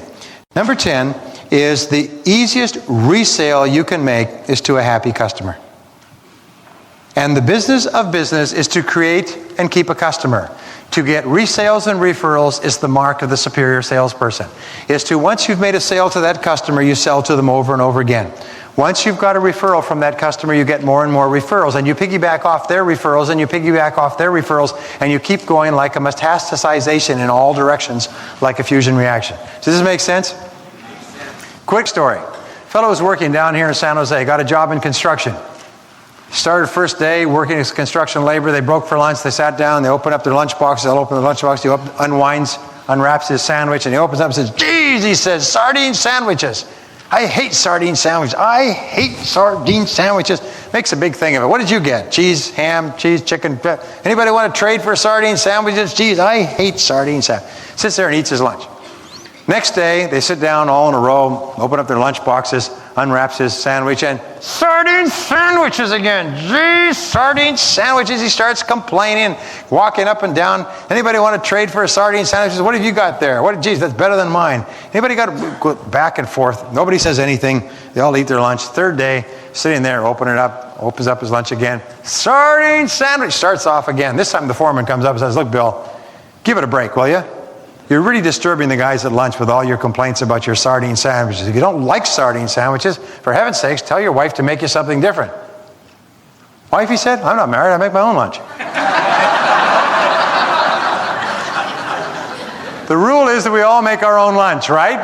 Number 10 is the easiest resale you can make is to a happy customer. And the business of business is to create and keep a customer. To get resales and referrals is the mark of the superior salesperson. Is to, once you've made a sale to that customer, you sell to them over and over again. Once you've got a referral from that customer, you get more and more referrals, and you piggyback off their referrals, and you piggyback off their referrals, and you keep going like a metastasization in all directions, like a fusion reaction. Does this make sense? Quick story. Fellow was working down here in San Jose, got a job in construction. Started first day working as construction labor. They broke for lunch. They sat down. They opened up their lunch box. They'll open the lunch box. He unwraps his sandwich, and he opens up and says, geez, he says, sardine sandwiches. I hate sardine sandwiches. I hate sardine sandwiches. Makes a big thing of it. What did you get? Cheese, ham, cheese, chicken. Anybody want to trade for sardine sandwiches? Geez, I hate sardine sandwiches. Sits there and eats his lunch. Next day, they sit down all in a row, open up their lunch boxes, unwraps his sandwich, and sardine sandwiches again. Geez, sardine sandwiches. He starts complaining, walking up and down. Anybody want to trade for a sardine sandwich? What have you got there? Geez, that's better than mine. Anybody got to go back and forth? Nobody says anything. They all eat their lunch. Third day, sitting there, opens up his lunch again. Sardine sandwich. Starts off again. This time the foreman comes up and says, look, Bill, give it a break, will you? You're really disturbing the guys at lunch with all your complaints about your sardine sandwiches. If you don't like sardine sandwiches, for heaven's sakes, tell your wife to make you something different. Wife, he said, I'm not married, I make my own lunch. The rule is that we all make our own lunch, right?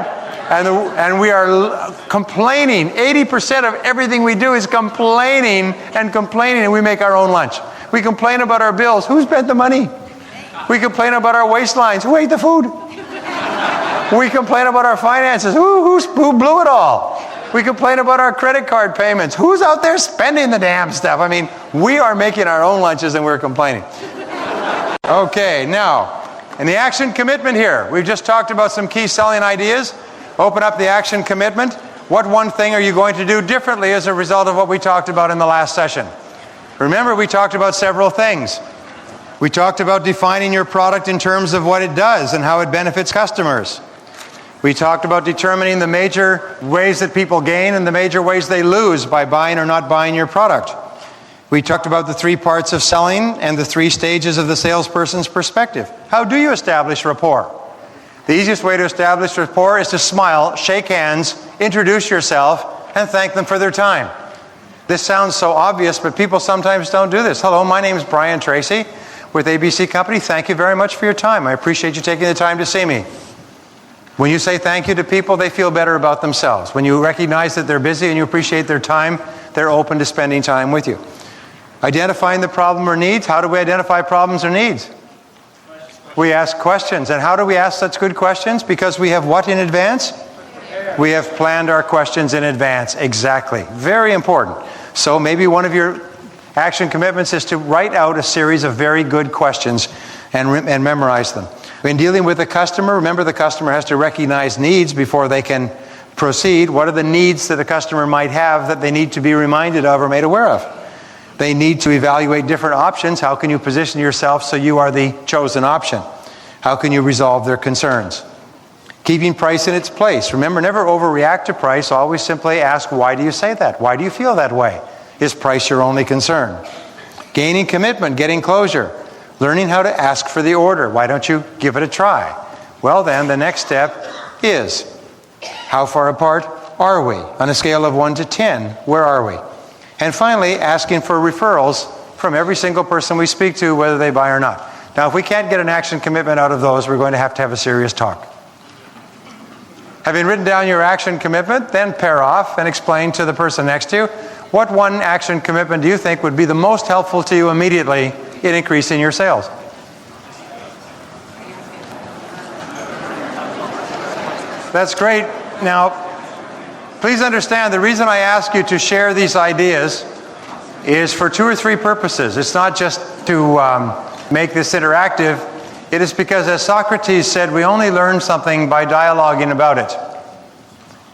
And we are complaining. 80% of everything we do is complaining, and we make our own lunch. We complain about our bills. Who spent the money? We complain about our waistlines. Who ate the food? We complain about our finances. Who blew it all? We complain about our credit card payments. Who's out there spending the damn stuff? I mean, we are making our own lunches and we're complaining. Okay, now, in the action commitment here, we've just talked about some key selling ideas. Open up the action commitment. What one thing are you going to do differently as a result of what we talked about in the last session? Remember, we talked about several things. We talked about defining your product in terms of what it does and how it benefits customers. We talked about determining the major ways that people gain and the major ways they lose by buying or not buying your product. We talked about the 3 parts of selling and the 3 stages of the salesperson's perspective. How do you establish rapport? The easiest way to establish rapport is to smile, shake hands, introduce yourself, and thank them for their time. This sounds so obvious, but people sometimes don't do this. Hello, my name is Brian Tracy with ABC Company. Thank you very much for your time. I appreciate you taking the time to see me. When you say thank you to people, they feel better about themselves. When you recognize that they're busy and you appreciate their time, they're open to spending time with you. Identifying the problem or needs. How do we identify problems or needs? We ask questions. And how do we ask such good questions? Because we have what in advance? We have planned our questions in advance. Exactly. Very important. So maybe one of your action commitments is to write out a series of very good questions and memorize them. When dealing with a customer, remember the customer has to recognize needs before they can proceed. What are the needs that a customer might have that they need to be reminded of or made aware of? They need to evaluate different options. How can you position yourself so you are the chosen option? How can you resolve their concerns? Keeping price in its place. Remember, never overreact to price. Always simply ask, why do you say that? Why do you feel that way? Is price your only concern? Gaining commitment, getting closure. Learning how to ask for the order. Why don't you give it a try? Well then, the next step is, how far apart are we? On a scale of 1 to 10, where are we? And finally, asking for referrals from every single person we speak to, whether they buy or not. Now, if we can't get an action commitment out of those, we're going to have a serious talk. Having written down your action commitment, then pair off and explain to the person next to you, what one action commitment do you think would be the most helpful to you immediately in increasing your sales? That's great. Now, please understand the reason I ask you to share these ideas is for 2 or 3 purposes. It's not just to make this interactive. It is because, as Socrates said, we only learn something by dialoguing about it.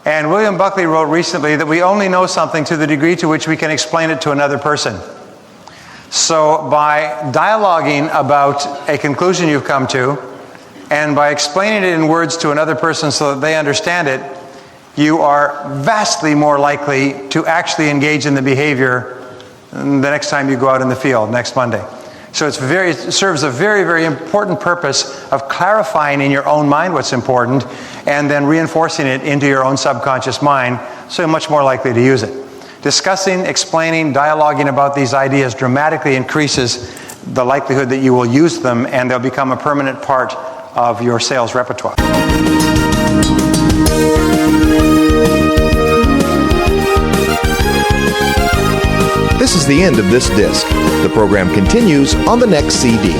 And William Buckley wrote recently that we only know something to the degree to which we can explain it to another person. So by dialoguing about a conclusion you've come to, and by explaining it in words to another person so that they understand it, you are vastly more likely to actually engage in the behavior the next time you go out in the field, next Monday. So it serves a very, very important purpose of clarifying in your own mind what's important and then reinforcing it into your own subconscious mind, so you're much more likely to use it. Discussing, explaining, dialoguing about these ideas dramatically increases the likelihood that you will use them and they'll become a permanent part of your sales repertoire. This is the end of this disc. The program continues on the next CD.